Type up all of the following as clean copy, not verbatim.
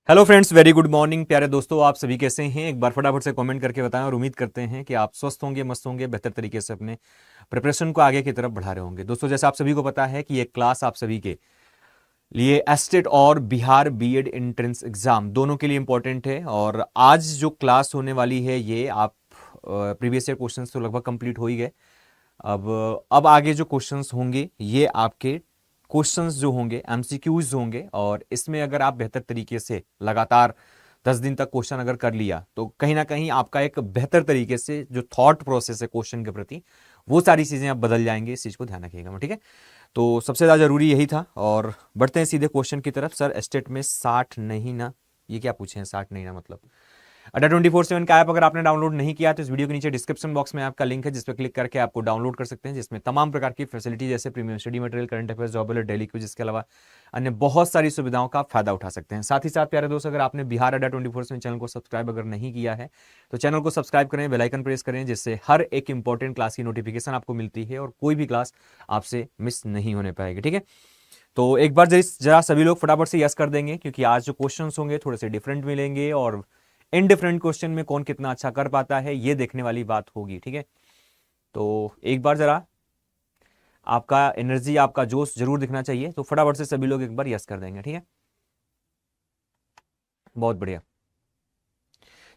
Hello friends, very good morning प्यारे दोस्तों। आप सभी कैसे हैं? एक बार फटाफट से कमेंट करके बताएं और उम्मीद करते हैं कि आप स्वस्थ होंगे, मस्त होंगे, बेहतर तरीके से अपने प्रिपरेशन को आगे की तरफ बढ़ा रहे होंगे। दोस्तों, जैसे आप सभी को पता है कि ये क्लास आप सभी के लिए एस्टेट और बिहार बीएड एंट्रेंस एग्जाम दोनों के लिए इंपॉर्टेंट है। और आज जो क्लास होने वाली है ये आप प्रीवियस ईयर क्वेश्चंस तो लगभग कंप्लीट हो ही गए। अब आगे जो क्वेश्चंस होंगे ये आपके क्वेश्चंस जो होंगे एमसीक्यूज होंगे, और इसमें अगर आप बेहतर तरीके से लगातार 10 दिन तक क्वेश्चन अगर कर लिया तो कहीं ना कहीं आपका एक बेहतर तरीके से जो थॉट प्रोसेस है क्वेश्चन के प्रति, वो सारी चीजें आप बदल जाएंगे। इस चीज को ध्यान रखिएगा, ठीक है। तो सबसे ज्यादा जरूरी यही था। और बढ़ते हैं सीधे क्वेश्चन की तरफ। सर, एस्टेट में 60 नहीं ना? ये क्या पूछे हैं 60 नहीं ना मतलब? अड्डा 24/7 का ऐप अगर आपने डाउनलोड नहीं किया तो इस वीडियो के नीचे डिस्क्रिप्शन बॉक्स में आपका लिंक है, जिस पर क्लिक करके आपको डाउनलोड कर सकते हैं, जिसमें तमाम प्रकार की फैसिलिटी जैसे premium study material, current affairs, job alert, daily quiz, इसके अलावा अन्य बहुत सारी सुविधाओं का फायदा उठा सकते हैं। साथ ही साथ प्यारे दोस्त, अगर आपने बिहार अड्डा 24/7 चैनल को सब्सक्राइब अगर नहीं किया है तो चैनल को सब्सक्राइब करें, बेल आइकन प्रेस करें, जिससे हर एक इंपॉर्टेंट क्लास की नोटिफिकेशन आपको मिलती है और कोई भी क्लास आपसे मिस नहीं होने पाएगी, ठीक है। तो एक बार जरा सभी लोग फटाफट से यस कर देंगे, क्योंकि आज जो क्वेश्चंस होंगे थोड़े से डिफरेंट मिलेंगे और इन डिफरेंट क्वेश्चन में कौन कितना अच्छा कर पाता है ये देखने वाली बात होगी, ठीक है। तो एक बार जरा आपका एनर्जी, आपका जोश जरूर दिखना चाहिए। तो फटाफट से सभी लोग एक बार यस कर देंगे, ठीक है। बहुत बढ़िया।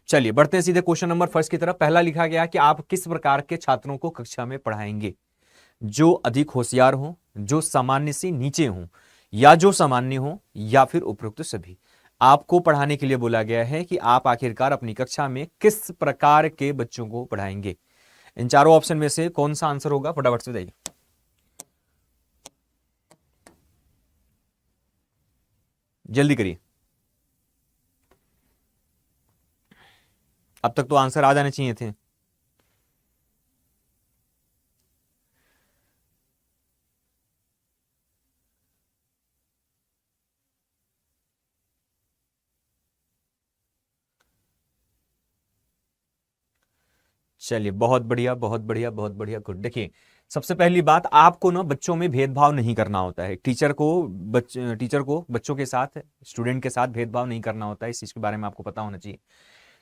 चलिए बढ़ते हैं सीधे क्वेश्चन नंबर फर्स्ट की तरफ। पहला लिखा गया कि आप किस प्रकार के छात्रों को कक्षा में पढ़ाएंगे? जो अधिक होशियार हो, जो सामान्य से नीचे हो, या जो सामान्य हो, या फिर उपरोक्त सभी। आपको पढ़ाने के लिए बोला गया है कि आप आखिरकार अपनी कक्षा में किस प्रकार के बच्चों को पढ़ाएंगे। इन चारों ऑप्शन में से कौन सा आंसर होगा? फटाफट से बताइए, जल्दी करिए। अब तक तो आंसर आ जाने चाहिए थे। चलिए, बहुत बढ़िया, बहुत बढ़िया, बहुत बढ़िया, गुड। देखिए, सबसे पहली बात, आपको ना बच्चों में भेदभाव नहीं करना होता है। टीचर को बच्चों के साथ, स्टूडेंट के साथ भेदभाव नहीं करना होता है। इस चीज के बारे में आपको पता होना चाहिए।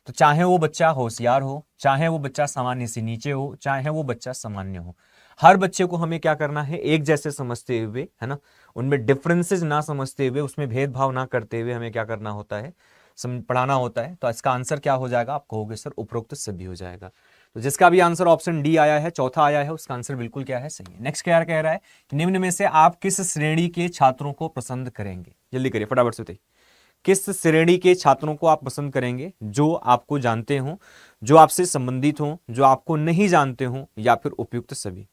तो चाहे वो बच्चा होशियार हो, चाहे वो बच्चा सामान्य से नीचे हो, चाहे वो बच्चा सामान्य हो, हर बच्चे को हमें क्या करना है, एक जैसे समझते हुए, है ना, उनमें डिफरेंसेस ना समझते हुए, उसमें भेदभाव ना करते हुए हमें क्या करना होता है, पढ़ाना होता है। तो इसका आंसर क्या हो जाएगा? आप कहोगे सर उपरोक्त सभी हो जाएगा। तो जिसका भी आंसर ऑप्शन डी आया है, चौथा आया है, उसका आंसर बिल्कुल क्या है, सही है। नेक्स्ट क्या कह रहा है कि निम्न में से आप किस श्रेणी के छात्रों को पसंद करेंगे? जल्दी करिए, फटाफट से बताइए। किस श्रेणी के छात्रों को आप पसंद करेंगे? जो आपको जानते हो, जो आपसे संबंधित हो, जो आपको नहीं जानते हो, या फिर उपयुक्त सभी।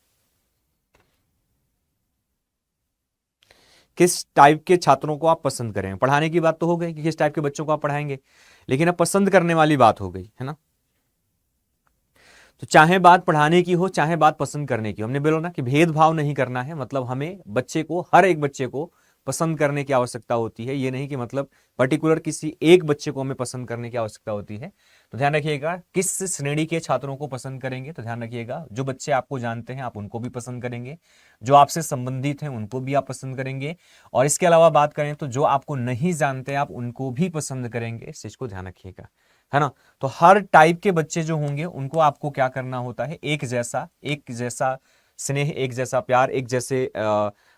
किस टाइप के छात्रों को आप पसंद करेंगे? पढ़ाने की बात तो हो गई कि किस टाइप के बच्चों को आप पढ़ाएंगे, लेकिन अब पसंद करने वाली बात हो गई, है ना। तो चाहे बात पढ़ाने की हो, चाहे बात पसंद करने की हो, हमने बोला ना कि भेदभाव नहीं करना है। मतलब हमें बच्चे को, हर एक बच्चे को पसंद करने की आवश्यकता होती है। ये नहीं कि मतलब पर्टिकुलर किसी एक बच्चे को हमें पसंद करने की आवश्यकता होती है। तो ध्यान रखिएगा, किस श्रेणी के छात्रों को पसंद करेंगे? तो ध्यान रखिएगा, जो बच्चे आपको जानते हैं आप उनको भी पसंद करेंगे, जो आपसे संबंधित हैं उनको भी आप पसंद करेंगे, और इसके अलावा बात करें तो जो आपको नहीं जानते आप उनको भी पसंद करेंगे। इस चीज को ध्यान रखिएगा, है ना। तो हर टाइप के बच्चे जो होंगे उनको आपको क्या करना होता है, एक जैसा स्नेह, एक जैसा प्यार, एक जैसे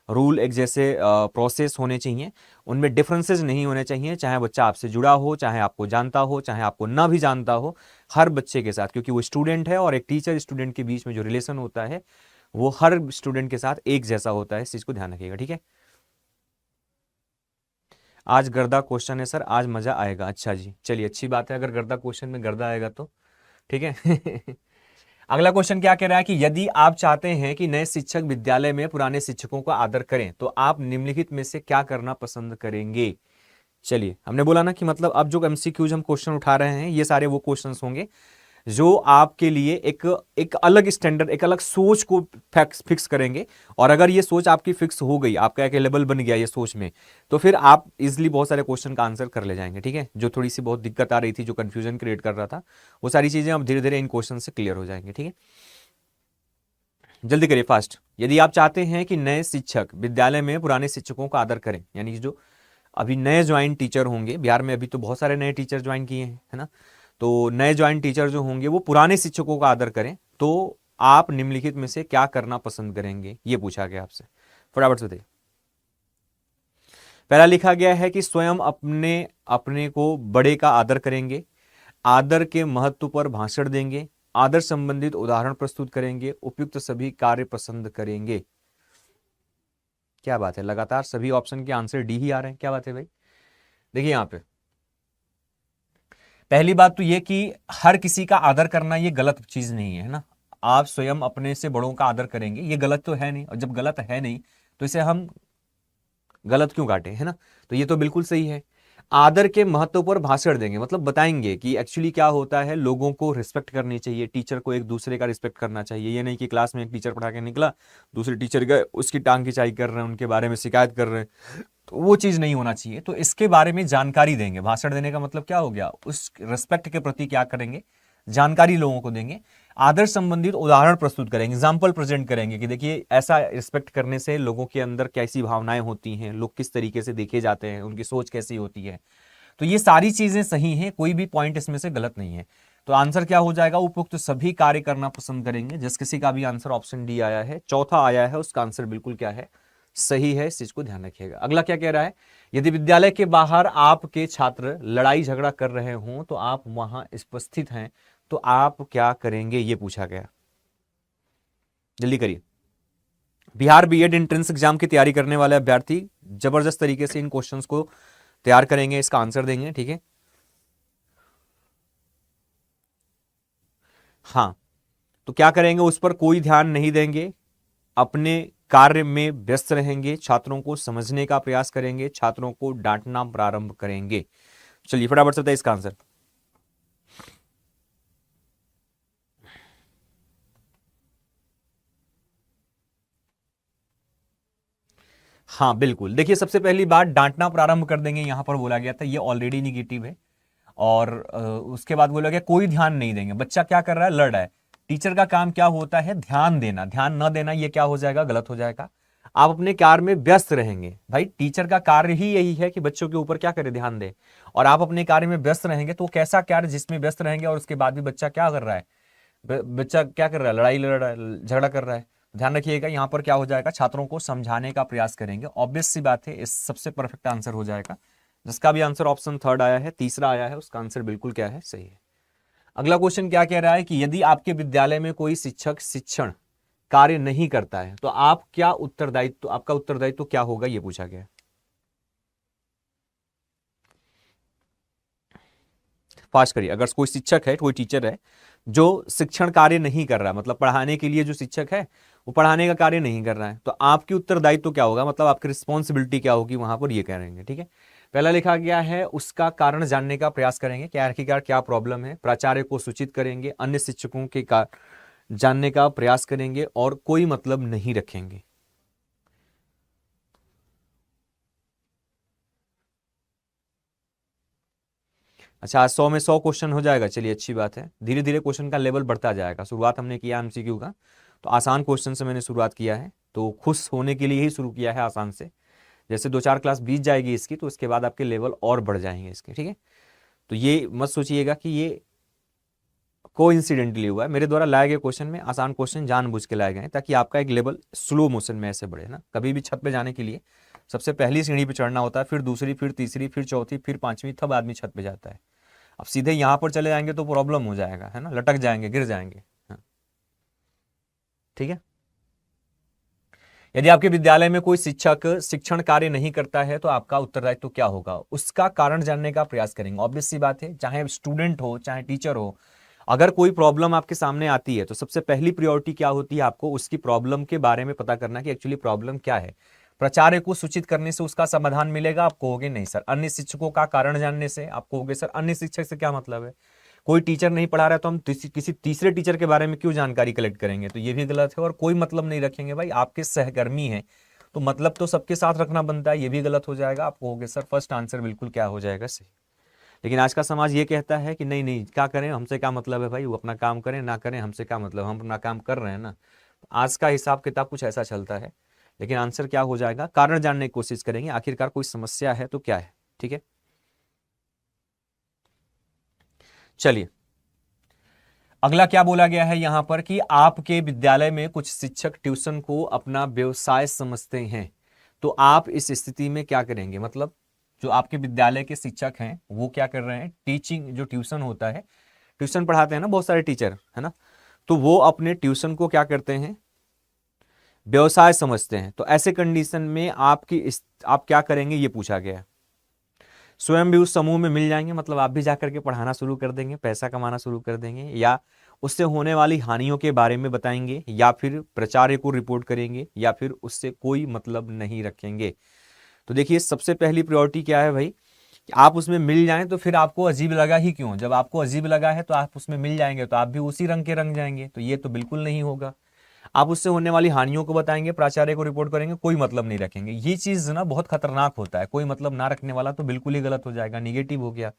रूल, एक जैसे प्रोसेस होने चाहिए। उनमें डिफरेंसेस नहीं होने चाहिए, चाहे बच्चा आपसे जुड़ा हो, चाहे आपको जानता हो, चाहे आपको ना भी जानता हो। हर बच्चे के साथ, क्योंकि वो स्टूडेंट है और एक टीचर स्टूडेंट के बीच में जो रिलेशन होता है वो हर स्टूडेंट के साथ एक जैसा होता है। इस चीज को ध्यान रखिएगा, ठीक है। आज गर्दा क्वेश्चन है सर, आज मजा आएगा। अच्छा जी, चलिए, अच्छी बात है, अगर गर्दा क्वेश्चन में गर्दा आएगा तो ठीक है। अगला क्वेश्चन क्या कह रहा है कि यदि आप चाहते हैं कि नए शिक्षक विद्यालय में पुराने शिक्षकों का आदर करें तो आप निम्नलिखित में से क्या करना पसंद करेंगे? चलिए, हमने बोला ना कि मतलब अब जो एमसीक्यूज हम क्वेश्चन उठा रहे हैं ये सारे वो क्वेश्चंस होंगे जो आपके लिए एक एक अलग स्टैंडर्ड, एक अलग सोच को फिक्स करेंगे। और अगर ये सोच आपकी फिक्स हो गई, आपका एक लेवल बन गया ये सोच में, तो फिर आप इजिली बहुत सारे क्वेश्चन का आंसर कर ले जाएंगे, ठीक है। जो थोड़ी सी बहुत दिक्कत आ रही थी, जो कंफ्यूजन क्रिएट कर रहा था, वो सारी चीजें अब धीरे धीरे इन क्वेश्चन से क्लियर हो जाएंगे, ठीक है। जल्दी करिए, फास्ट। यदि आप चाहते हैं कि नए शिक्षक विद्यालय में पुराने शिक्षकों का आदर करें, यानी कि जो अभी नए ज्वाइन टीचर होंगे बिहार में, अभी तो बहुत सारे नए टीचर ज्वाइन किए हैं, है ना। तो नए ज्वाइन टीचर जो होंगे वो पुराने शिक्षकों का आदर करें, तो आप निम्नलिखित में से क्या करना पसंद करेंगे, ये पूछा गया आपसे। फटाफट से बताइए। पहला लिखा गया है कि स्वयं अपने अपने को बड़े का आदर करेंगे, आदर के महत्व पर भाषण देंगे, आदर संबंधित उदाहरण प्रस्तुत करेंगे, उपयुक्त सभी कार्य पसंद करेंगे। क्या बात है, लगातार सभी ऑप्शन के आंसर डी ही आ रहे हैं, क्या बात है भाई। देखिए यहां पे पहली बात तो ये कि हर किसी का आदर करना ये गलत चीज नहीं है ना। आप स्वयं अपने से बड़ों का आदर करेंगे, ये गलत तो है नहीं, और जब गलत है नहीं तो इसे हम गलत क्यों काटे, है ना। तो ये तो बिल्कुल सही है। आदर के महत्व पर भाषण देंगे, मतलब बताएंगे कि एक्चुअली क्या होता है, लोगों को रिस्पेक्ट करनी चाहिए, टीचर को एक दूसरे का रिस्पेक्ट करना चाहिए। ये नहीं कि क्लास में एक टीचर पढ़ा के निकला, दूसरे टीचर गए उसकी टांग खिंचाई कर रहे हैं, उनके बारे में शिकायत कर रहे हैं, तो वो चीज नहीं होना चाहिए। तो इसके बारे में जानकारी देंगे। भाषण देने का मतलब क्या हो गया, उस रिस्पेक्ट के प्रति क्या करेंगे, जानकारी लोगों को देंगे। आदर संबंधित उदाहरण प्रस्तुत करेंगे, एग्जाम्पल प्रेजेंट करेंगे कि देखिए ऐसा रिस्पेक्ट करने से लोगों के अंदर कैसी भावनाएं होती हैं, लोग किस तरीके से देखे जाते हैं, उनकी सोच कैसी होती है। तो ये सारी चीजें सही हैं, कोई भी पॉइंट इसमें से गलत नहीं है। तो आंसर क्या हो जाएगा, उपयुक्त सभी कार्य करना पसंद करेंगे। जिस किसी का भी आंसर ऑप्शन डी आया है, चौथा आया है, उसका आंसर बिल्कुल क्या है, सही है। इस चीज को ध्यान रखिएगा। अगला क्या कह रहा है, यदि विद्यालय के बाहर आपके छात्र लड़ाई झगड़ा कर रहे हों तो आप वहां उपस्थित हैं, तो आप क्या करेंगे, ये पूछा गया। जल्दी करिए। बिहार बीएड एंट्रेंस एग्जाम की तैयारी करने वाले अभ्यर्थी जबरदस्त तरीके से इन क्वेश्चंस को तैयार करेंगे, इसका आंसर देंगे, ठीक है। हाँ, तो क्या करेंगे, उस पर कोई ध्यान नहीं देंगे, अपने कार्य में व्यस्त रहेंगे, छात्रों को समझने का प्रयास करेंगे, छात्रों को डांटना प्रारंभ करेंगे। चलिए फटाफट से बताइए इसका आंसर। हाँ बिल्कुल, देखिए सबसे पहली बात डांटना प्रारंभ कर देंगे, यहां पर बोला गया था, ये ऑलरेडी निगेटिव है। और उसके बाद बोला गया कोई ध्यान नहीं देंगे, बच्चा क्या कर रहा है, लड़ रहा है। टीचर का काम क्या होता है, ध्यान देना, ध्यान न देना ये क्या हो जाएगा, गलत हो जाएगा। आप अपने कार्य में व्यस्त रहेंगे, भाई टीचर का कार्य ही यही है कि बच्चों के ऊपर क्या करे, ध्यान दे। और आप अपने कार्य में व्यस्त रहेंगे, तो कैसा कार्य जिसमें व्यस्त रहेंगे और उसके बाद भी बच्चा क्या कर रहा है, बच्चा क्या कर रहा है, लड़ाई लड़ रहा है, झगड़ा कर रहा है। ध्यान रखिएगा, यहां पर क्या हो जाएगा, छात्रों को समझाने का प्रयास करेंगे। ऑब्वियस सी बात है, इस सबसे परफेक्ट आंसर हो जाएगा। जिसका भी आंसर ऑप्शन थर्ड आया है, तीसरा आया है, उसका आंसर बिल्कुल क्या है, सही है। अगला क्वेश्चन क्या कह रहा है कि यदि आपके विद्यालय में कोई शिक्षक शिक्षण कार्य नहीं करता है तो आप क्या उत्तरदायित्व, आपका उत्तरदायित्व क्या होगा, यह पूछा गया है। फास्ट करिए। अगर कोई शिक्षक है, कोई टीचर है जो शिक्षण कार्य नहीं कर रहा है, मतलब पढ़ाने के लिए जो शिक्षक है वो पढ़ाने का कार्य नहीं कर रहा है, तो आपकी उत्तरदायित्व क्या होगा, मतलब आपकी रिस्पॉन्सिबिलिटी क्या होगी वहां पर, ये कह रहे हैं, ठीक है। पहला लिखा गया है उसका कारण जानने का प्रयास करेंगे, क्या आखिरकार क्या प्रॉब्लम है, प्राचार्य को सूचित करेंगे, अन्य शिक्षकों के जानने का प्रयास करेंगे, और कोई मतलब नहीं रखेंगे। अच्छा, आज 100 में 100 क्वेश्चन हो जाएगा, चलिए अच्छी बात है। धीरे धीरे क्वेश्चन का लेवल बढ़ता जाएगा। शुरुआत हमने किया एमसीक्यू का, तो आसान क्वेश्चन से मैंने शुरुआत किया है, तो खुश होने के लिए ही शुरू किया है आसान से। जैसे 2-4 क्लास बीत जाएगी इसकी, तो उसके बाद आपके लेवल और बढ़ जाएंगे इसके, ठीक है। तो ये मत सोचिएगा कि ये कोइंसिडेंटली हुआ है, मेरे द्वारा लाए गए क्वेश्चन में आसान क्वेश्चन जानबूझ के लाए गए हैं, ताकि आपका एक लेवल स्लो मोशन में ऐसे बढ़े ना। कभी भी छत पे जाने के लिए सबसे पहली सीढ़ी पे चढ़ना होता है, फिर दूसरी, फिर तीसरी, फिर चौथी, फिर पांचवी, तब आदमी छत पे जाता है। अब सीधे यहां पर चले जाएंगे तो प्रॉब्लम हो जाएगा, है ना, लटक जाएंगे, गिर जाएंगे। हाँ, ठीक है। यदि आपके विद्यालय में कोई शिक्षक शिक्षण कार्य नहीं करता है तो आपका उत्तरदायित्व क्या होगा, उसका कारण जानने का प्रयास करेंगे। ऑब्वियस सी बात है, चाहे स्टूडेंट हो चाहे टीचर हो, अगर कोई प्रॉब्लम आपके सामने आती है तो सबसे पहली प्रायोरिटी क्या होती है, आपको उसकी प्रॉब्लम के बारे में पता करना कि एक्चुअली प्रॉब्लम क्या है। प्राचार्य को सूचित करने से उसका समाधान मिलेगा, आप कहोगे नहीं सर। अन्य शिक्षकों का कारण जानने से आप कहोगे सर अन्य शिक्षक से क्या मतलब है, कोई टीचर नहीं पढ़ा रहा है तो हम किसी तीसरे टीचर के बारे में क्यों जानकारी कलेक्ट करेंगे, तो ये भी गलत है। और कोई मतलब नहीं रखेंगे, भाई आपके सहकर्मी हैं तो मतलब तो सबके साथ रखना बनता है, ये भी गलत हो जाएगा। आप कहोगे सर फर्स्ट आंसर बिल्कुल क्या हो जाएगा, सही। लेकिन आज का समाज ये कहता है कि नहीं नहीं, क्या करें, हमसे क्या मतलब है भाई, वो अपना काम करें ना करें, हमसे क्या मतलब, हम अपना काम कर रहे हैं ना। आज का हिसाब किताब कुछ ऐसा चलता है। लेकिन आंसर क्या हो जाएगा, कारण जानने की कोशिश करेंगे, आखिरकार कोई समस्या है तो क्या है। ठीक है, चलिए अगला क्या बोला गया है यहां पर कि आपके विद्यालय में कुछ शिक्षक ट्यूशन को अपना व्यवसाय समझते हैं, तो आप इस स्थिति में क्या करेंगे। मतलब जो आपके विद्यालय के शिक्षक हैं वो क्या कर रहे हैं, टीचिंग जो ट्यूशन होता है, ट्यूशन पढ़ाते हैं ना बहुत सारे टीचर, है ना, तो वो अपने ट्यूशन को क्या करते हैं, व्यवसाय समझते हैं। तो ऐसे कंडीशन में आप क्या करेंगे ये पूछा गया है। स्वयं भी उस समूह में मिल जाएंगे, मतलब आप भी जाकर के पढ़ाना शुरू कर देंगे, पैसा कमाना शुरू कर देंगे, या उससे होने वाली हानियों के बारे में बताएंगे, या फिर प्राचार्य को रिपोर्ट करेंगे, या फिर उससे कोई मतलब नहीं रखेंगे। तो देखिए सबसे पहली प्रायोरिटी क्या है भाई, कि आप उसमें मिल जाएं, तो फिर आपको अजीब लगा ही क्यों, जब आपको अजीब लगा है तो आप उसमें मिल जाएंगे तो आप भी उसी रंग के रंग जाएंगे, तो ये तो बिल्कुल नहीं होगा। आप उससे होने वाली हानियों को बताएंगे, प्राचार्य को रिपोर्ट करेंगे, कोई मतलब नहीं रखेंगे। ये चीज ना बहुत खतरनाक होता है, कोई मतलब ना रखने वाला तो बिल्कुल ही गलत हो जाएगा, निगेटिव हो गया।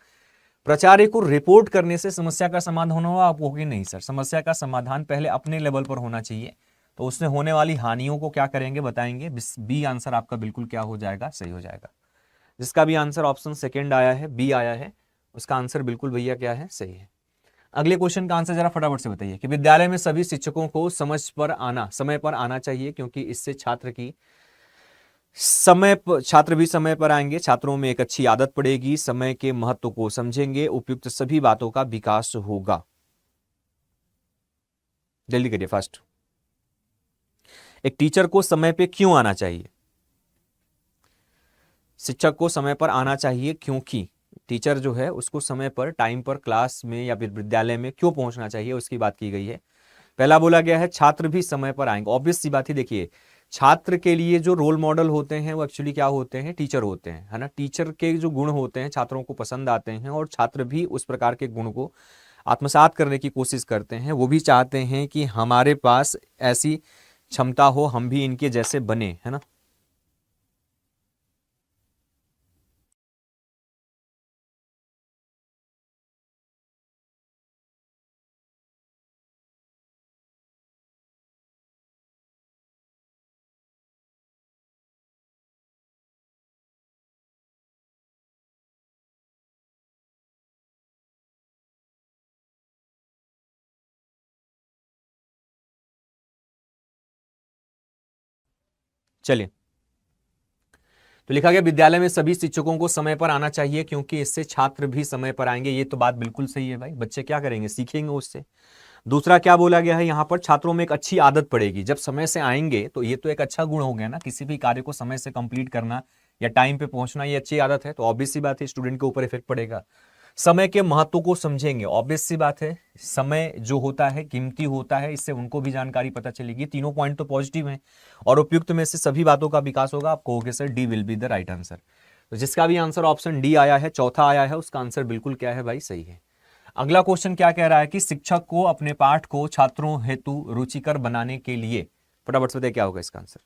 प्राचार्य को रिपोर्ट करने से समस्या का समाधान होगा, आप होगी नहीं सर, समस्या का समाधान पहले अपने लेवल पर होना चाहिए। तो उससे होने वाली हानियों को क्या करेंगे, बताएंगे। बी आंसर आपका बिल्कुल क्या हो जाएगा, सही हो जाएगा। जिसका भी आंसर ऑप्शन सेकेंड आया है, बी आया है, उसका आंसर बिल्कुल भैया क्या है, सही है। अगले क्वेश्चन का आंसर जरा फटाफट से बताइए कि विद्यालय में सभी शिक्षकों को समय पर आना चाहिए, क्योंकि इससे छात्र भी समय पर आएंगे, छात्रों में एक अच्छी आदत पड़ेगी, समय के महत्व को समझेंगे, उपयुक्त सभी बातों का विकास होगा। जल्दी करिए फास्ट। एक टीचर को समय पे क्यों आना चाहिए, शिक्षक को समय पर आना चाहिए क्योंकि टीचर जो है उसको समय पर, टाइम पर क्लास में या फिर विद्यालय में क्यों पहुंचना चाहिए, उसकी बात की गई है। पहला बोला गया है छात्र भी समय पर आएंगे, ऑब्वियस सी बात ही। देखिए छात्र के लिए जो रोल मॉडल होते हैं वो एक्चुअली क्या होते हैं, टीचर होते हैं, है ना। टीचर के जो गुण होते हैं छात्रों को पसंद आते हैं, और छात्र भी उस प्रकार के गुण को आत्मसात करने की कोशिश करते हैं। वो भी चाहते हैं कि हमारे पास ऐसी क्षमता हो, हम भी इनके जैसे बने, है ना। चलिए, तो लिखा गया विद्यालय में सभी शिक्षकों को समय पर आना चाहिए, क्योंकि इससे छात्र भी समय पर आएंगे। ये तो बात बिल्कुल सही है भाई, बच्चे क्या करेंगे, सीखेंगे उससे। दूसरा क्या बोला गया है यहां पर, छात्रों में एक अच्छी आदत पड़ेगी, जब समय से आएंगे तो ये तो एक अच्छा गुण हो गया ना, किसी भी कार्य को समय से कंप्लीट करना या टाइम पे पहुंचना, ये अच्छी आदत है, तो ऑब्वियस सी बात है स्टूडेंट के ऊपर इफेक्ट पड़ेगा। समय के महत्व को समझेंगे, ऑब्वियस सी बात है, समय जो होता है कीमती होता है, इससे उनको भी जानकारी पता चलेगी। तीनों पॉइंट तो पॉजिटिव हैं, और उपयुक्त में से सभी बातों का विकास होगा। आप कहोगे sir D will be the right answer, तो जिसका भी आंसर ऑप्शन डी आया है, चौथा आया है, उसका आंसर बिल्कुल क्या है भाई, सही है। अगला क्वेश्चन क्या कह रहा है कि शिक्षक को अपने पाठ को छात्रों हेतु रुचिकर बनाने के लिए, फटाफट से बताइए क्या होगा इसका आंसर।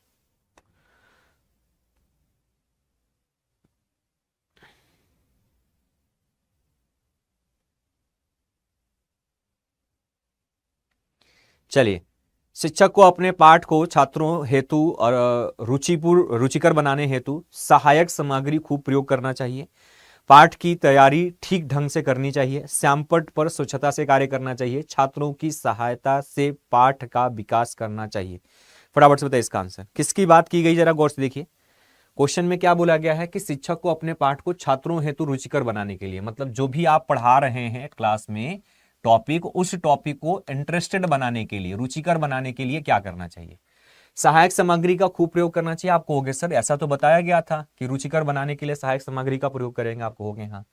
चलिए, शिक्षक को अपने पाठ को छात्रों हेतु और रुचिकर बनाने हेतु सहायक सामग्री खूब प्रयोग करना चाहिए, पाठ की तैयारी ठीक ढंग से करनी चाहिए, श्यामपट्ट पर स्वच्छता से कार्य करना चाहिए, छात्रों की सहायता से पाठ का विकास करना चाहिए। फटाफट से बताइए इसका आंसर। किसकी बात की गई, जरा गौर से देखिए। क्वेश्चन में क्या बोला गया है कि शिक्षक को अपने पाठ को छात्रों हेतु रुचिकर बनाने के लिए, मतलब जो भी आप पढ़ा रहे हैं क्लास में टॉपिक, उस टॉपिक को इंटरेस्टेड बनाने के लिए, रुचिकर बनाने के लिए क्या करना चाहिए, सहायक सामग्री का खूब प्रयोग करना चाहिए। आप कहोगे सर ऐसा तो बताया गया था कि रुचिकर बनाने के लिए सहायक सामग्री का प्रयोग करेंगे, आप कहोगे हाँ।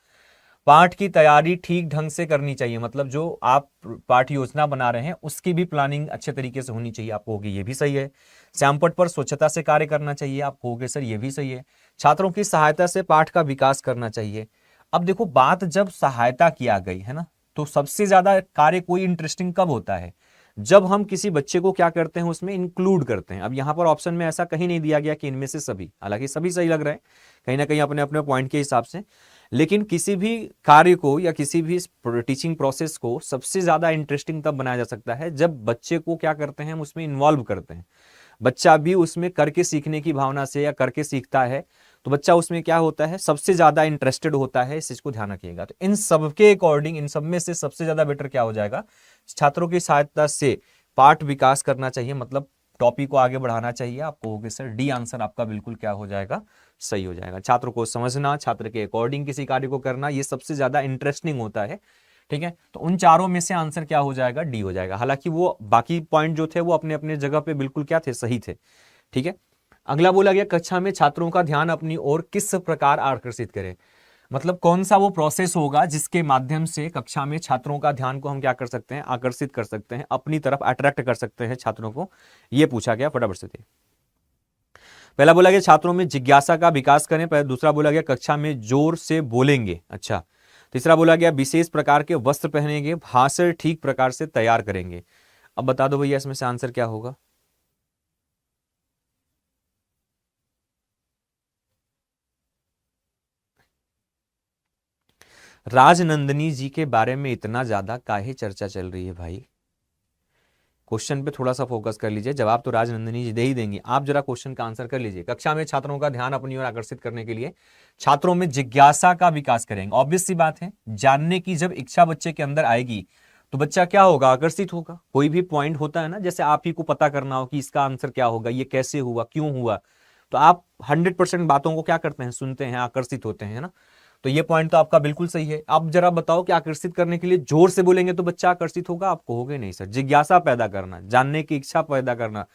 पाठ की तैयारी ठीक ढंग से करनी चाहिए, मतलब जो आप पाठ योजना बना रहे हैं उसकी भी प्लानिंग अच्छे तरीके से होनी चाहिए, आप कहोगे ये भी सही है। श्यामपट्ट पर स्वच्छता से कार्य करना चाहिए, आप कहोगे सर ये भी सही है। छात्रों की सहायता से पाठ का विकास करना चाहिए। अब देखो बात जब सहायता किया गई है ना, तो सबसे ज्यादा कार्य कोई इंटरेस्टिंग कब होता है, जब हम किसी बच्चे को क्या करते हैं, उसमें इंक्लूड करते हैं। अब यहां पर ऑप्शन में ऐसा कहीं नहीं दिया गया कि इनमें से सभी, हालांकि सभी सही लग रहे हैं कहीं ना कहीं अपने अपने पॉइंट के हिसाब से, लेकिन किसी भी कार्य को या किसी भी टीचिंग प्रोसेस को सबसे ज्यादा इंटरेस्टिंग तब बनाया जा सकता है जब बच्चे को क्या करते हैं, हम उसमें इन्वॉल्व करते हैं। बच्चा भी उसमें करके सीखने की भावना से या करके सीखता है, तो बच्चा उसमें क्या होता है, सबसे ज्यादा इंटरेस्टेड होता है। इस चीज को ध्यान रखिएगा। तो इन सब के अकॉर्डिंग, इन सब में से सबसे ज्यादा बेटर क्या हो जाएगा, छात्रों की सहायता से पाठ विकास करना चाहिए, मतलब टॉपिक को आगे बढ़ाना चाहिए। आप कहोगे सर डी आंसर आपका बिल्कुल क्या हो जाएगा, सही हो जाएगा। छात्र को समझना, छात्र के अकॉर्डिंग किसी कार्य को करना, ये सबसे ज्यादा इंटरेस्टिंग होता है। ठीक है, तो उन चारों में से आंसर क्या हो जाएगा, डी हो जाएगा। हालांकि वो बाकी पॉइंट जो थे वो अपने अपने जगह पे बिल्कुल क्या थे, सही थे। ठीक है, अगला बोला गया कक्षा में छात्रों का ध्यान अपनी ओर किस प्रकार आकर्षित करें। मतलब कौन सा वो प्रोसेस होगा जिसके माध्यम से कक्षा में छात्रों का ध्यान को हम क्या कर सकते हैं, आकर्षित कर सकते हैं, अपनी तरफ अट्रैक्ट कर सकते हैं छात्रों को, ये पूछा गया। फटाफट से थे। पहला बोला गया छात्रों में जिज्ञासा का विकास करें। दूसरा बोला गया कक्षा में जोर से बोलेंगे। अच्छा, तीसरा बोला गया विशेष प्रकार के वस्त्र पहनेंगे, भाषण ठीक प्रकार से तैयार करेंगे। अब बता दो भैया इसमें से आंसर क्या होगा। राजनंदिनी जी के बारे में इतना ज्यादा काहे चर्चा चल रही है भाई, क्वेश्चन पे थोड़ा सा फोकस कर लीजिए। जवाब तो राजनंदिनी जी दे ही देंगी, आप जरा क्वेश्चन का आंसर कर लीजिए। कक्षा में छात्रों का ध्यान अपनी ओर आकर्षित करने के लिए छात्रों में जिज्ञासा का विकास करेंगे। ऑब्वियस सी बात है, जानने की जब इच्छा बच्चे के अंदर आएगी तो बच्चा क्या होगा, आकर्षित होगा। कोई भी पॉइंट होता है ना, जैसे आप ही को पता करना हो कि इसका आंसर क्या होगा, ये कैसे हुआ, क्यों हुआ, तो आप 100% बातों को क्या करते हैं, सुनते हैं, आकर्षित होते हैं ना। तो ये पॉइंट तो आपका बिल्कुल सही है। आप जरा बताओ कि आकर्षित करने के लिए जोर से बोलेंगे तो बच्चा आकर्षित होगा, आप कहोगे नहीं सर। जिज्ञासा पैदा करना, जानने की इच्छा पैदा करना,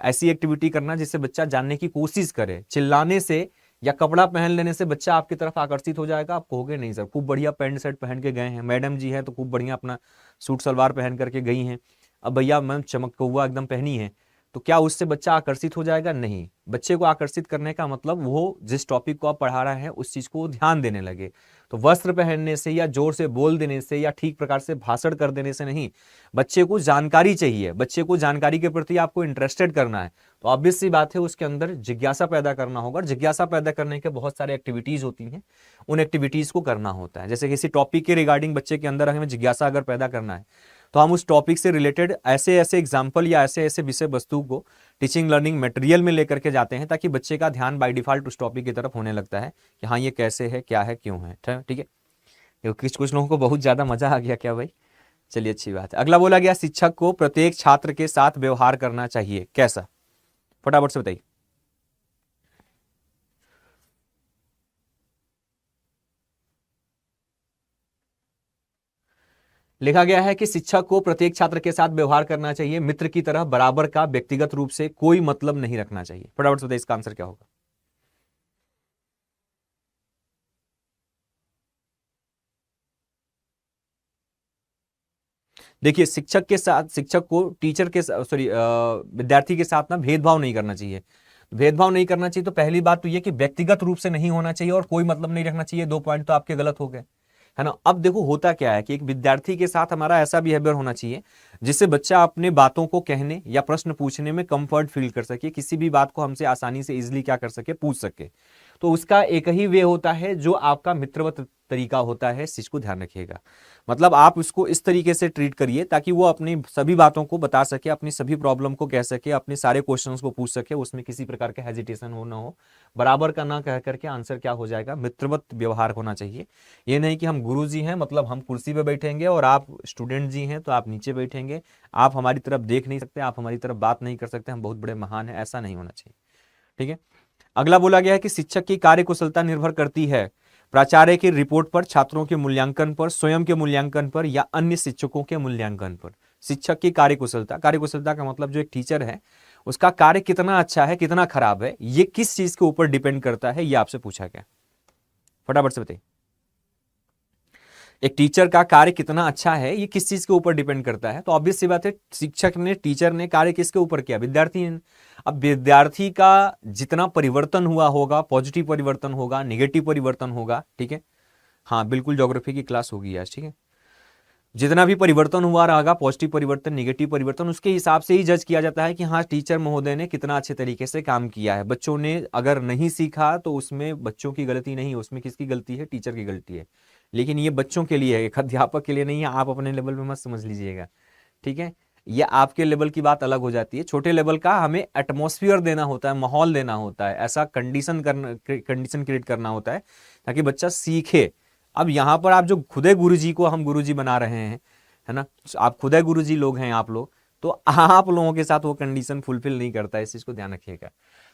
ऐसी एक्टिविटी करना जिससे बच्चा जानने की कोशिश करे। चिल्लाने से या कपड़ा पहन लेने से बच्चा आपकी तरफ आकर्षित हो जाएगा, आप कहोगे नहीं सर। खूब बढ़िया पैंट शर्ट पहन के गए हैं, मैडम जी है तो खूब बढ़िया अपना सूट सलवार पहन करके गई हैं, अब भैया मैम चमकौआ एकदम पहनी है, तो क्या उससे बच्चा आकर्षित हो जाएगा, नहीं। बच्चे को आकर्षित करने का मतलब वो जिस टॉपिक को आप पढ़ा रहे हैं उस चीज को ध्यान देने लगे। तो वस्त्र पहनने से या जोर से बोल देने से या ठीक प्रकार से भाषण कर देने से नहीं, बच्चे को जानकारी चाहिए, बच्चे को जानकारी के प्रति आपको इंटरेस्टेड करना है। तो ऑब्वियस सी बात है उसके अंदर जिज्ञासा पैदा करना होगा। और जिज्ञासा पैदा करने के बहुत सारे एक्टिविटीज होती हैं, उन एक्टिविटीज को करना होता है। जैसे किसी टॉपिक के रिगार्डिंग बच्चे के अंदर हमें जिज्ञासा अगर पैदा करना है तो हम उस टॉपिक से रिलेटेड ऐसे ऐसे एग्जाम्पल या ऐसे ऐसे विषय वस्तु को टीचिंग लर्निंग मटेरियल में लेकर के जाते हैं, ताकि बच्चे का ध्यान बाय डिफॉल्ट उस टॉपिक की तरफ होने लगता है कि हाँ ये कैसे है, क्या है, क्यों है। ठीक है, कुछ लोगों को बहुत ज्यादा मजा आ गया क्या भाई, चलिए अच्छी बात है। अगला बोला गया शिक्षक को प्रत्येक छात्र के साथ व्यवहार करना चाहिए, कैसा, फटाफट से बताइए। लिखा गया है कि शिक्षक को प्रत्येक छात्र के साथ व्यवहार करना चाहिए, मित्र की तरह बराबर का, व्यक्तिगत रूप से कोई मतलब नहीं रखना चाहिए। फटाफट से बताइए इसका आंसर क्या होगा। देखिए, शिक्षक के साथ, शिक्षक को टीचर के, सॉरी विद्यार्थी के साथ ना भेदभाव नहीं करना चाहिए। भेदभाव नहीं करना चाहिए तो पहली बात तो ये कि व्यक्तिगत रूप से नहीं होना चाहिए और कोई मतलब नहीं रखना चाहिए। 2 पॉइंट तो आपके गलत हो गए, है ना। अब देखो होता क्या है कि एक विद्यार्थी के साथ हमारा ऐसा बिहेवियर होना चाहिए जिससे बच्चा अपने बातों को कहने या प्रश्न पूछने में कंफर्ट फील कर सके, किसी भी बात को हमसे आसानी से इजिली क्या कर सके, पूछ सके। तो उसका एक ही वे होता है जो आपका मित्रवत तरीका होता है, इस चीज को ध्यान रखिएगा। मतलब आप उसको इस तरीके से ट्रीट करिए ताकि वो अपनी सभी बातों को बता सके, अपनी सभी प्रॉब्लम को कह सके, अपने सारे क्वेश्चंस को पूछ सके, उसमें किसी प्रकार का हेजिटेशन हो ना हो, बराबर का ना कह करके आंसर क्या हो जाएगा, मित्रवत व्यवहार होना चाहिए। ये नहीं कि हम गुरु जी हैं मतलब हम कुर्सी पे बैठेंगे और आप स्टूडेंट जी हैं तो आप नीचे बैठेंगे, आप हमारी तरफ देख नहीं सकते, आप हमारी तरफ बात नहीं कर सकते, हम बहुत बड़े महान हैं, ऐसा नहीं होना चाहिए। ठीक है, अगला बोला गया है कि शिक्षक की कार्य कुशलता निर्भर करती है प्राचार्य की रिपोर्ट पर, छात्रों के मूल्यांकन पर, स्वयं के मूल्यांकन पर या अन्य शिक्षकों के मूल्यांकन पर। शिक्षक की कार्यकुशलता, कार्यकुशलता का मतलब जो एक टीचर है उसका कार्य कितना अच्छा है, कितना खराब है, ये किस चीज के ऊपर डिपेंड करता है, ये आपसे पूछा गया। फटाफट से बताइए, एक टीचर का कार्य कितना अच्छा है ये किस चीज के ऊपर डिपेंड करता है। तो ऑब्वियस सी बात है, शिक्षक ने, टीचर ने कार्य किसके ऊपर किया, विद्यार्थी ने। अब विद्यार्थी का जितना परिवर्तन हुआ होगा, पॉजिटिव परिवर्तन होगा, निगेटिव परिवर्तन होगा, ठीक है, हाँ बिल्कुल ज्योग्राफी की क्लास होगी आज, ठीक है, जितना भी परिवर्तन हुआ रहेगा, पॉजिटिव परिवर्तन, निगेटिव परिवर्तन, उसके हिसाब से ही जज किया जाता है कि हाँ टीचर महोदय ने कितना अच्छे तरीके से काम किया है। बच्चों ने अगर नहीं सीखा तो उसमें बच्चों की गलती नहीं, उसमें किसकी गलती है, टीचर की गलती है। लेकिन ये बच्चों के लिए है, एक अध्यापक के लिए नहीं है, आप अपने लेवल पे मत समझ लीजिएगा। ठीक है, ये आपके लेवल की बात अलग हो जाती है। छोटे लेवल का हमें एटमॉस्फेयर देना होता है, माहौल देना होता है, ऐसा कंडीशन क्रिएट करना होता है ताकि बच्चा सीखे। अब यहाँ पर आप जो खुदे गुरुजी को हम गुरुजी बना रहे हैं, है ना, आप खुदे गुरुजी लोग हैं आप लोग, तो आप लोगों के साथ वो कंडीशन फुलफिल नहीं करता है, इस चीज को ध्यान रखिएगा।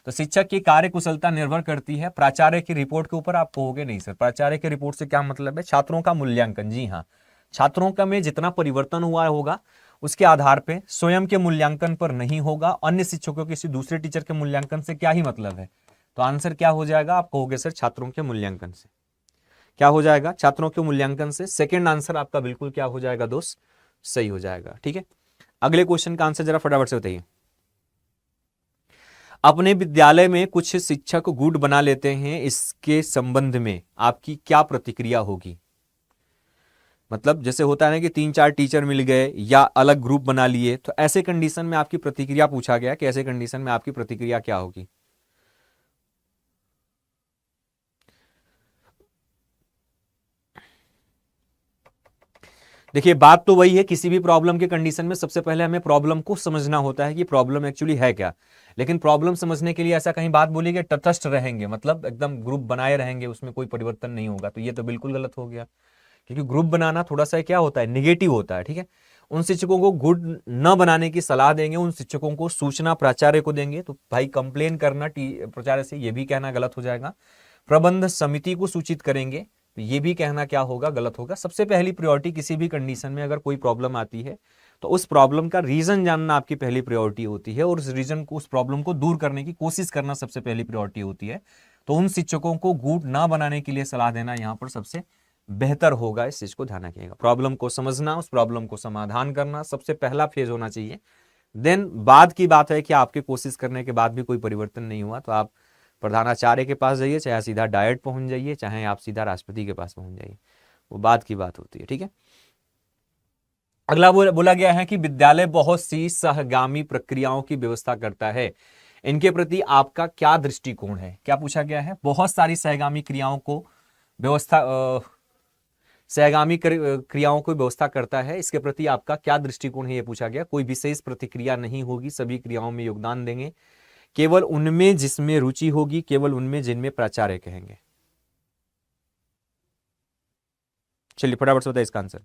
तो शिक्षक की कार्य कुशलता निर्भर करती है प्राचार्य की रिपोर्ट के ऊपर। आप कहोगे नहीं सर, प्राचार्य की रिपोर्ट से क्या मतलब है? छात्रों का मूल्यांकन। जी हाँ, छात्रों का में जितना परिवर्तन हुआ होगा उसके आधार पे, स्वयं के मूल्यांकन पर नहीं होगा। अन्य शिक्षकों किसी दूसरे टीचर के मूल्यांकन से क्या ही मतलब है? तो आंसर क्या हो जाएगा? आप कहोगे सर छात्रों के मूल्यांकन से। क्या हो जाएगा? छात्रों के मूल्यांकन से। सेकंड आंसर आपका बिल्कुल क्या हो जाएगा दोस्त? सही हो जाएगा। ठीक है, अगले क्वेश्चन का आंसर जरा फटाफट से बताइए। अपने विद्यालय में कुछ शिक्षक गुट बना लेते हैं, इसके संबंध में आपकी क्या प्रतिक्रिया होगी? मतलब जैसे होता है ना कि 3-4 टीचर मिल गए या अलग ग्रुप बना लिए, तो ऐसे कंडीशन में आपकी प्रतिक्रिया पूछा गया कि ऐसे कंडीशन में आपकी प्रतिक्रिया क्या होगी? देखिए, बात तो वही है, किसी भी प्रॉब्लम के कंडीशन में सबसे पहले हमें प्रॉब्लम को समझना होता है कि प्रॉब्लम एक्चुअली है क्या। लेकिन प्रॉब्लम समझने के लिए ऐसा कहीं बात बोली कि तटस्थ रहेंगे, मतलब एकदम ग्रुप बनाए रहेंगे, उसमें कोई परिवर्तन नहीं होगा, तो ये तो बिल्कुल गलत हो गया। क्योंकि ग्रुप बनाना थोड़ा सा क्या होता है, निगेटिव होता है। ठीक है, उन शिक्षकों को गुड न बनाने की सलाह देंगे, उन शिक्षकों को सूचना प्राचार्य को देंगे, तो भाई कंप्लेन करना प्राचार्य से ये भी कहना गलत हो जाएगा। प्रबंध समिति को सूचित करेंगे, तो ये भी कहना क्या होगा, गलत होगा। सबसे पहली प्रायोरिटी किसी भी कंडीशन में अगर कोई प्रॉब्लम आती है तो उस प्रॉब्लम का रीजन जानना आपकी पहली प्रायोरिटी होती है, और उस रीजन को, उस प्रॉब्लम को दूर करने की कोशिश करना सबसे पहली प्रायोरिटी होती है। तो उन शिक्षकों को गुट ना बनाने के लिए सलाह देना यहां पर सबसे बेहतर होगा। इस चीज को ध्यान रखिएगा। प्रॉब्लम को समझना, उस प्रॉब्लम को समाधान करना सबसे पहला फेज होना चाहिए। देन बाद की बात है कि आपके कोशिश करने के बाद भी कोई परिवर्तन नहीं हुआ तो आप प्रधानाचार्य के पास जाइए, चाहे सीधा डायरेक्ट पहुंच जाइए, चाहे आप सीधा राष्ट्रपति के पास पहुंच जाइए, वो बात की बात होती है। ठीक है, अगला बोला गया है कि विद्यालय बहुत सी सहगामी प्रक्रियाओं की व्यवस्था करता है, इनके प्रति आपका क्या दृष्टिकोण है? क्या पूछा गया है? बहुत सारी सहगामी क्रियाओं को व्यवस्था सहगामी क्रियाओं को व्यवस्था करता है, इसके प्रति आपका क्या दृष्टिकोण है, ये पूछा गया। कोई विशेष प्रतिक्रिया नहीं होगी, सभी क्रियाओं में योगदान देंगे, केवल उनमें जिसमें रुचि होगी, केवल उनमें जिनमें प्राचार्य कहेंगे। चलिए फटाफट से बताइए इसका आंसर।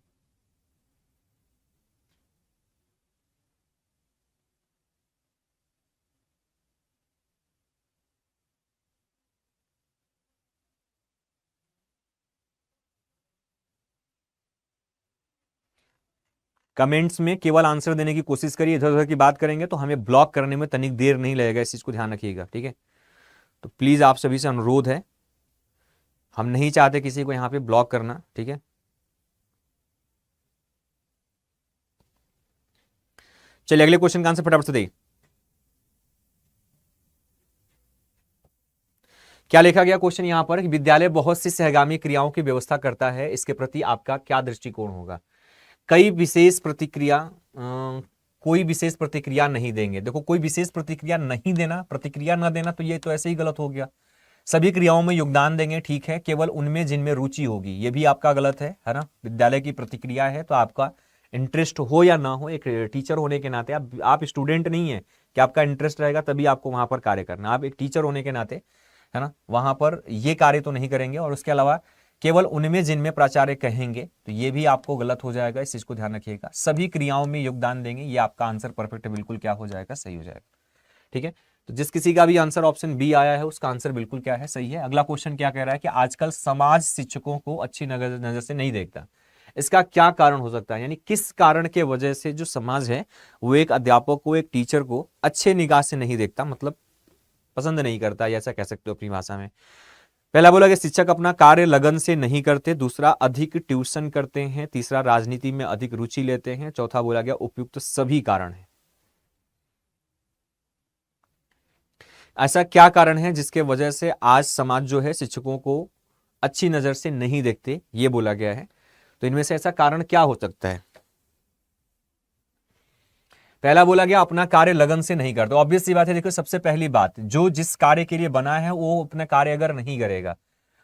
कमेंट्स में केवल आंसर देने की कोशिश करिए, इधर उधर की बात करेंगे तो हमें ब्लॉक करने में तनिक देर नहीं लगेगा, इस चीज को ध्यान रखिएगा। ठीक है, तो प्लीज आप सभी से अनुरोध है, हम नहीं चाहते किसी को यहां पे ब्लॉक करना। ठीक है, चलिए अगले क्वेश्चन का आंसर फटाफट से दें। क्या लिखा गया क्वेश्चन यहां पर? विद्यालय बहुत सी सहगामी क्रियाओं की व्यवस्था करता है, इसके प्रति आपका क्या दृष्टिकोण होगा? कई विशेष प्रतिक्रिया कोई विशेष प्रतिक्रिया नहीं देंगे। देखो, कोई विशेष प्रतिक्रिया नहीं देना, प्रतिक्रिया न देना, तो ये तो ऐसे ही गलत हो गया। सभी क्रियाओं में योगदान देंगे, ठीक है, केवल उनमें जिनमें रुचि होगी, ये भी आपका गलत है ना। विद्यालय की प्रतिक्रिया है तो आपका इंटरेस्ट हो या ना हो, एक टीचर होने के नाते, आप स्टूडेंट नहीं है कि आपका इंटरेस्ट रहेगा तभी आपको वहां पर कार्य करना। आप एक टीचर होने के नाते, है ना, वहां पर ये कार्य तो नहीं करेंगे। और उसके अलावा केवल उनमें जिनमें प्राचार्य कहेंगे, तो ये भी आपको गलत हो जाएगा, इस चीज को ध्यान रखिएगा। सभी क्रियाओं में योगदान देंगे, ये आपका आंसर परफेक्ट बिल्कुल क्या हो जाएगा, सही हो जाएगा। ठीक है, तो जिस किसी का भी आंसर ऑप्शन बी आया है उसका आंसर बिल्कुल क्या है, सही है। अगला क्वेश्चन क्या कह रहा है कि आजकल समाज शिक्षकों को अच्छी नजर से नहीं देखता, इसका क्या कारण हो सकता है? यानी किस कारण के वजह से जो समाज है वो एक अध्यापक को, एक टीचर को अच्छे निगाह से नहीं देखता, मतलब पसंद नहीं करता, ऐसा कह सकते हो अपनी भाषा में। पहला बोला कि शिक्षक अपना कार्य लगन से नहीं करते, दूसरा अधिक ट्यूशन करते हैं, तीसरा राजनीति में अधिक रुचि लेते हैं, चौथा बोला गया उपयुक्त सभी कारण है। ऐसा क्या कारण है जिसके वजह से आज समाज जो है शिक्षकों को अच्छी नजर से नहीं देखते, ये बोला गया है। तो इनमें से ऐसा कारण क्या हो सकता है? पहला बोला गया अपना कार्य लगन से नहीं करते। ऑब्वियस सी बात है, देखो सबसे पहली बात, जो जिस कार्य के लिए बना है वो अपना कार्य अगर नहीं करेगा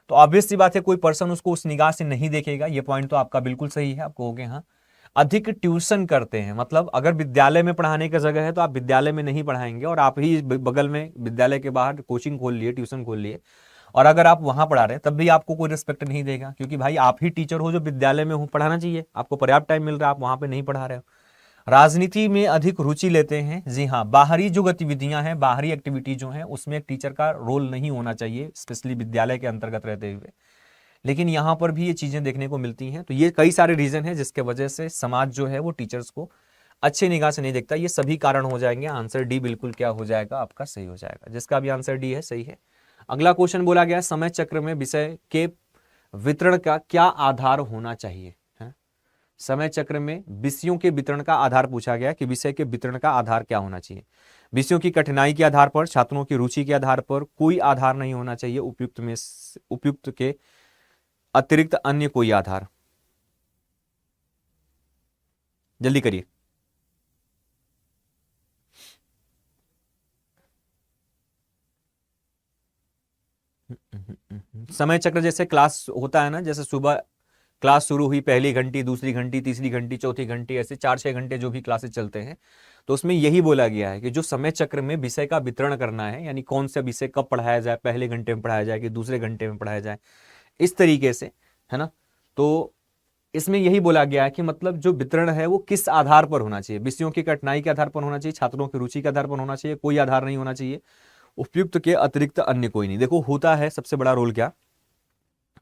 तो ऑब्वियस सी बात है कोई पर्सन उसको उस निगाह से नहीं देखेगा। ये पॉइंट तो आपका बिल्कुल सही है, आप कहोगे हाँ। अधिक ट्यूशन करते हैं। मतलब अगर विद्यालय में पढ़ाने की जगह है तो आप विद्यालय में नहीं पढ़ाएंगे और आप ही बगल में विद्यालय के बाहर कोचिंग खोल लिए, ट्यूशन खोल लिए, और अगर आप वहां पढ़ा रहे हैं तब भी आपको कोई रिस्पेक्ट नहीं देगा, क्योंकि भाई आप ही टीचर हो जो विद्यालय में हो, पढ़ाना चाहिए, आपको पर्याप्त टाइम मिल रहा है, आप वहां पे नहीं पढ़ा रहे हो। राजनीति में अधिक रुचि लेते हैं। जी हाँ, बाहरी जो गतिविधियां हैं, बाहरी एक्टिविटी जो है, उसमें एक टीचर का रोल नहीं होना चाहिए, स्पेशली विद्यालय के अंतर्गत रहते हुए। लेकिन यहाँ पर भी ये चीजें देखने को मिलती हैं। तो ये कई सारे रीजन हैं जिसके वजह से समाज जो है वो टीचर्स को अच्छी निगाह से नहीं देखता। ये सभी कारण हो जाएंगे। आंसर डी बिल्कुल क्या हो जाएगा आपका, सही हो जाएगा, जिसका भी आंसर डी है सही है। अगला क्वेश्चन बोला गया, समय चक्र में विषय के वितरण का क्या आधार होना चाहिए। समय चक्र में विषयों के वितरण का आधार पूछा गया कि विषय के वितरण का आधार क्या होना चाहिए। विषयों की कठिनाई के आधार पर, छात्रों की रुचि के आधार पर, कोई आधार नहीं होना चाहिए, उपयुक्त के अतिरिक्त अन्य कोई आधार। जल्दी करिए। समय चक्र जैसे क्लास होता है ना, जैसे सुबह क्लास शुरू हुई, पहली घंटी, दूसरी घंटी, तीसरी घंटी, चौथी घंटी, ऐसे 4-6 घंटे जो भी क्लासेस चलते हैं, तो उसमें यही बोला गया है कि जो समय चक्र में विषय का वितरण करना है, यानी कौन सा विषय कब पढ़ाया जाए, पहले घंटे में पढ़ाया जाए कि दूसरे घंटे में पढ़ाया जाए, इस तरीके से, है ना। तो इसमें यही बोला गया है कि मतलब जो वितरण है वो किस आधार पर होना चाहिए, विषयों की कठिनाई के आधार पर होना चाहिए, छात्रों की रुचि के आधार पर होना चाहिए, कोई आधार नहीं होना चाहिए, उपयुक्त के अतिरिक्त अन्य कोई नहीं। देखो होता है सबसे बड़ा रोल क्या,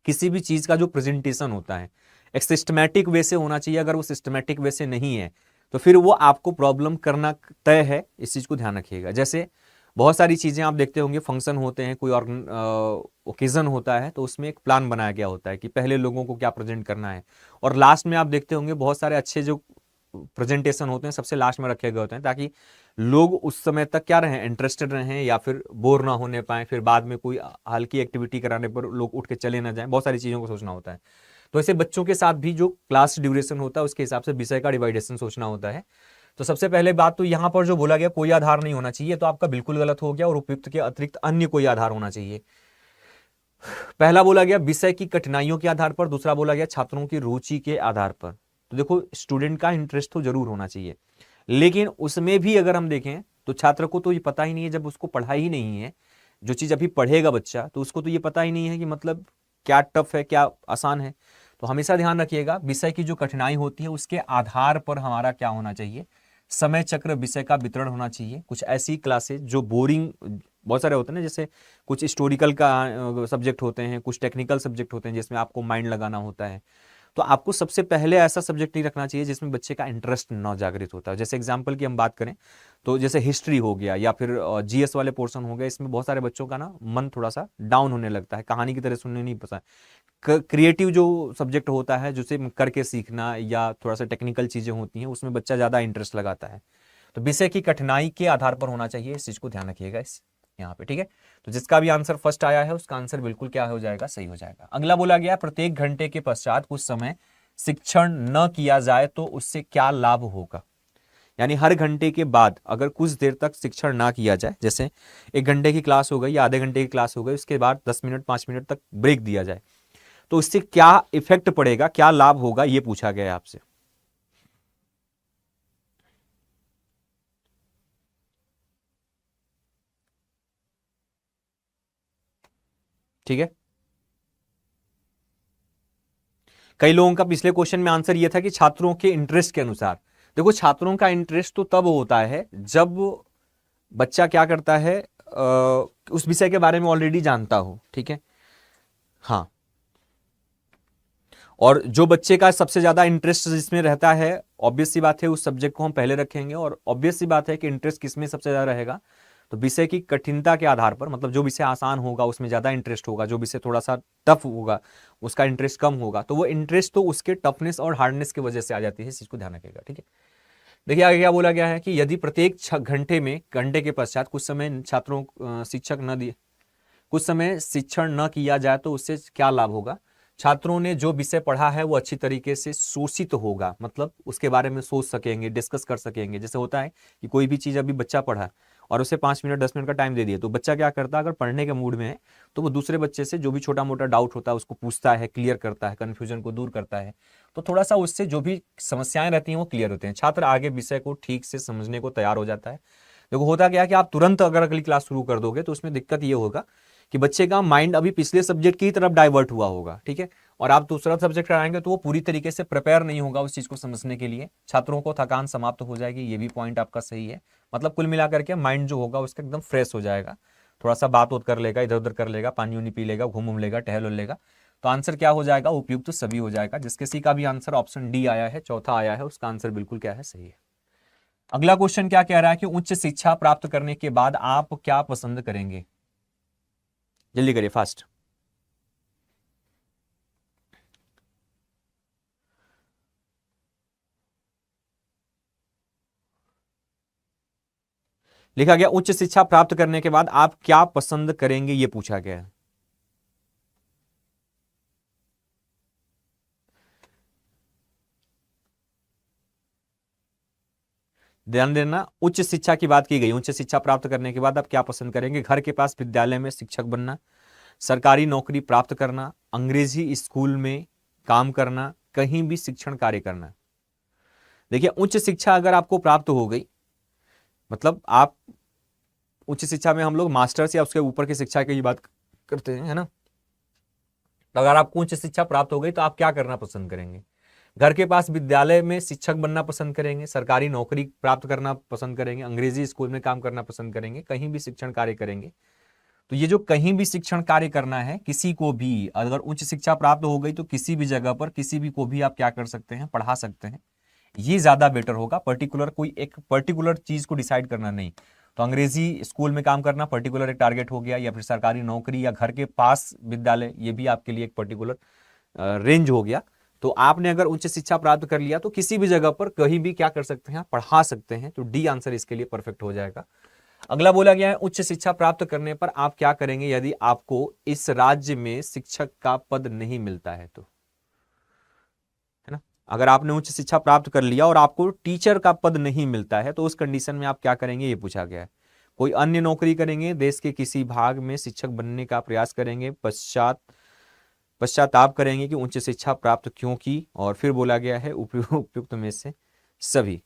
किसी भी चीज का जो प्रेजेंटेशन होता है एक सिस्टमैटिक वे से होना चाहिए। अगर वो सिस्टमैटिक वे से नहीं है तो फिर वो आपको प्रॉब्लम करना तय है, इस चीज को ध्यान रखिएगा। जैसे बहुत सारी चीजें आप देखते होंगे, फंक्शन होते हैं, कोई ओकेजन होता है, तो उसमें एक प्लान बनाया गया होता है कि पहले लोगों को क्या प्रेजेंट करना है, और लास्ट में आप देखते होंगे बहुत सारे अच्छे जो प्रेजेंटेशन होते हैं सबसे लास्ट में रखे गए होते हैं, ताकि लोग उस समय तक क्या रहें, इंटरेस्टेड रहें, या फिर बोर ना होने पाए, फिर बाद में कोई हल्की एक्टिविटी कराने पर लोग उठ के चले ना जाएं। बहुत सारी चीज़ों को सोचना होता है। तो ऐसे बच्चों के साथ भी जो क्लास ड्यूरेशन होता है उसके हिसाब से विषय का डिवाइडेशन सोचना होता है। तो सबसे पहले बात तो यहाँ पर जो बोला गया कोई आधार नहीं होना चाहिए, तो आपका बिल्कुल गलत हो गया, और उपयुक्त के अतिरिक्त अन्य कोई आधार होना चाहिए। पहला बोला गया विषय की कठिनाइयों के आधार पर, दूसरा बोला गया छात्रों की रुचि के आधार पर। तो देखो स्टूडेंट का इंटरेस्ट तो जरूर होना चाहिए, लेकिन उसमें भी अगर हम देखें तो छात्र को तो ये पता ही नहीं है, जब उसको पढ़ा ही नहीं है, जो चीज अभी पढ़ेगा बच्चा, तो उसको तो ये पता ही नहीं है कि मतलब क्या टफ है क्या आसान है। तो हमेशा ध्यान रखिएगा विषय की जो कठिनाई होती है उसके आधार पर हमारा क्या होना चाहिए, समय चक्र विषय का वितरण होना चाहिए। कुछ ऐसी क्लासेस जो बोरिंग, बहुत सारे होते हैं ना, जैसे कुछ हिस्टोरिकल का सब्जेक्ट होते हैं, कुछ टेक्निकल सब्जेक्ट होते हैं जिसमें आपको माइंड लगाना होता है, तो आपको सबसे पहले ऐसा सब्जेक्ट नहीं रखना चाहिए जिसमें बच्चे का इंटरेस्ट न जागृत होता है। जैसे एग्जांपल की हम बात करें तो जैसे हिस्ट्री हो गया या फिर जीएस वाले पोर्शन हो गया, इसमें बहुत सारे बच्चों का ना मन थोड़ा सा डाउन होने लगता है, कहानी की तरह सुनने नहीं पसंद। क्रिएटिव जो सब्जेक्ट होता है, जिसे करके सीखना या थोड़ा सा टेक्निकल चीजें होती हैं, उसमें बच्चा ज्यादा इंटरेस्ट लगाता है। तो विषय की कठिनाई के आधार पर होना चाहिए, इस चीज को ध्यान रखिएगा इस यहाँ पे, ठीक है। तो जिसका भी आंसर फर्स्ट आया है उसका आंसर बिल्कुल क्या हो जाएगा, सही हो जाएगा। अगला बोला गया प्रत्येक घंटे के पश्चात कुछ समय शिक्षण न किया जाए तो उससे क्या लाभ होगा। यानी हर घंटे के बाद अगर कुछ देर तक शिक्षण ना किया जाए, जैसे 1 घंटे की क्लास हो गई या आधे घंटे की क्लास हो गई, उसके बाद 10 मिनट 5 मिनट तक ब्रेक दिया जाए, तो इससे क्या इफेक्ट पड़ेगा, क्या लाभ होगा, यह पूछा गया है आपसे। ठीक है, कई लोगों का पिछले क्वेश्चन में आंसर यह था कि छात्रों के इंटरेस्ट के अनुसार। देखो छात्रों का इंटरेस्ट तो तब होता है जब बच्चा क्या करता है, उस विषय के बारे में ऑलरेडी जानता हो, ठीक है। हाँ, और जो बच्चे का सबसे ज्यादा इंटरेस्ट जिसमें रहता है, ऑब्वियस सी बात है उस सब्जेक्ट को हम पहले रखेंगे, और ऑब्वियस सी बात है कि इंटरेस्ट किसमें सबसे ज्यादा रहेगा, तो विषय की कठिनता के आधार पर, मतलब जो विषय आसान होगा उसमें ज्यादा इंटरेस्ट होगा, जो विषय थोड़ा सा टफ होगा उसका इंटरेस्ट कम होगा। तो वो इंटरेस्ट तो उसके टफनेस और हार्डनेस की वजह से आ जाती है, इस चीज को ध्यान रखिएगा, ठीक है। देखिए आगे क्या बोला गया है कि यदि प्रत्येक घंटे के पश्चात कुछ समय छात्रों शिक्षक न दिए कुछ समय शिक्षण न किया जाए तो उससे क्या लाभ होगा। छात्रों ने जो विषय पढ़ा है वो अच्छी तरीके से शोषित होगा, मतलब उसके बारे में सोच सकेंगे, डिस्कस कर सकेंगे। जैसे होता है कि कोई भी चीज अभी बच्चा पढ़ा और उसे 5 मिनट 10 मिनट का टाइम दे दिए, तो बच्चा क्या करता है, अगर पढ़ने के मूड में है तो वो दूसरे बच्चे से जो भी छोटा मोटा डाउट होता है उसको पूछता है, क्लियर करता है, कन्फ्यूजन को दूर करता है, तो थोड़ा सा उससे जो भी समस्याएं रहती हैं वो क्लियर होते हैं, छात्र आगे विषय को ठीक से समझने को तैयार हो जाता है। देखो होता क्या है कि आप तुरंत अगर अगली क्लास शुरू कर दोगे तो उसमें दिक्कत ये होगा कि बच्चे का माइंड अभी पिछले सब्जेक्ट की तरफ डाइवर्ट हुआ होगा, ठीक है, और आप दूसरा सब्जेक्ट कराएंगे तो वो पूरी तरीके से प्रिपेयर नहीं होगा उस चीज को समझने के लिए, छात्रों को थकान समाप्त हो जाएगी, ये भी पॉइंट आपका सही है। मतलब कुल मिलाकर के माइंड जो होगा उसका एकदम फ्रेश हो जाएगा, थोड़ा सा बात उत कर लेगा, इधर उधर कर लेगा, पानी उनी पी लेगा, घूम लेगा, टहल लेगा, तो आंसर क्या हो जाएगा, उपयुक्त तो सभी हो जाएगा। जिसके सी का भी आंसर ऑप्शन डी आया है, चौथा आया है, उसका आंसर बिल्कुल क्या है, सही है। अगला क्वेश्चन क्या कह रहा है कि उच्च शिक्षा प्राप्त करने के बाद आप क्या पसंद करेंगे, जल्दी करिए फास्ट। लिखा गया उच्च शिक्षा प्राप्त करने के बाद आप क्या पसंद करेंगे, यह पूछा गया है। ध्यान देना, उच्च शिक्षा की बात की गई, उच्च शिक्षा प्राप्त करने के बाद आप क्या पसंद करेंगे, घर के पास विद्यालय में शिक्षक बनना, सरकारी नौकरी प्राप्त करना, अंग्रेजी स्कूल में काम करना, कहीं भी शिक्षण कार्य करना। देखिए उच्च शिक्षा अगर आपको प्राप्त हो गई, मतलब आप उच्च शिक्षा में हम लोग मास्टर्स या उसके ऊपर की शिक्षा की बात करते हैं, है ना, तो अगर आपको उच्च शिक्षा प्राप्त हो गई तो आप क्या करना पसंद करेंगे, घर के पास विद्यालय में शिक्षक बनना पसंद करेंगे, सरकारी नौकरी प्राप्त करना पसंद करेंगे, अंग्रेजी स्कूल में काम करना पसंद करेंगे, कहीं भी शिक्षण कार्य करेंगे। तो ये जो कहीं भी शिक्षण कार्य करना है, किसी को भी अगर उच्च शिक्षा प्राप्त हो गई तो किसी भी जगह पर किसी भी को भी आप क्या कर सकते हैं, पढ़ा सकते हैं, ये ज्यादा बेटर होगा। पर्टिकुलर कोई एक पर्टिकुलर चीज को डिसाइड करना नहीं, तो अंग्रेजी स्कूल में काम करना पर्टिकुलर एक टारगेट हो गया, या फिर सरकारी नौकरी या घर के पास विद्यालय, ये भी आपके लिए एक पर्टिकुलर रेंज हो गया। तो आपने अगर उच्च शिक्षा प्राप्त कर लिया तो किसी भी जगह पर कहीं भी क्या कर सकते हैं, पढ़ा सकते हैं, तो डी आंसर इसके लिए परफेक्ट हो जाएगा। अगला बोला गया है उच्च शिक्षा प्राप्त करने पर आप क्या करेंगे यदि आपको इस राज्य में शिक्षक का पद नहीं मिलता है, तो है ना, अगर आपने उच्च शिक्षा प्राप्त कर लिया और आपको टीचर का पद नहीं मिलता है तो उस कंडीशन में आप क्या करेंगे, ये पूछा गया है। कोई अन्य नौकरी करेंगे, देश के किसी भाग में शिक्षक बनने का प्रयास करेंगे, पश्चाताप करेंगे कि उच्च शिक्षा प्राप्त क्यों की, और फिर बोला गया है उपयुक्त में से सभी।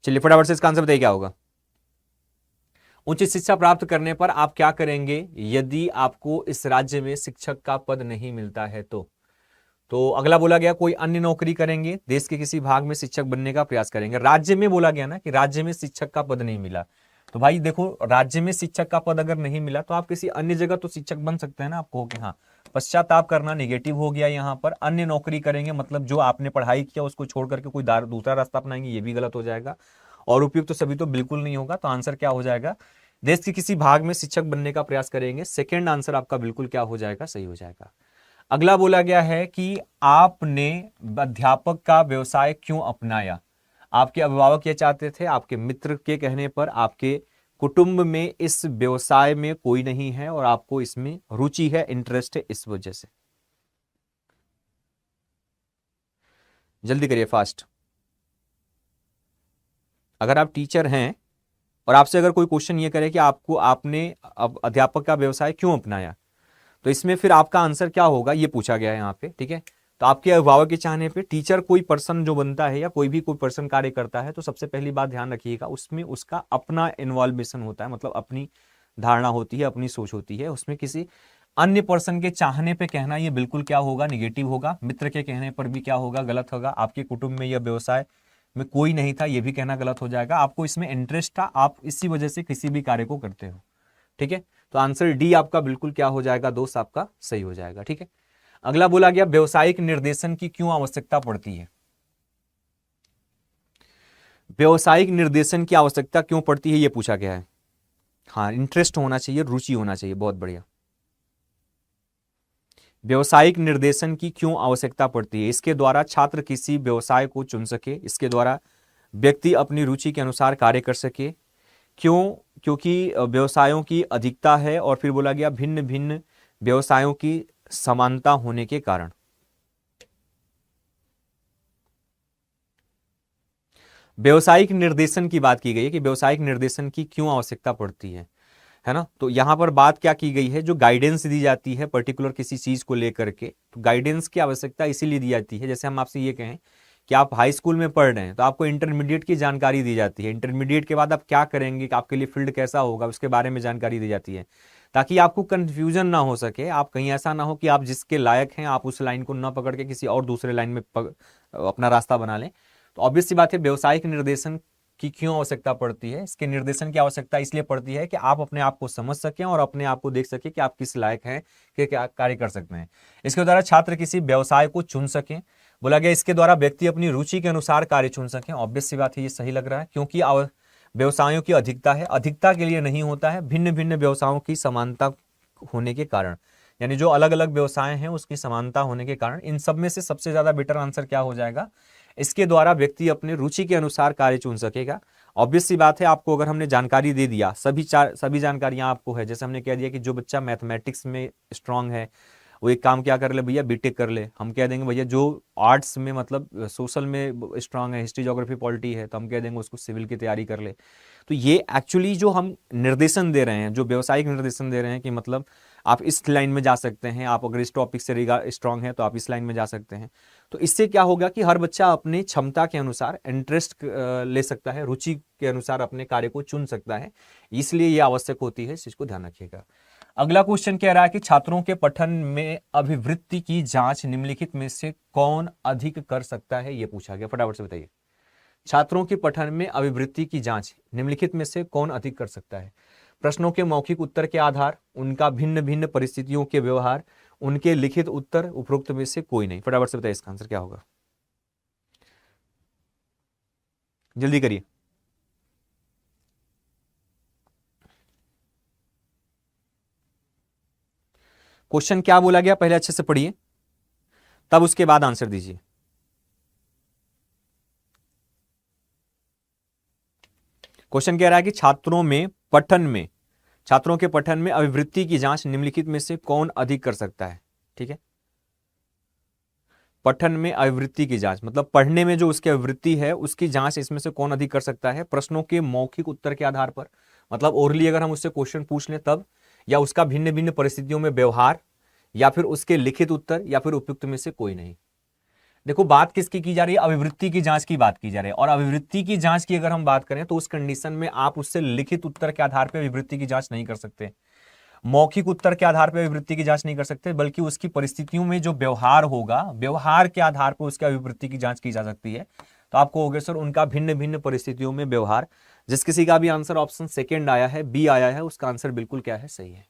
चलिए फटाफट से इसका आंसर बताइए क्या होगा। उच्च शिक्षा प्राप्त करने पर आप क्या करेंगे यदि आपको इस राज्य में शिक्षक का पद नहीं मिलता है, तो अगला बोला गया कोई अन्य नौकरी करेंगे, देश के किसी भाग में शिक्षक बनने का प्रयास करेंगे। राज्य में बोला गया ना कि राज्य में शिक्षक का पद नहीं मिला, तो भाई देखो राज्य में शिक्षक का पद अगर नहीं मिला तो आप किसी अन्य जगह तो शिक्षक बन सकते हैं ना, आपको कि हाँ, पश्चाताप करना नेगेटिव हो गया यहाँ पर। अन्य नौकरी करेंगे मतलब जो आपने पढ़ाई किया उसको छोड़ करके कोई दूसरा रास्ता अपनाएंगे, ये भी गलत हो जाएगा। और उपयुक्त तो सभी तो बिल्कुल नहीं होगा, तो आंसर क्या हो जाएगा, देश के किसी भाग में शिक्षक बनने का प्रयास करेंगे। सेकेंड आंसर आपका बिल्कुल क्या हो जाएगा, सही हो जाएगा। अगला बोला गया है कि आपने अध्यापक का व्यवसाय क्यों अपनाया, आपके अभिभावक ये चाहते थे, आपके मित्र के कहने पर, आपके कुटुंब में इस व्यवसाय में कोई नहीं है और आपको इसमें रुचि है, इंटरेस्ट है, इस वजह से। जल्दी करिए फास्ट। अगर आप टीचर हैं और आपसे अगर कोई क्वेश्चन ये करे कि आपको आपने अब अध्यापक का व्यवसाय क्यों अपनाया, तो इसमें फिर आपका आंसर क्या होगा, ये पूछा गया है यहाँ पे, ठीक है। तो आपके अभिभावक के चाहने पे टीचर कोई पर्सन जो बनता है या कोई भी कोई पर्सन कार्य करता है, तो सबसे पहली बात ध्यान रखिएगा उसमें उसका अपना इन्वॉल्वेशन होता है, मतलब अपनी धारणा होती है, अपनी सोच होती है, उसमें किसी अन्य पर्सन के चाहने पे कहना ये बिल्कुल क्या होगा, निगेटिव होगा। मित्र के कहने पर भी क्या होगा, गलत होगा। आपके कुटुंब में यह व्यवसाय में कोई नहीं था, ये भी कहना गलत हो जाएगा। आपको इसमें इंटरेस्ट था, आप इसी वजह से किसी भी कार्य को करते हो, ठीक है। तो आंसर डी आपका बिल्कुल क्या हो जाएगा दोस्त, आपका सही हो जाएगा, ठीक है। अगला बोला गया व्यवसायिक निर्देशन की क्यों आवश्यकता पड़ती है, व्यवसायिक निर्देशन की आवश्यकता क्यों पड़ती है, यह पूछा गया है। हाँ, इंटरेस्ट होना चाहिए, रुचि होना चाहिए, बहुत बढ़िया। व्यवसायिक निर्देशन की क्यों आवश्यकता पड़ती है, इसके द्वारा छात्र किसी व्यवसाय को चुन सके, इसके द्वारा व्यक्ति अपनी रुचि के अनुसार कार्य कर सके। क्यों, क्योंकि व्यवसायों की अधिकता है, और फिर बोला गया भिन्न भिन्न व्यवसायों की समानता होने के कारण। व्यवसायिक निर्देशन की बात की गई है कि व्यवसायिक निर्देशन की क्यों आवश्यकता पड़ती है ना। तो यहां पर बात क्या की गई है, जो गाइडेंस दी जाती है पर्टिकुलर किसी चीज को लेकर के, तो गाइडेंस की आवश्यकता इसीलिए दी जाती है, जैसे हम आपसे ये कहें कि आप हाई स्कूल में पढ़ रहे हैं तो आपको इंटरमीडिएट की जानकारी दी जाती है, इंटरमीडिएट के बाद आप क्या करेंगे, कि आपके लिए फील्ड कैसा होगा उसके बारे में जानकारी दी जाती है, ताकि आपको कंफ्यूजन ना हो सके, आप कहीं ऐसा ना हो कि आप जिसके लायक हैं आप उस लाइन को ना पकड़ के किसी और दूसरे लाइन में अपना रास्ता बना लें। तो ऑब्वियस सी बात है, व्यवसायिक निर्देशन की क्यों आवश्यकता पड़ती है, इसके निर्देशन की आवश्यकता इसलिए पड़ती है कि आप अपने आप को समझ सकें और अपने आप को देख सकें कि आप किस लायक हैं, कि क्या कार्य कर सकते हैं। इसके द्वारा छात्र किसी व्यवसाय को चुन सकें। बोला गया इसके द्वारा व्यक्ति अपनी रुचि के अनुसार कार्य चुन सकें। ऑब्वियस सी बात है, ये सही लग रहा है, क्योंकि व्यवसायों की अधिकता है, अधिकता के लिए नहीं होता है, भिन्न भिन्न व्यवसायों की समानता होने के कारण, यानी जो अलग अलग व्यवसाय हैं उसकी समानता होने के कारण। इन सब में से सबसे ज्यादा बेटर आंसर क्या हो जाएगा, इसके द्वारा व्यक्ति अपने रुचि के अनुसार कार्य चुन सकेगा। ऑब्वियस सी बात है, आपको अगर हमने जानकारी दे दिया, सभी जानकारियां आपको है, जैसे हमने कह दिया कि जो बच्चा मैथमेटिक्स में स्ट्रांग है वो एक काम क्या कर ले भैया, बीटेक कर ले। हम कह देंगे भैया जो आर्ट्स में मतलब सोशल में स्ट्रांग है, हिस्ट्री ज्योग्राफी पॉलिटी है, तो हम कह देंगे उसको सिविल की तैयारी कर ले। तो ये एक्चुअली जो हम निर्देशन दे रहे हैं, जो व्यवसायिक निर्देशन दे रहे हैं कि मतलब आप इस लाइन में जा सकते हैं, आप अगर इस टॉपिक से स्ट्रांग है तो आप इस लाइन में जा सकते हैं। तो इससे क्या होगा कि हर बच्चा अपनी क्षमता के अनुसार इंटरेस्ट ले सकता है, रुचि के अनुसार अपने कार्य को चुन सकता है, इसलिए यह आवश्यक होती है, इस चीज को ध्यान रखिएगा। अगला क्वेश्चन कह रहा है कि छात्रों के पठन में अभिवृत्ति की जांच निम्नलिखित में से कौन अधिक कर सकता है, यह पूछा गया। फटाफट से बताइए, छात्रों के पठन में अभिवृत्ति की जांच निम्नलिखित में से कौन अधिक कर सकता है। प्रश्नों के मौखिक उत्तर के आधार, उनका भिन्न भिन्न परिस्थितियों के व्यवहार, उनके लिखित उत्तर, उपरोक्त में से कोई नहीं। फटाफट से बताइए इसका आंसर क्या होगा, जल्दी करिए। क्वेश्चन क्या बोला गया पहले अच्छे से पढ़िए, तब उसके बाद आंसर दीजिए। क्वेश्चन कह रहा है कि छात्रों के पठन में अभिवृत्ति की जांच निम्नलिखित में से कौन अधिक कर सकता है। ठीक है, पठन में अभिवृत्ति की जांच मतलब पढ़ने में जो उसकी अभिवृत्ति है उसकी जांच इसमें से कौन अधिक कर सकता है। प्रश्नों के मौखिक उत्तर के आधार पर, मतलब ओरली अगर हम उससे क्वेश्चन पूछ लें तब, या उसका भिन्न भिन्न परिस्थितियों में व्यवहार, या फिर उसके लिखित उत्तर, या फिर उपयुक्त में से कोई नहीं। देखो बात किसकी की जा रही है, अभिवृत्ति की जांच की बात की जा रही है। और अभिवृत्ति की जांच की अगर हम बात करें तो उस कंडीशन में आप उससे लिखित उत्तर के आधार पर अभिवृत्ति की जांच नहीं कर सकते, मौखिक उत्तर के आधार पर अभिवृत्ति की जांच नहीं कर सकते, बल्कि उसकी परिस्थितियों में जो व्यवहार होगा, व्यवहार के आधार पर उसकी अभिवृत्ति की जांच की जा सकती है। तो आपको हो गया सर उनका भिन्न भिन्न परिस्थितियों में व्यवहार। जिस किसी का भी आंसर ऑप्शन सेकंड आया है, बी आया है, उसका आंसर बिल्कुल क्या है, सही है।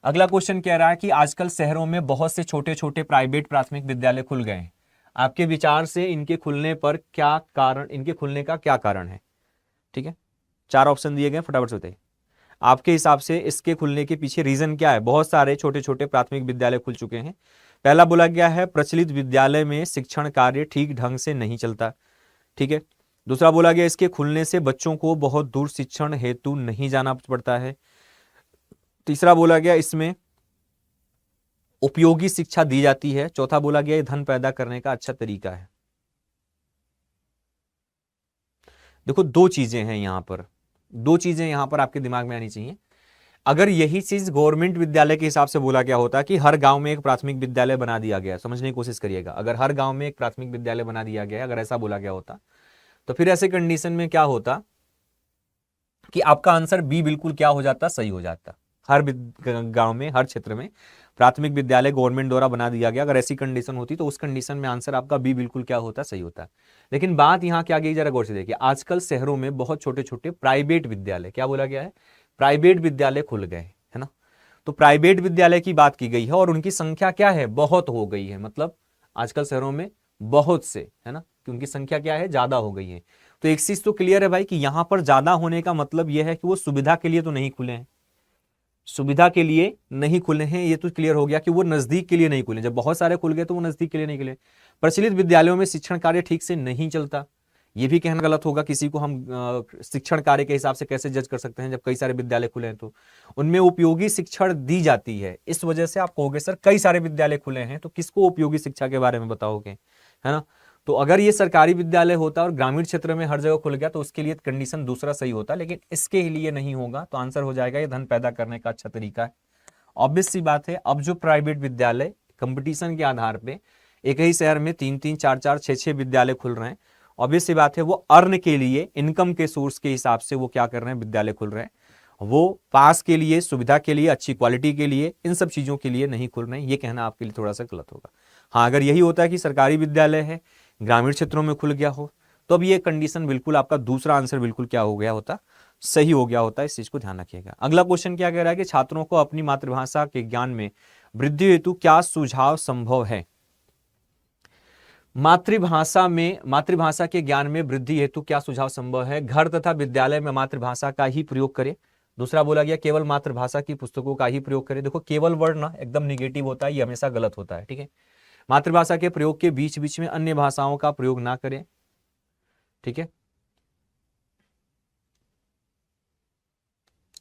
अगला क्वेश्चन कह रहा है कि आजकल शहरों में बहुत से छोटे छोटे प्राइवेट प्राथमिक विद्यालय खुल गए हैं, आपके विचार से इनके खुलने पर क्या कारण, इनके खुलने का क्या कारण है। ठीक है, 4 ऑप्शन दिए गए, फटाफट से बताइए आपके हिसाब से इसके खुलने के पीछे रीजन क्या है। बहुत सारे छोटे छोटे प्राथमिक विद्यालय खुल चुके हैं। पहला बोला गया है प्रचलित विद्यालय में शिक्षण कार्य ठीक ढंग से नहीं चलता। ठीक है, दूसरा बोला गया इसके खुलने से बच्चों को बहुत दूर शिक्षण हेतु नहीं जाना पड़ता है। तीसरा बोला गया इसमें उपयोगी शिक्षा दी जाती है। चौथा बोला गया धन पैदा करने का अच्छा तरीका है। देखो दो चीजें हैं यहां पर, दो चीजें यहां पर आपके दिमाग में आनी चाहिए। अगर यही चीज गवर्नमेंट विद्यालय के हिसाब से बोला गया होता कि हर गांव में एक प्राथमिक विद्यालय बना दिया गया, समझने की कोशिश करिएगा, अगर हर गांव में एक प्राथमिक विद्यालय बना दिया गया, अगर ऐसा बोला गया होता तो फिर ऐसे कंडीशन में क्या होता कि आपका आंसर बी बिल्कुल क्या हो जाता, सही हो जाता। हर गांव में, हर क्षेत्र में प्राथमिक विद्यालय गवर्नमेंट द्वारा बना दिया गया, अगर ऐसी कंडीशन होती तो उस कंडीशन में आंसर आपका बी बिल्कुल क्या होता, सही होता। लेकिन बात यहां क्या गई, जरा गौर से देखिए, आजकल शहरों में बहुत छोटे छोटे प्राइवेट विद्यालय, क्या बोला गया है, प्राइवेट विद्यालय खुल गए, है ना। तो प्राइवेट विद्यालय की बात की गई है और उनकी संख्या क्या है, बहुत हो गई है, मतलब आजकल शहरों में बहुत से, है ना, कि उनकी संख्या क्या है, ज्यादा हो गई है। तो एक चीज तो क्लियर है भाई कि यहां पर ज्यादा होने का मतलब यह है कि वो सुविधा के लिए तो नहीं खुले हैं, सुविधा के लिए नहीं खुले हैं, ये तो क्लियर हो गया कि वो नजदीक के लिए नहीं खुले। जब बहुत सारे खुल गए तो वो नजदीक के लिए नहीं खुले। प्रचलित विद्यालयों में शिक्षण कार्य ठीक से नहीं चलता, ये भी कहना गलत होगा। किसी को हम शिक्षण कार्य के हिसाब से कैसे जज कर सकते हैं जब कई सारे विद्यालय खुले हैं, तो उनमें उपयोगी शिक्षण दी जाती है। इस वजह से आप कहोगे सर कई सारे विद्यालय खुले हैं तो किसको उपयोगी शिक्षा के बारे में बताओगे, है ना। तो अगर ये सरकारी विद्यालय होता और ग्रामीण क्षेत्र में हर जगह खुल गया तो उसके लिए कंडीशन दूसरा सही होता, लेकिन इसके लिए नहीं होगा। तो आंसर हो जाएगा ये धन पैदा करने का अच्छा तरीका है। ऑब्वियस सी बात है, अब जो प्राइवेट विद्यालय कंपटीशन के आधार पे एक ही शहर में 3-3, 4-4, 6-6 विद्यालय खुल रहे हैं, ऑब्वियस सी बात है वो अर्न के लिए, इनकम के सोर्स के हिसाब से वो क्या कर रहे हैं, विद्यालय खुल रहे हैं। वो पास के लिए, सुविधा के लिए, अच्छी क्वालिटी के लिए, इन सब चीजों के लिए नहीं खुल रहे हैं। ये कहना आपके लिए थोड़ा सा गलत होगा। हाँ, अगर यही होता है कि सरकारी विद्यालय है, ग्रामीण क्षेत्रों में खुल गया हो, तो अब ये कंडीशन बिल्कुल आपका दूसरा आंसर बिल्कुल क्या हो गया होता, सही हो गया होता। इस चीज को ध्यान रखिएगा। अगला क्वेश्चन क्या कह रहा है कि छात्रों को अपनी मातृभाषा के ज्ञान में वृद्धि हेतु क्या सुझाव संभव है। मातृभाषा के ज्ञान में वृद्धि हेतु क्या सुझाव संभव है। घर तथा विद्यालय में मातृभाषा का ही प्रयोग करें। दूसरा बोला गया केवल मातृभाषा की पुस्तकों का ही प्रयोग करें। देखो केवल वर्ड ना एकदम निगेटिव होता है, ये हमेशा गलत होता है, ठीक है। मातृभाषा के प्रयोग के बीच बीच में अन्य भाषाओं का प्रयोग ना करें, ठीक है।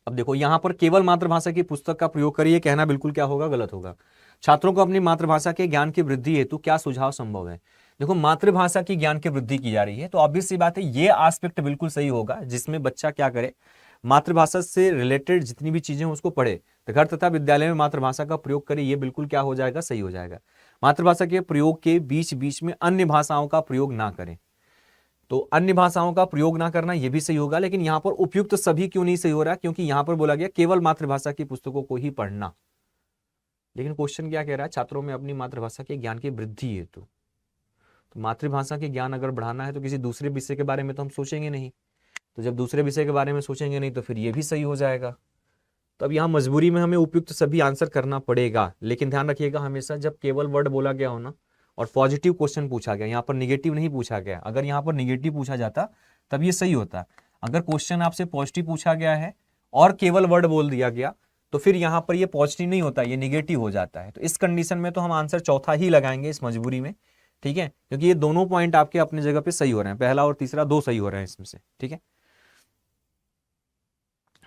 अब देखो यहां पर केवल मातृभाषा की पुस्तक का प्रयोग करिए, कहना बिल्कुल क्या होगा, गलत होगा। छात्रों को अपनी मातृभाषा के ज्ञान की वृद्धि हेतु क्या सुझाव संभव है। देखो मातृभाषा की ज्ञान की वृद्धि की जा रही है, तो ऑब्वियस सी बात है ये एस्पेक्ट बिल्कुल सही होगा, जिसमें बच्चा क्या करे, मातृभाषा से रिलेटेड जितनी भी चीजें उसको पढ़े। तो घर तथा विद्यालय में मातृभाषा का प्रयोग करे, ये बिल्कुल क्या हो जाएगा, सही हो जाएगा। मातृभाषा के प्रयोग के बीच बीच में अन्य भाषाओं का प्रयोग ना करें, तो अन्य भाषाओं का प्रयोग ना करना यह भी सही होगा। लेकिन यहां पर उपयुक्त सभी क्यों नहीं सही हो रहा, क्योंकि यहां पर बोला गया केवल मातृभाषा की पुस्तकों को ही पढ़ना। लेकिन क्वेश्चन क्या कह रहा है, छात्रों में अपनी मातृभाषा के ज्ञान की वृद्धि हेतु। तो मातृभाषा के ज्ञान अगर बढ़ाना है तो किसी दूसरे विषय के बारे में तो हम सोचेंगे नहीं। तो जब दूसरे विषय के बारे में सोचेंगे नहीं तो फिर ये भी सही हो जाएगा। तो अब यहां मजबूरी में हमें उपयुक्त सभी आंसर करना पड़ेगा। लेकिन ध्यान रखिएगा हमेशा जब केवल वर्ड बोला गया हो ना और पॉजिटिव क्वेश्चन पूछा गया, यहाँ पर निगेटिव नहीं पूछा गया। अगर यहाँ पर निगेटिव पूछा जाता तब ये सही होता। अगर क्वेश्चन आपसे पॉजिटिव पूछा गया है और केवल वर्ड बोल दिया गया तो फिर यहाँ पर ये पॉजिटिव नहीं होता, ये निगेटिव हो जाता है। तो इस कंडीशन में तो हम आंसर चौथा ही लगाएंगे इस मजबूरी में, ठीक है, क्योंकि ये दोनों पॉइंट आपके अपनी जगह पे सही हो रहे हैं, पहला और तीसरा दो सही हो रहे हैं इसमें से, ठीक है।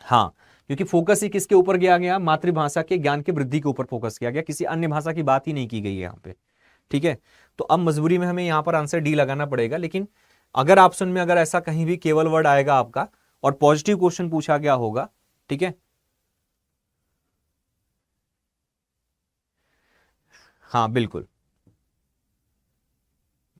हाँ, क्योंकि फोकस ही किसके ऊपर किया गया, मातृभाषा के ज्ञान की वृद्धि के ऊपर फोकस किया गया, किसी अन्य भाषा की बात ही नहीं की गई है यहाँ पे, ठीक है। तो अब मजबूरी में हमें यहां पर आंसर डी लगाना पड़ेगा। लेकिन अगर ऑप्शन में अगर ऐसा कहीं भी केवल वर्ड आएगा आपका और पॉजिटिव क्वेश्चन पूछा गया होगा, ठीक है, हाँ बिल्कुल।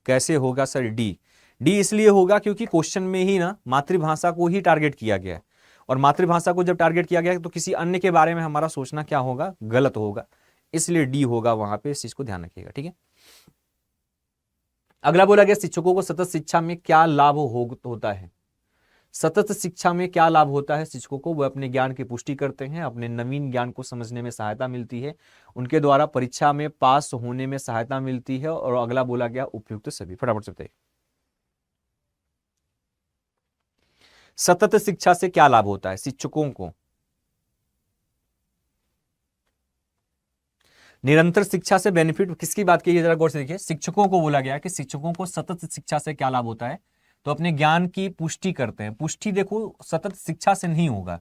कैसे होगा सर, डी। डी इसलिए होगा क्योंकि क्वेश्चन में ही ना मातृभाषा को ही टारगेट किया गया है, और मातृभाषा को जब टारगेट किया गया तो किसी अन्य के बारे में हमारा सोचना क्या होगा, गलत होगा। इसलिए डी होगा वहां पे, इस चीज को ध्यान रखिएगा, ठीक है। अगला बोला गया शिक्षकों को सतत शिक्षा में क्या लाभ होता है। सतत शिक्षा में क्या लाभ होता है शिक्षकों को, वो अपने ज्ञान की पुष्टि करते हैं, अपने नवीन ज्ञान को समझने में सहायता मिलती है, उनके द्वारा परीक्षा में पास होने में सहायता मिलती है। और अगला बोला गया उपयुक्त सभी। फटाफट से बताइए सतत शिक्षा से क्या लाभ होता है शिक्षकों को। निरंतर शिक्षा से बेनिफिट किसकी बात की, जरा गौर से देखिए। शिक्षकों को बोला गया कि शिक्षकों को सतत शिक्षा से क्या लाभ होता है, तो अपने ज्ञान की पुष्टि करते हैं। पुष्टि देखो सतत शिक्षा से नहीं होगा,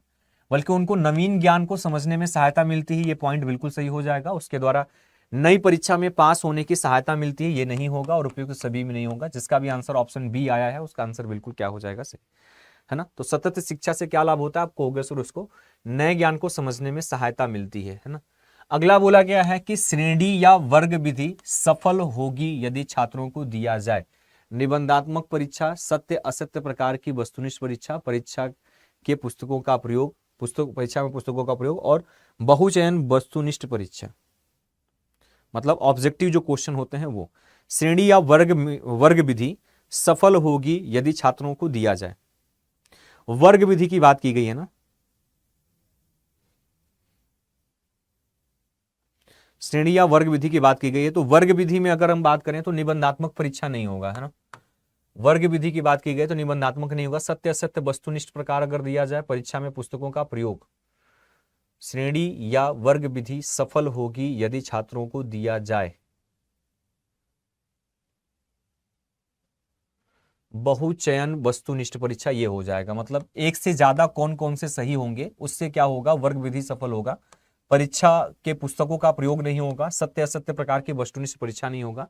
बल्कि उनको नवीन ज्ञान को समझने में सहायता मिलती है। ये पॉइंट बिल्कुल सही हो जाएगा। उसके द्वारा नई परीक्षा में पास होने की सहायता मिलती है, ये नहीं होगा। और उपयुक्त सभी में नहीं होगा। जिसका भी आंसर ऑप्शन बी आया है उसका आंसर बिल्कुल क्या हो जाएगा, सही, है ना। तो सतत शिक्षा से क्या लाभ होता है, आपको होगा सर उसको नए ज्ञान को समझने में सहायता मिलती है ना। अगला बोला गया है कि श्रेणी या वर्ग विधि सफल होगी यदि छात्रों को दिया जाए। निबंधात्मक परीक्षा, सत्य असत्य प्रकार की वस्तुनिष्ठ परीक्षा, परीक्षा के पुस्तकों का प्रयोग, परीक्षा में पुस्तकों का प्रयोग, और बहुचयन वस्तुनिष्ठ परीक्षा, मतलब ऑब्जेक्टिव जो क्वेश्चन होते हैं वो। श्रेणी या वर्ग विधि सफल होगी यदि छात्रों को दिया जाए। वर्ग विधि की बात की गई है ना, श्रेणी या वर्ग विधि की बात की गई है। तो वर्ग विधि में अगर हम बात करें तो निबंधात्मक परीक्षा नहीं होगा, है ना। वर्ग विधि की बात की गई तो निबंधात्मक नहीं होगा। सत्य असत्य वस्तुनिष्ठ प्रकार अगर दिया जाए, परीक्षा में पुस्तकों का प्रयोग, श्रेणी या वर्ग विधि सफल होगी यदि छात्रों को दिया जाए। बहुचयन वस्तुनिष्ठ परीक्षा ये हो जाएगा, मतलब एक से ज्यादा कौन कौन से सही होंगे उससे क्या होगा, वर्ग विधि सफल होगा, परीक्षा के पुस्तकों का प्रयोग नहीं होगा, सत्य असत्य प्रकार की वस्तुनिष्ठ परीक्षा नहीं होगा,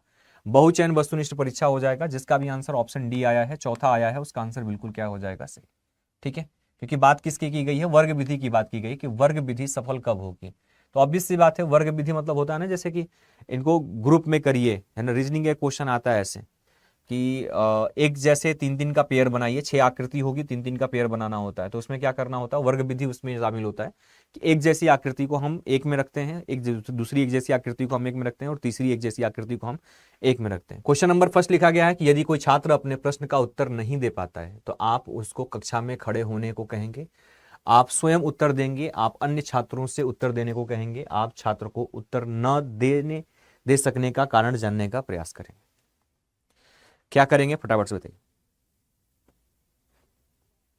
बहुचयन वस्तुनिष्ठ परीक्षा हो जाएगा। जिसका भी आंसर ऑप्शन डी आया है, चौथा आया है, उसका आंसर बिल्कुल क्या हो जाएगा, सही। ठीक है, क्योंकि बात किसकी की गई है, वर्ग विधि की बात की गई कि वर्ग विधि सफल कब होगी। तो ऑब्वियस सी बात है, वर्ग विधि मतलब होता है ना, जैसे कि इनको ग्रुप में करिए, है ना, रीजनिंग का क्वेश्चन आता है ऐसे कि एक जैसे तीन तीन का पेयर बनाइए, 6 आकृति होगी, तीन तीन का पेयर बनाना होता है, तो उसमें क्या करना होता है, वर्ग विधि उसमें शामिल होता है कि एक जैसी आकृति को हम एक में रखते हैं, एक दूसरी एक जैसी आकृति को हम एक में रखते हैं, और तीसरी एक जैसी आकृति को हम एक में रखते हैं। क्वेश्चन नंबर फर्स्ट लिखा गया है कि यदि कोई छात्र अपने प्रश्न का उत्तर नहीं दे पाता है तो आप उसको कक्षा में खड़े होने को कहेंगे, आप स्वयं उत्तर देंगे, आप अन्य छात्रों से उत्तर देने को कहेंगे, आप छात्र को उत्तर न दे सकने का कारण जानने का प्रयास करेंगे। क्या करेंगे फटाफट से बताइए।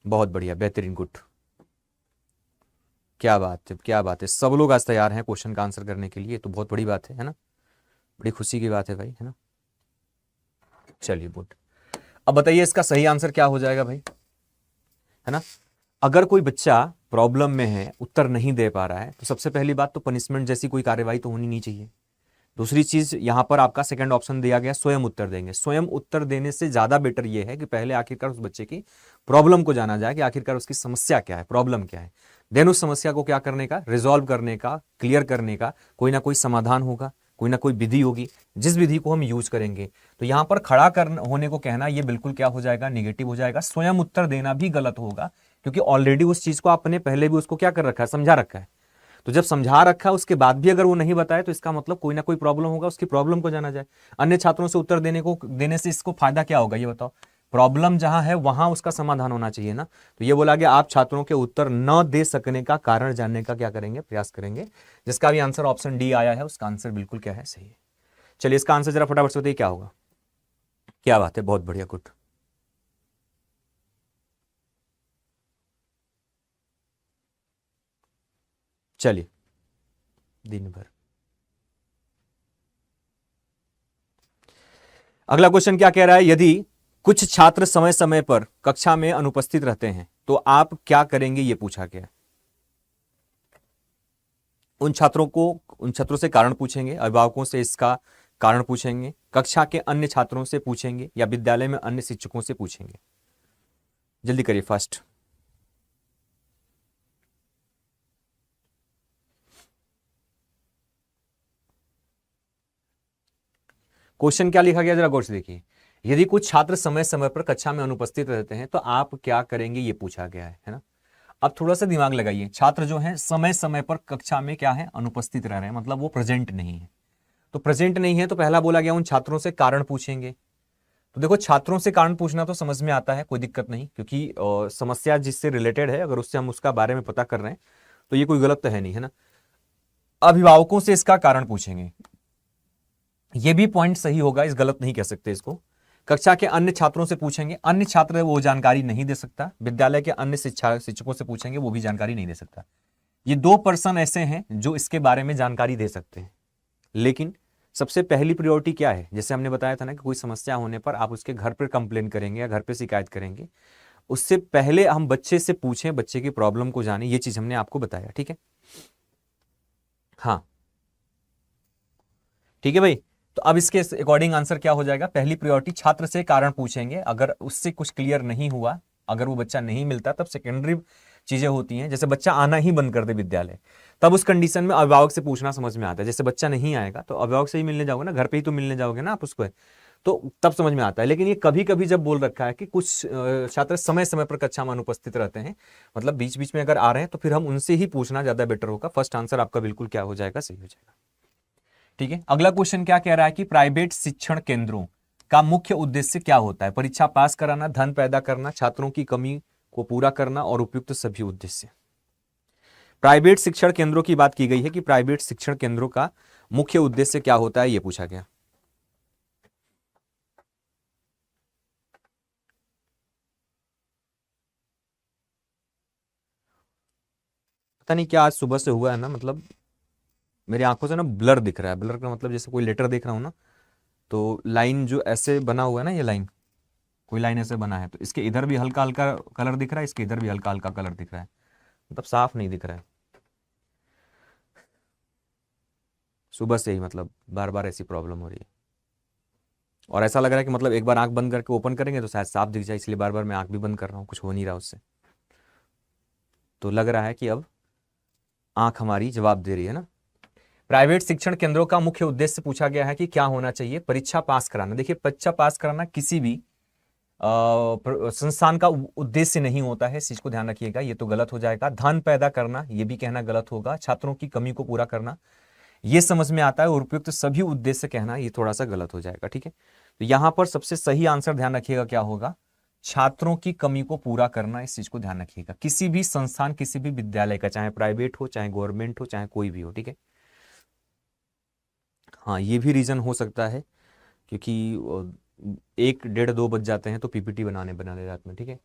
बहुत बढ़िया, बेहतरीन, गुड, क्या बात है, क्या बात है, सब लोग आज तैयार हैं क्वेश्चन का आंसर करने के लिए, तो बहुत बड़ी बात है ना, बड़ी खुशी की बात है भाई, है ना। चलिए गुड, अब बताइए इसका सही आंसर क्या हो जाएगा भाई, है ना। अगर कोई बच्चा प्रॉब्लम में है, उत्तर नहीं दे पा रहा है, तो सबसे पहली बात तो पनिशमेंट जैसी कोई कार्यवाही तो होनी नहीं चाहिए। दूसरी चीज यहां पर आपका सेकंड ऑप्शन दिया गया, स्वयं उत्तर देंगे। स्वयं उत्तर देने से ज्यादा बेटर यह है कि पहले आखिरकार उस बच्चे की प्रॉब्लम को जाना जाए कि आखिरकार उसकी समस्या क्या है, प्रॉब्लम क्या है, देन उस समस्या को क्या करने का, रिजॉल्व करने का, क्लियर करने का कोई ना कोई समाधान होगा, कोई ना कोई विधि होगी, जिस विधि को हम यूज करेंगे। तो यहां पर खड़ा होने को कहना ये बिल्कुल क्या हो जाएगा, निगेटिव हो जाएगा। स्वयं उत्तर देना भी गलत होगा, क्योंकि ऑलरेडी उस चीज को आपने पहले भी उसको क्या कर रखा है, समझा रखा है। तो जब समझा रखा है उसके बाद भी अगर वो नहीं बताए तो इसका मतलब कोई ना कोई प्रॉब्लम होगा, उसकी प्रॉब्लम को जाना जाए। अन्य छात्रों से उत्तर देने से इसको फायदा क्या होगा, ये बताओ। प्रॉब्लम जहां है वहां उसका समाधान होना चाहिए ना। तो ये बोला गया आप छात्रों के उत्तर न दे सकने का कारण जानने का क्या करेंगे, प्रयास करेंगे। जिसका भी आंसर ऑप्शन डी आया है उसका आंसर बिल्कुल क्या है, सही है। चलिए इसका आंसर जरा फटाफट से बताइए क्या होगा। क्या बात है, बहुत बढ़िया, गुड। चलिए दिन भर अगला क्वेश्चन क्या कह रहा है, यदि कुछ छात्र समय समय पर कक्षा में अनुपस्थित रहते हैं तो आप क्या करेंगे, यह पूछा गया। उन छात्रों से कारण पूछेंगे, अभिभावकों से इसका कारण पूछेंगे, कक्षा के अन्य छात्रों से पूछेंगे, या विद्यालय में अन्य शिक्षकों से पूछेंगे। जल्दी करिए फर्स्ट। क्वेश्चन क्या लिखा गया जरा गौर से देखिए। यदि कुछ छात्र समय समय पर कक्षा में अनुपस्थित रहते हैं तो आप क्या करेंगे, ये पूछा गया है ना। अब थोड़ा सा दिमाग लगाइए, छात्र जो है समय समय पर कक्षा में क्या है, अनुपस्थित रह रहे हैं, मतलब वो प्रेजेंट नहीं है। तो प्रेजेंट नहीं है तो पहला बोला गया उन छात्रों से कारण पूछेंगे। तो देखो छात्रों से कारण पूछना तो समझ में आता है, कोई दिक्कत नहीं, क्योंकि समस्या जिससे रिलेटेड है अगर उससे हम उसका बारे में पता कर रहे हैं तो ये कोई गलत तो है नहीं, है ना। अभिभावकों से इसका कारण पूछेंगे, ये भी पॉइंट सही होगा, इस गलत नहीं कह सकते इसको। कक्षा के अन्य छात्रों से पूछेंगे, अन्य छात्र वो जानकारी नहीं दे सकता। विद्यालय के अन्य शिक्षकों से पूछेंगे, वो भी जानकारी नहीं दे सकता। ये 2 पर्सन ऐसे हैं जो इसके बारे में जानकारी दे सकते हैं। लेकिन सबसे पहली प्रायोरिटी क्या है, जैसे हमने बताया था ना कि कोई समस्या होने पर आप उसके घर पर कंप्लेन करेंगे या घर पे शिकायत करेंगे, उससे पहले हम बच्चे से पूछें, बच्चे की प्रॉब्लम को जाने, ये चीज हमने आपको बताया, ठीक है। हाँ ठीक है भाई। तो अब इसके अकॉर्डिंग आंसर क्या हो जाएगा, पहली प्रायोरिटी छात्र से कारण पूछेंगे, अगर उससे कुछ क्लियर नहीं हुआ, अगर वो बच्चा नहीं मिलता, तब सेकेंडरी चीजें होती हैं, जैसे बच्चा आना ही बंद कर दे विद्यालय, तब उस कंडीशन में अभिभावक से पूछना समझ में आता है। जैसे बच्चा नहीं आएगा तो अभिभावक से ही मिलने जाओगे ना, घर पे ही तो मिलने जाओगे ना आप उसको, तो तब समझ में आता है। लेकिन ये कभी कभी जब बोल रखा है कि कुछ छात्र समय समय पर कक्षा में अनुपस्थित रहते हैं, मतलब बीच बीच में अगर आ रहे हैं, तो फिर हम उनसे ही पूछना ज्यादा बेटर होगा। फर्स्ट आंसर आपका बिल्कुल क्या हो जाएगा, सही हो जाएगा, ठीक है। अगला क्वेश्चन क्या कह रहा है कि प्राइवेट शिक्षण केंद्रों का मुख्य उद्देश्य क्या होता है, परीक्षा पास कराना, धन पैदा करना, छात्रों की कमी को पूरा करना और उपयुक्त सभी उद्देश्य। प्राइवेट शिक्षण केंद्रों की बात की गई है कि प्राइवेट शिक्षण केंद्रों का मुख्य उद्देश्य क्या होता है, यह पूछा गया। पता नहीं क्या आज सुबह से हुआ है ना, मतलब मेरी आंखों से ना ब्लर दिख रहा है। ब्लर का मतलब जैसे कोई लेटर देख रहा हूं ना, तो लाइन जो ऐसे बना हुआ है ना, ये लाइन कोई लाइन ऐसे बना है तो इसके इधर भी हल्का हल्का कलर दिख रहा है, इसके इधर भी हल्का हल्का कलर दिख रहा है, मतलब साफ नहीं दिख रहा है। सुबह से ही मतलब बार बार ऐसी प्रॉब्लम हो रही है, और ऐसा लग रहा है कि मतलब एक बार आंख बंद करके ओपन करेंगे तो शायद साफ दिख जाए, इसलिए बार बार मैं आंख भी बंद कर रहा हूँ, कुछ हो नहीं रहा उससे। तो लग रहा है कि अब आंख हमारी जवाब दे रही है ना। प्राइवेट शिक्षण केंद्रों का मुख्य उद्देश्य पूछा गया है कि क्या होना चाहिए, परीक्षा पास कराना। देखिए परीक्षा पास कराना किसी भी संस्थान का उद्देश्य नहीं होता है, इस चीज को ध्यान रखिएगा, ये तो गलत हो जाएगा। धन पैदा करना, ये भी कहना गलत होगा। छात्रों की कमी को पूरा करना, ये समझ में आता है, और उपयुक्त सभी उद्देश्य कहना ये थोड़ा सा गलत हो जाएगा, ठीक है। तो यहां पर सबसे सही आंसर ध्यान रखिएगा क्या होगा, छात्रों की कमी को पूरा करना, इस चीज को ध्यान रखिएगा। किसी भी संस्थान, किसी भी विद्यालय का, चाहे प्राइवेट हो, चाहे गवर्नमेंट हो, चाहे कोई भी हो, ठीक है। हाँ ये भी रीजन हो सकता है क्योंकि 1, 1:30, 2 बज जाते हैं तो पीपीटी बनाने रात में, ठीक है।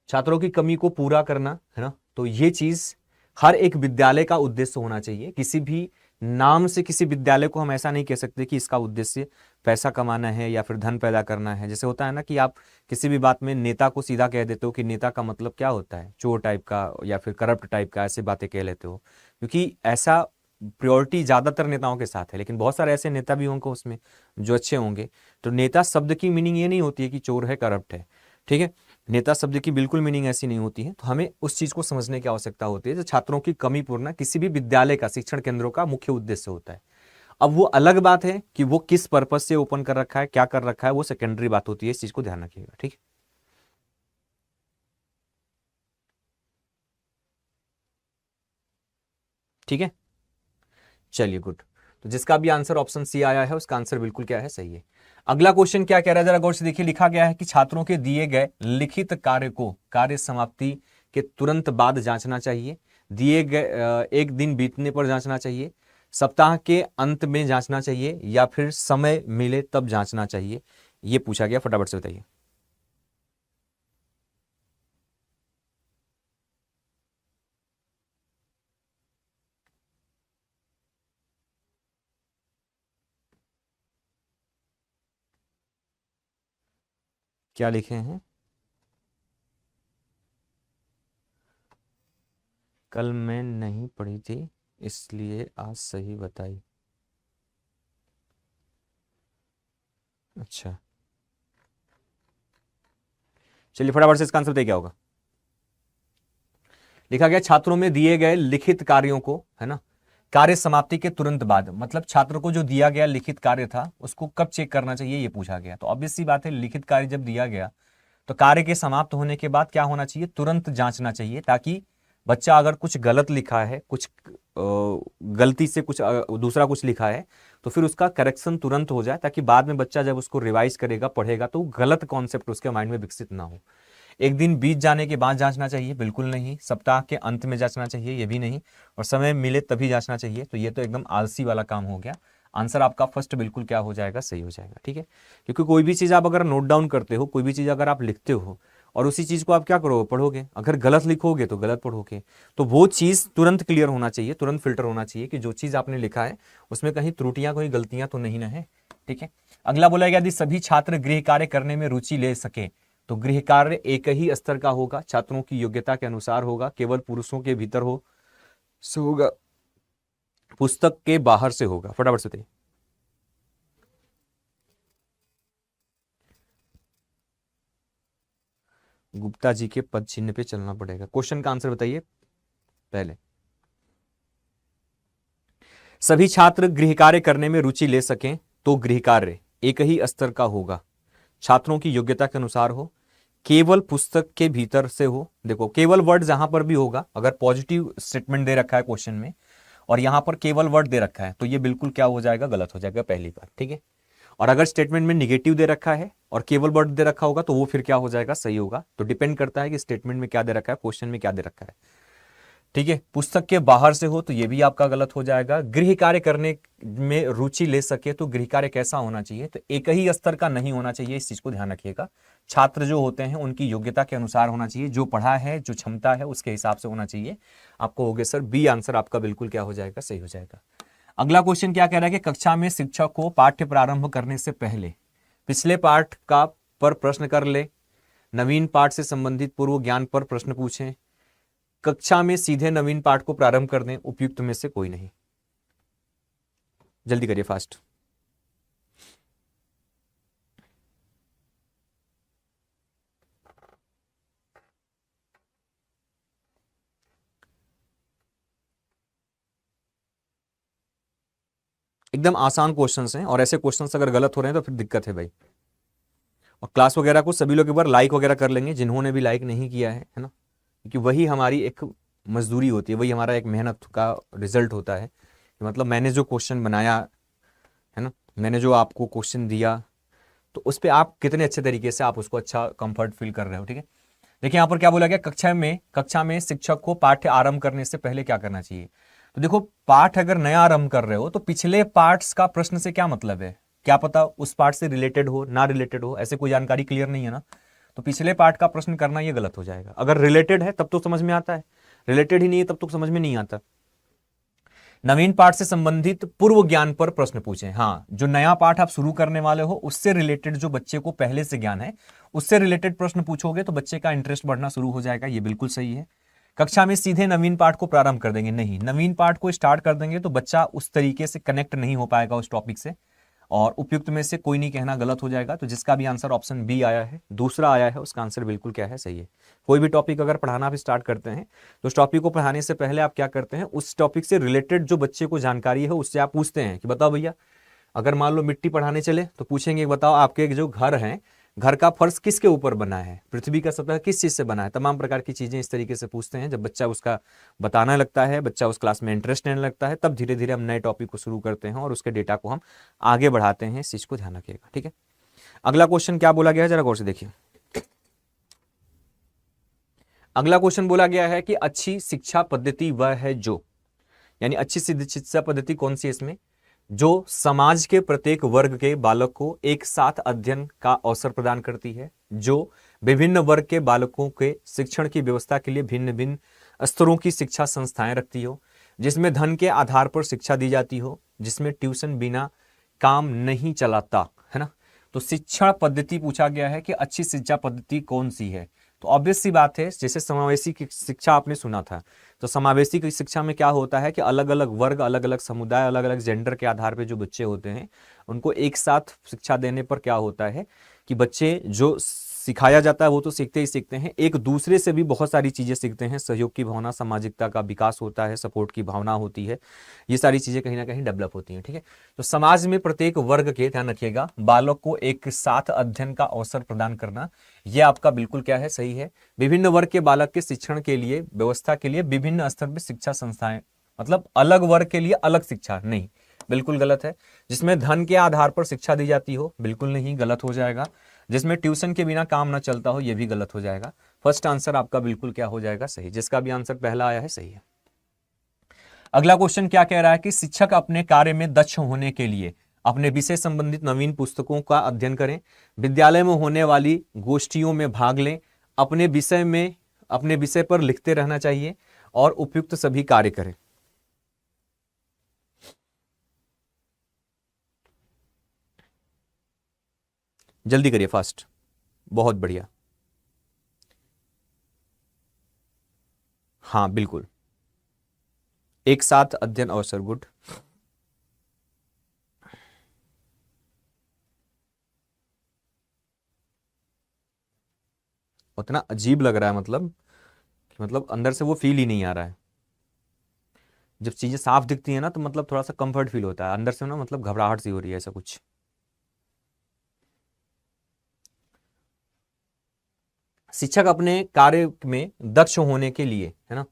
छात्रों की कमी को पूरा करना है ना, तो ये चीज हर एक विद्यालय का उद्देश्य होना चाहिए। किसी भी नाम से किसी विद्यालय को हम ऐसा नहीं कह सकते कि इसका उद्देश्य पैसा कमाना है या फिर धन पैदा करना है। जैसे होता है ना कि आप किसी भी बात में नेता को सीधा कह देते हो कि नेता का मतलब क्या होता है, चोर टाइप का या फिर करप्ट टाइप का, ऐसे बातें कह लेते हो, क्योंकि ऐसा प्रियोरिटी ज्यादातर नेताओं के साथ है। लेकिन बहुत सारे ऐसे नेता भी होंगे उसमें जो अच्छे होंगे। तो नेता शब्द की मीनिंग ये नहीं होती है कि चोर है, करप्ट है, ठीक है। नेता शब्द की बिल्कुल मीनिंग ऐसी नहीं होती है। तो हमें उस चीज को समझने की आवश्यकता होती है। जो छात्रों की कमी पूर्ण किसी भी विद्यालय का, शिक्षण केंद्रों का मुख्य उद्देश्य होता है। अब वो अलग बात है कि वो किस पर्पज से ओपन कर रखा है, क्या कर रखा है, वो सेकेंडरी बात होती है। इस चीज को ध्यान रखिएगा, ठीक है। ठीक है, चलिए गुड। तो जिसका भी आंसर ऑप्शन सी आया है उसका आंसर बिल्कुल क्या है, सही है। अगला क्वेश्चन क्या कह रहा है, जरा गौर से देखिए। लिखा गया है कि छात्रों के दिए गए लिखित कार्य को कार्य समाप्ति के तुरंत बाद जांचना चाहिए, दिए गए 1 दिन बीतने पर जांचना चाहिए, सप्ताह के अंत में जांचना चाहिए, या फिर समय मिले तब जांचना चाहिए। ये पूछा गया, फटाफट से बताइए। क्या लिखे हैं, कल मैं नहीं पढ़ी थी इसलिए आज सही बताई। अच्छा, चलिए फटाफट से इसका आंसर बताइए क्या होगा। लिखा गया छात्रों में दिए गए लिखित कार्यों को, है ना, कार्य समाप्ति के तुरंत बाद, मतलब छात्र को जो दिया गया लिखित कार्य था उसको कब चेक करना चाहिए, ये पूछा गया। तो ऑब्वियस सी बात है, लिखित कार्य जब दिया गया तो कार्य के समाप्त होने के बाद क्या होना चाहिए, तुरंत जांचना चाहिए, ताकि बच्चा अगर कुछ गलत लिखा है, कुछ गलती से कुछ दूसरा कुछ लिखा है, तो फिर उसका करेक्शन तुरंत हो जाए, ताकि बाद में बच्चा जब उसको रिवाइज करेगा, पढ़ेगा, तो गलत कॉन्सेप्ट उसके माइंड में विकसित ना हो। 1 दिन बीत जाने के बाद जांचना चाहिए, बिल्कुल नहीं। सप्ताह के अंत में जांचना चाहिए, ये भी नहीं। और समय मिले तभी जांचना चाहिए, तो ये तो एकदम आलसी वाला काम हो गया। आंसर आपका फर्स्ट बिल्कुल क्या हो जाएगा, सही हो जाएगा, ठीक है। क्योंकि कोई भी चीज आप अगर नोट डाउन करते हो, कोई भी चीज अगर आप लिखते हो और उसी चीज को आप क्या करोगे, पढ़ोगे, अगर गलत लिखोगे तो गलत पढ़ोगे। तो वो चीज तुरंत क्लियर होना चाहिए, तुरंत फिल्टर होना चाहिए कि जो चीज आपने लिखा है उसमें कहीं त्रुटियां, कोई गलतियां तो नहीं ना है, ठीक है। अगला बोला गया यदि सभी छात्र गृह कार्य करने में रुचि ले सके तो गृह कार्य एक ही स्तर का होगा, छात्रों की योग्यता के अनुसार होगा, केवल पुरुषों के भीतर होगा, पुस्तक के बाहर से होगा। फटाफट से बताइए। गुप्ता जी के पद चिन्ह पे चलना पड़ेगा। क्वेश्चन का आंसर बताइए पहले। सभी छात्र गृह कार्य करने में रुचि ले सकें तो गृह कार्य एक ही स्तर का होगा, छात्रों की योग्यता के अनुसार हो, केवल पुस्तक के भीतर से हो। देखो केवल वर्ड जहां पर भी होगा, अगर पॉजिटिव स्टेटमेंट दे रखा है क्वेश्चन में और यहां पर केवल वर्ड दे रखा है, तो ये बिल्कुल क्या हो जाएगा, गलत हो जाएगा, पहली बात, ठीक है। और अगर स्टेटमेंट में निगेटिव दे रखा है और केवल वर्ड दे रखा होगा तो वो फिर क्या हो जाएगा, सही होगा। तो डिपेंड करता है कि स्टेटमेंट में क्या दे रखा है, क्वेश्चन में क्या दे रखा है, ठीक है। पुस्तक के बाहर से हो तो ये भी आपका गलत हो जाएगा। गृह कार्य करने में रुचि ले सके तो गृह कार्य कैसा होना चाहिए, तो एक ही स्तर का नहीं होना चाहिए, इस चीज को ध्यान रखिएगा। छात्र जो होते हैं उनकी योग्यता के अनुसार होना चाहिए, जो पढ़ा है, जो क्षमता है उसके हिसाब से होना चाहिए। आपको हो गया सर बी आंसर आपका बिल्कुल क्या हो जाएगा, सही हो जाएगा। अगला क्वेश्चन क्या कह रहा है कि कक्षा में शिक्षक को पाठ्य प्रारंभ करने से पहले पिछले पाठ का पर प्रश्न कर ले नवीन पाठ से संबंधित पूर्व ज्ञान पर प्रश्न पूछें, कक्षा में सीधे नवीन पाठ को प्रारंभ कर दें, उपयुक्त में से कोई नहीं। जल्दी करिए, फास्ट। एकदम आसान क्वेश्चंस हैं, और ऐसे क्वेश्चंस अगर गलत हो रहे हैं तो फिर दिक्कत है भाई। और क्लास वगैरह को सभी लोग एक बार लाइक वगैरह कर लेंगे, जिन्होंने भी लाइक नहीं किया है ना, क्योंकि वही हमारी एक मजदूरी होती है, वही हमारा एक मेहनत का रिजल्ट होता है। कि मतलब मैंने जो क्वेश्चन बनाया है ना, मैंने जो आपको क्वेश्चन दिया, तो उस पर आप कितने अच्छे तरीके से आप उसको अच्छा कंफर्ट फील कर रहे हो। ठीक है, देखिए यहाँ पर क्या बोला गया, कक्षा में शिक्षक को पाठ्य आरंभ करने से पहले क्या करना चाहिए। तो देखो, पाठ अगर नया आरंभ कर रहे हो तो पिछले पार्ट्स का प्रश्न से क्या मतलब है, क्या पता उस पार्ट से रिलेटेड हो ना रिलेटेड हो, ऐसे कोई जानकारी क्लियर नहीं है ना, तो पिछले पार्ट का प्रश्न करना ये गलत हो जाएगा। अगर रिलेटेड है तब तो समझ में आता है, रिलेटेड ही नहीं है तब तो समझ में नहीं आता। नवीन पाठ से संबंधित पूर्व ज्ञान पर प्रश्न पूछें। हाँ, जो नया पाठ आप शुरू करने वाले हो उससे रिलेटेड जो बच्चे को पहले से ज्ञान है उससे रिलेटेड प्रश्न पूछोगे तो बच्चे का इंटरेस्ट बढ़ना शुरू हो जाएगा, ये बिल्कुल सही है। कक्षा में सीधे नवीन पाठ को प्रारंभ कर देंगे, नहीं, नवीन पाठ को स्टार्ट कर देंगे तो बच्चा उस तरीके से कनेक्ट नहीं हो पाएगा उस टॉपिक से, और उपयुक्त में से कोई नहीं कहना गलत हो जाएगा। तो जिसका भी आंसर ऑप्शन बी आया है, दूसरा आया है, उसका आंसर बिल्कुल क्या है, सही है। कोई भी टॉपिक अगर पढ़ाना आप स्टार्ट करते हैं तो उस टॉपिक को पढ़ाने से पहले आप क्या करते हैं, उस टॉपिक से रिलेटेड जो बच्चे को जानकारी है उससे आप पूछते हैं कि बताओ भैया, अगर मान लो मिट्टी पढ़ाने चले तो पूछेंगे बताओ आपके जो घर हैं, घर का फर्श किसके ऊपर बना है, पृथ्वी का सतह किस चीज से बना है, तमाम प्रकार की चीजें इस तरीके से पूछते हैं। जब बच्चा उसका बताना लगता है, बच्चा उस क्लास में इंटरेस्ट लेने लगता है, तब धीरे धीरे हम नए टॉपिक को शुरू करते हैं और उसके डेटा को हम आगे बढ़ाते हैं। इस चीज को ध्यान रखिएगा। ठीक है, अगला क्वेश्चन क्या बोला गया है, जरा गौर से देखिए। अगला क्वेश्चन बोला गया है कि अच्छी शिक्षा पद्धति वह है जो, यानी अच्छी शिक्षा पद्धति कौन सी है इसमें, जो समाज के प्रत्येक वर्ग के बालक को एक साथ अध्ययन का अवसर प्रदान करती है, जो विभिन्न वर्ग के बालकों के शिक्षण की व्यवस्था के लिए भिन्न भिन्न स्तरों की शिक्षा संस्थाएं रखती हो, जिसमें धन के आधार पर शिक्षा दी जाती हो, जिसमें ट्यूशन बिना काम नहीं चलाता, है ना। तो शिक्षा पद्धति पूछा गया है कि अच्छी शिक्षा पद्धति कौन सी है। तो ऑब्वियस सी बात है, जैसे समावेशी की शिक्षा आपने सुना था, तो समावेशी की शिक्षा में क्या होता है कि अलग अलग वर्ग, अलग अलग समुदाय, अलग अलग जेंडर के आधार पे जो बच्चे होते हैं उनको एक साथ शिक्षा देने पर क्या होता है कि बच्चे जो सिखाया जाता है वो तो सीखते ही सीखते हैं, एक दूसरे से भी बहुत सारी चीजें सीखते हैं, सहयोग की भावना, सामाजिकता का विकास होता है, सपोर्ट की भावना होती है, ये सारी चीजें कहीं ना कहीं डेवलप होती हैं। ठीक है, तो समाज में प्रत्येक वर्ग के, ध्यान रखिएगा, बालक को एक साथ अध्ययन का अवसर प्रदान करना, यह आपका बिल्कुल क्या है, सही है। विभिन्न वर्ग के बालक के शिक्षण के लिए, व्यवस्था के लिए विभिन्न स्तर पर शिक्षा संस्थाएं, मतलब अलग वर्ग के लिए अलग शिक्षा, नहीं, बिल्कुल गलत है। जिसमें धन के आधार पर शिक्षा दी जाती हो, बिल्कुल नहीं, गलत हो जाएगा। जिसमें ट्यूशन के बिना काम ना चलता हो, यह भी गलत हो जाएगा। फर्स्ट आंसर आपका बिल्कुल क्या हो जाएगा, सही। जिसका भी आंसर पहला आया है सही है। अगला क्वेश्चन क्या कह रहा है कि शिक्षक अपने कार्य में दक्ष होने के लिए अपने विषय संबंधित नवीन पुस्तकों का अध्ययन करें, विद्यालय में होने वाली गोष्ठियों में भाग लें, अपने विषय पर लिखते रहना चाहिए और उपयुक्त सभी कार्य करें। जल्दी करिए, फास्ट, बहुत बढ़िया। हाँ बिल्कुल, एक साथ अध्ययन अवसर, गुड। उतना अजीब लग रहा है, मतलब अंदर से वो फील ही नहीं आ रहा है। जब चीजें साफ दिखती है ना तो मतलब थोड़ा सा कंफर्ट फील होता है, अंदर से ना मतलब घबराहट सी हो रही है, ऐसा कुछ। शिक्षक अपने कार्य में दक्ष होने के लिए, है ना,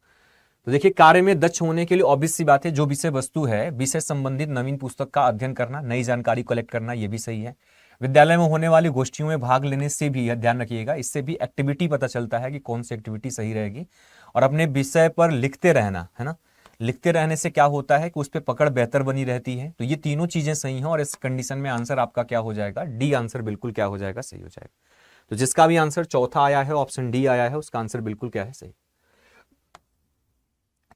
तो देखिए कार्य में दक्ष होने के लिए ऑब्वियस सी बात है, जो विषय वस्तु है, विषय संबंधित नवीन पुस्तक का अध्ययन करना, नई जानकारी कलेक्ट करना, ये भी सही है। विद्यालय में होने वाली गोष्ठियों में भाग लेने से भी ध्यान रखिएगा, इससे भी एक्टिविटी पता चलता है कि कौन सी एक्टिविटी सही रहेगी। और अपने विषय पर लिखते रहना, है ना, लिखते रहने से क्या होता है कि उस पर पकड़ बेहतर बनी रहती है। तो ये तीनों चीजें सही हैं और इस कंडीशन में आंसर आपका क्या हो जाएगा, डी आंसर बिल्कुल क्या हो जाएगा, सही हो जाएगा। तो जिसका भी आंसर चौथा आया है, ऑप्शन डी आया है, उसका आंसर बिल्कुल क्या है, सही।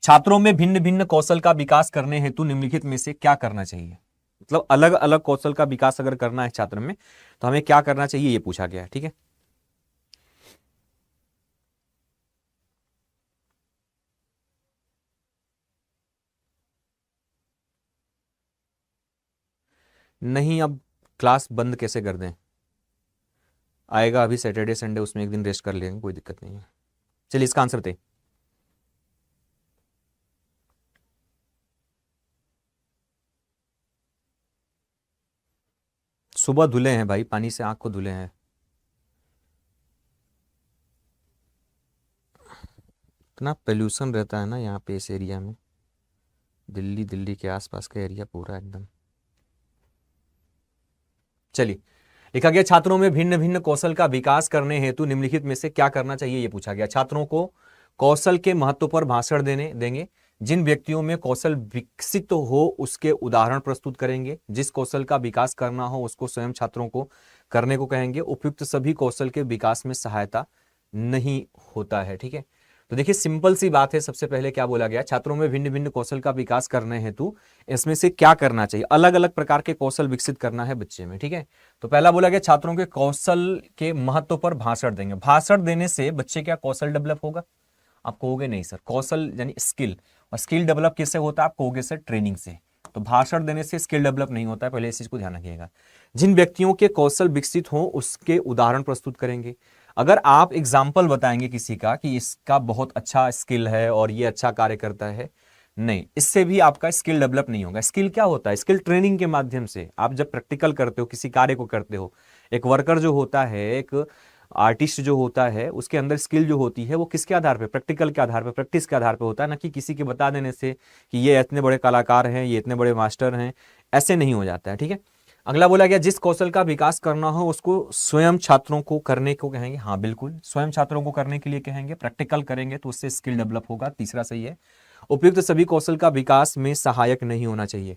छात्रों में भिन्न भिन्न कौशल का विकास करने हेतु निम्नलिखित में से क्या करना चाहिए। मतलब अलग अलग कौशल का विकास अगर करना है छात्र में तो हमें क्या करना चाहिए, ये पूछा गया है। ठीक है, नहीं, अब क्लास बंद कैसे कर दें? आएगा अभी सैटरडे संडे, उसमें एक दिन रेस्ट कर लेंगे, कोई दिक्कत नहीं है। चलिए इसका आंसर थे। सुबह धुले हैं भाई, पानी से आंख को धुले हैं। इतना पोल्यूशन रहता है ना यहाँ पे इस एरिया में, दिल्ली दिल्ली के आसपास का एरिया पूरा एकदम। चलिए, लिखा गया छात्रों में भिन्न भिन्न कौशल का विकास करने हेतु निम्नलिखित में से क्या करना चाहिए, ये पूछा गया। छात्रों को कौशल के महत्व पर भाषण देंगे। जिन व्यक्तियों में कौशल विकसित हो उसके उदाहरण प्रस्तुत करेंगे। जिस कौशल का विकास करना हो उसको स्वयं छात्रों को करने को कहेंगे। उपयुक्त सभी कौशल के विकास में सहायता नहीं होता है। ठीक है, तो देखिए सिंपल सी बात है। सबसे पहले क्या बोला गया, छात्रों में भिन्न भिन्न कौशल का विकास करने हेतु इसमें से क्या करना चाहिए, अलग अलग प्रकार के कौशल विकसित करना है बच्चे में। ठीक है, तो पहला बोला गया छात्रों के कौशल के महत्व पर भाषण देंगे। भाषण देने से बच्चे क्या कौशल डेवलप होगा? आप कहोगे नहीं सर, कौशल यानी स्किल, और स्किल डेवलप किससे होता है? आप कहोगे सर ट्रेनिंग से। तो भाषण देने से स्किल डेवलप नहीं होता है, पहले इस चीज को ध्यान रखिएगा। जिन व्यक्तियों के कौशल विकसित हो उसके उदाहरण प्रस्तुत करेंगे। अगर आप एग्जाम्पल बताएंगे किसी का कि इसका बहुत अच्छा स्किल है और ये अच्छा कार्य करता है, नहीं, इससे भी आपका स्किल डेवलप नहीं होगा। स्किल क्या होता है? स्किल ट्रेनिंग के माध्यम से आप जब प्रैक्टिकल करते हो, किसी कार्य को करते हो, एक वर्कर जो होता है, एक आर्टिस्ट जो होता है, उसके अंदर स्किल जो होती है वो किसके आधार पे? प्रैक्टिकल के आधार पे, प्रैक्टिस के आधार पे होता है ना, कि किसी के बता देने से कि ये इतने बड़े कलाकार हैं, ये इतने बड़े मास्टर हैं, ऐसे नहीं हो जाता है। ठीक है, अगला बोला गया जिस कौशल का विकास करना हो उसको स्वयं छात्रों को करने को कहेंगे। हाँ बिल्कुल, स्वयं छात्रों को करने के लिए कहेंगे, प्रैक्टिकल करेंगे तो उससे स्किल डेवलप होगा। तीसरा सही है। उपयुक्त सभी कौशल का विकास में सहायक नहीं होना चाहिए।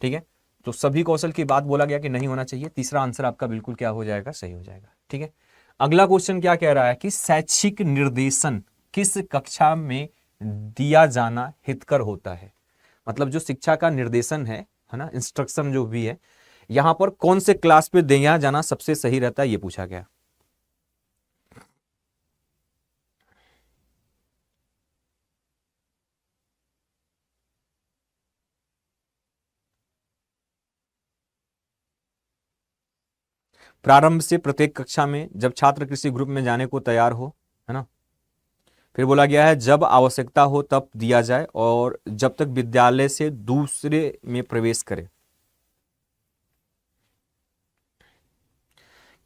ठीक है, तो सभी कौशल की बात बोला गया कि नहीं होना चाहिए। तीसरा आंसर आपका बिल्कुल क्या हो जाएगा? सही हो जाएगा। ठीक है, अगला क्वेश्चन क्या कह रहा है कि शैक्षिक निर्देशन किस कक्षा में दिया जाना हितकर होता है? मतलब जो शिक्षा का निर्देशन है ना, इंस्ट्रक्शन जो भी है, यहां पर कौन से क्लास पे दिया जाना सबसे सही रहता है, ये पूछा गया। प्रारंभ से प्रत्येक कक्षा में, जब छात्र किसी ग्रुप में जाने को तैयार हो, है ना। फिर बोला गया है जब आवश्यकता हो तब दिया जाए, और जब तक विद्यालय से दूसरे में प्रवेश करे।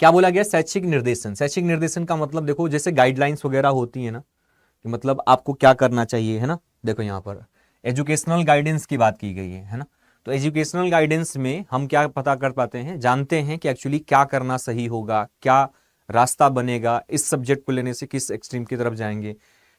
क्या बोला गया? शैक्षिक निर्देशन। शैक्षिक निर्देशन का मतलब देखो, जैसे गाइडलाइंस वगैरह होती है ना, कि मतलब आपको क्या करना चाहिए, है ना। देखो यहां पर एजुकेशनल गाइडेंस की बात की गई है ना। तो एजुकेशनल गाइडेंस में हम क्या पता कर पाते हैं, जानते हैं कि एक्चुअली क्या करना सही होगा, क्या रास्ता बनेगा, इस सब्जेक्ट को लेने से किस एक्सट्रीम की तरफ जाएंगे,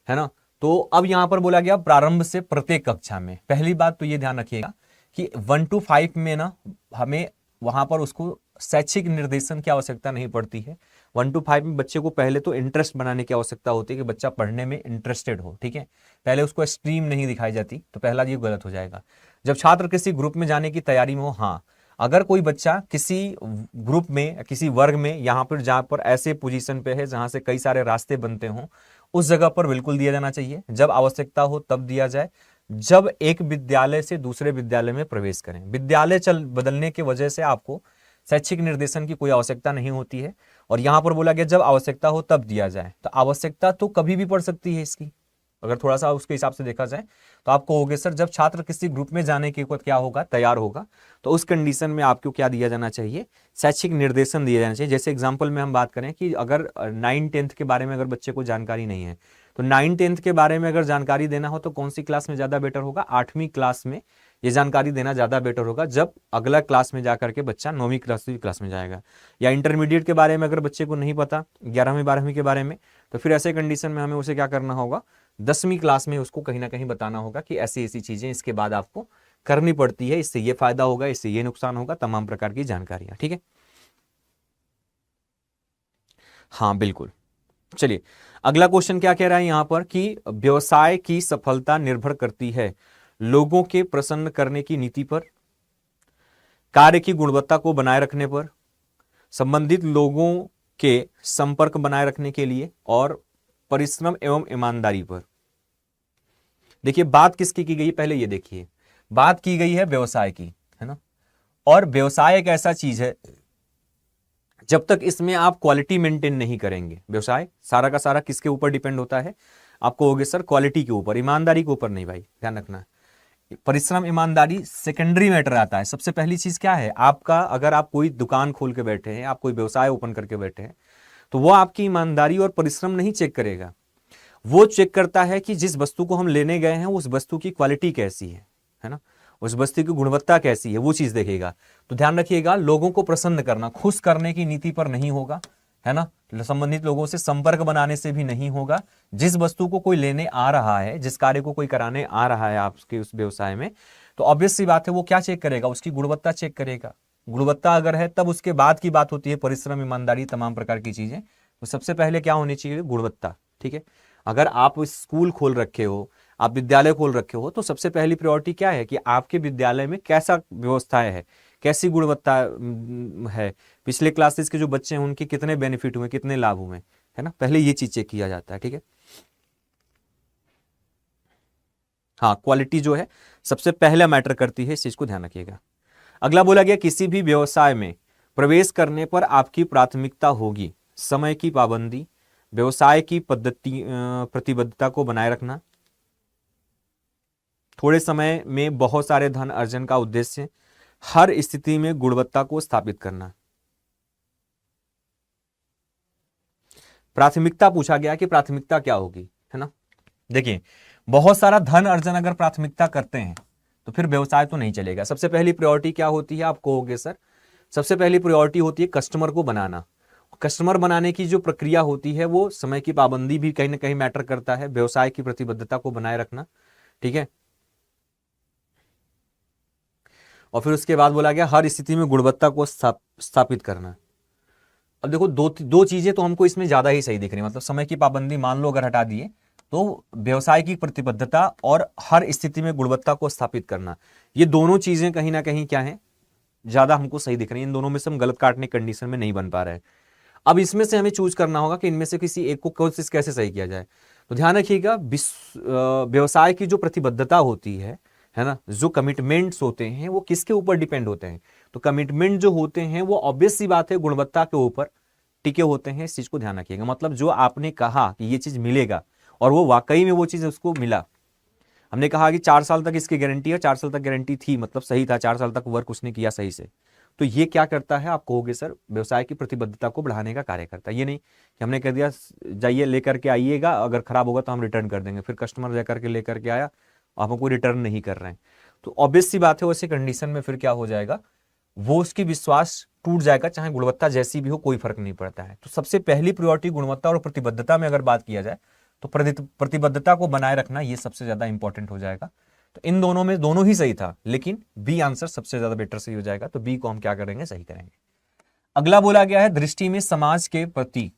है ना। तो अब यहां पर बोला गया प्रारंभ से प्रत्येक कक्षा में। पहली बात तो ये ध्यान रखिएगा कि 1 to 5 में ना हमें वहां पर उसको शैक्षिक निर्देशन की आवश्यकता नहीं पड़ती है। 1 to 5 में बच्चे को पहले तो इंटरेस्ट बनाने की आवश्यकता होती है कि बच्चा पढ़ने में इंटरेस्टेड हो। ठीक है, पहले उसको स्ट्रीम नहीं दिखाई जाती, तो पहला ये गलत हो जाएगा। जब छात्र किसी ग्रुप में जाने की तैयारी में हो, हाँ, अगर कोई बच्चा किसी ग्रुप में, किसी वर्ग में, यहाँ पर जहां पर ऐसे पोजीशन पे है जहां से कई सारे रास्ते बनते हों, उस जगह पर बिल्कुल दिया जाना चाहिए। जब आवश्यकता हो तब दिया जाए, जब एक विद्यालय से दूसरे विद्यालय में प्रवेश करें। विद्यालय चल बदलने की वजह से आपको शैक्षिक निर्देशन की कोई आवश्यकता नहीं होती है। और यहां पर बोला गया जब आवश्यकता हो तब दिया जाए, तो आवश्यकता तो कभी भी पड़ सकती है इसकी, अगर थोड़ा सा उसके हिसाब से देखा जाए। तो आपको होगे सर जब छात्र किसी ग्रुप में जाने के बाद क्या होगा, तैयार होगा, तो उस कंडीशन में आपको क्या दिया जाना चाहिए, शैक्षिक निर्देशन दिया जाना चाहिए। जैसे एग्जाम्पल में हम बात करें कि अगर 9-10 के बारे में अगर बच्चे को जानकारी नहीं है, तो 9-10 के बारे में अगर जानकारी देना हो तो कौन सी क्लास में ज्यादा बेटर होगा? 8वीं क्लास में ये जानकारी देना ज्यादा बेटर होगा, जब अगला क्लास में जाकर के बच्चा 9वीं क्लास में जाएगा। या इंटरमीडिएट के बारे में अगर बच्चे को नहीं पता 11वीं 12वीं के बारे में, तो फिर ऐसे कंडीशन में हमें उसे क्या करना होगा, 10वीं क्लास में उसको कहीं ना कहीं बताना होगा कि ऐसी ऐसी चीजें इसके बाद आपको करनी पड़ती है, इससे ये फायदा होगा, इससे ये नुकसान होगा, तमाम प्रकार की जानकारियां। ठीक है, हाँ बिल्कुल। चलिए अगला क्वेश्चन क्या कह रहा है यहां पर कि व्यवसाय की सफलता निर्भर करती है लोगों के प्रसन्न करने की नीति पर, कार्य की गुणवत्ता को बनाए रखने पर, संबंधित लोगों के संपर्क बनाए रखने के लिए, और परिश्रम एवं ईमानदारी पर। देखिए बात किसकी की गई, पहले ये देखिए, बात की गई है व्यवसाय की, है ना। और व्यवसाय एक ऐसा चीज है, जब तक इसमें आप क्वालिटी मेंटेन नहीं करेंगे, व्यवसाय सारा का सारा किसके ऊपर डिपेंड होता है, आपको होगे सर क्वालिटी के ऊपर, ईमानदारी के ऊपर नहीं भाई, ध्यान रखना। परिश्रम ईमानदारी सेकेंडरी मैटर आता है। सबसे पहली चीज क्या है आपका, अगर आप कोई दुकान खोल के बैठे हैं, आप कोई व्यवसाय ओपन करके बैठे हैं, तो वो आपकी ईमानदारी और परिश्रम नहीं चेक करेगा, वो चेक करता है कि जिस वस्तु को हम लेने गए हैं उस वस्तु की क्वालिटी कैसी है ना, उस वस्तु की गुणवत्ता कैसी है, वो चीज देखेगा। तो ध्यान रखिएगा, लोगों को प्रसन्न करना, खुश करने की नीति पर नहीं होगा, है ना, संबंधित लोगों से संपर्क बनाने से भी नहीं होगा। जिस वस्तु को कोई लेने आ रहा है, जिस कार्य को कोई कराने आ रहा है आपके उस व्यवसाय में, तो ऑब्वियस सी बात है वो क्या चेक करेगा, उसकी गुणवत्ता चेक करेगा। गुणवत्ता अगर है तब उसके बाद की बात होती है परिश्रम, ईमानदारी, तमाम प्रकार की चीजें। तो सबसे पहले क्या होनी चाहिए, गुणवत्ता। ठीक है, अगर आप स्कूल खोल रखे हो, आप विद्यालय खोल रखे हो, तो सबसे पहली प्रायोरिटी क्या है कि आपके विद्यालय में कैसा व्यवस्थाएं है, कैसी गुणवत्ता है, पिछले क्लासेस के जो बच्चे हैं उनके कितने बेनिफिट हुए, कितने लाभ हुए, है ना, पहले ये चीज चेक किया जाता है। ठीक है, हाँ, क्वालिटी जो है सबसे पहला मैटर करती है, इस चीज को ध्यान रखिएगा। अगला बोला गया, किसी भी व्यवसाय में प्रवेश करने पर आपकी प्राथमिकता होगी समय की पाबंदी, व्यवसाय की पद्धति प्रतिबद्धता को बनाए रखना, थोड़े समय में बहुत सारे धन अर्जन का उद्देश्य, हर स्थिति में गुणवत्ता को स्थापित करना। प्राथमिकता पूछा गया कि प्राथमिकता क्या होगी, है ना। देखिए, बहुत सारा धन अर्जन अगर प्राथमिकता करते हैं तो फिर व्यवसाय तो नहीं चलेगा। सबसे पहली प्रायोरिटी क्या होती है, आप कहोगे सर, सबसे पहली प्रायोरिटी होती है कस्टमर को बनाना। कस्टमर बनाने की जो प्रक्रिया होती है वो समय की पाबंदी भी कहीं ना कहीं मैटर करता है, व्यवसाय की प्रतिबद्धता को बनाए रखना। ठीक है, और फिर उसके बाद बोला गया हर स्थिति में गुणवत्ता को स्थापित करना। अब देखो, दो चीजें तो हमको इसमें ज्यादा ही सही दिख रही है, मतलब समय की पाबंदी मान लो अगर हटा दिए तो व्यवसाय की प्रतिबद्धता और हर स्थिति में गुणवत्ता को स्थापित करना, ये दोनों चीजें कहीं ना कहीं क्या है, ज्यादा हमको सही दिख रही है। इन दोनों में से हम गलत काटने कंडीशन में नहीं बन पा रहे हैं। अब इसमें से हमें चूज करना होगा कि इनमें से किसी एक को कोशिश कैसे सही किया जाए। तो ध्यान रखिएगा, व्यवसाय की जो प्रतिबद्धता होती है ना, जो कमिटमेंट्स होते हैं वो किसके ऊपर डिपेंड होते हैं, तो कमिटमेंट जो होते हैं वो ऑब्वियस सी बात है गुणवत्ता के ऊपर टिके होते हैं। इस चीज को ध्यान रखिएगा, मतलब जो आपने कहा कि ये चीज मिलेगा और वो वाकई में वो चीज उसको मिला। हमने कहा कि 4 साल तक इसकी गारंटी है, 4 साल तक गारंटी थी, मतलब सही था, 4 साल तक वर्क उसने किया सही से, तो ये क्या करता है, आप कहोगे सर व्यवसाय की प्रतिबद्धता को बढ़ाने का कार्य करता है। ये नहीं कि हमने कह दिया जाइए लेकर के आइएगा, अगर खराब होगा तो हम रिटर्न कर देंगे, फिर कस्टमर जाकर के लेकर के आया, आप कोई रिटर्न नहीं कर रहे हैं, तो ऑब्वियस सी बात है वैसे कंडीशन में फिर क्या हो जाएगा, वो उसकी विश्वास टूट जाएगा, चाहे गुणवत्ता जैसी भी हो, कोई फर्क नहीं पड़ता है। तो सबसे पहली प्रायोरिटी गुणवत्ता और प्रतिबद्धता में अगर बात किया जाए तो प्रतिबद्धता को बनाए रखना ये सबसे ज्यादा इंपॉर्टेंट हो जाएगा। तो इन दोनों में दोनों ही सही था, लेकिन बी आंसर सबसे ज्यादा बेटर सही हो जाएगा, तो बी को हम क्या करेंगे, सही करेंगे। अगला बोला गया है दृष्टि में समाज के प्रति, है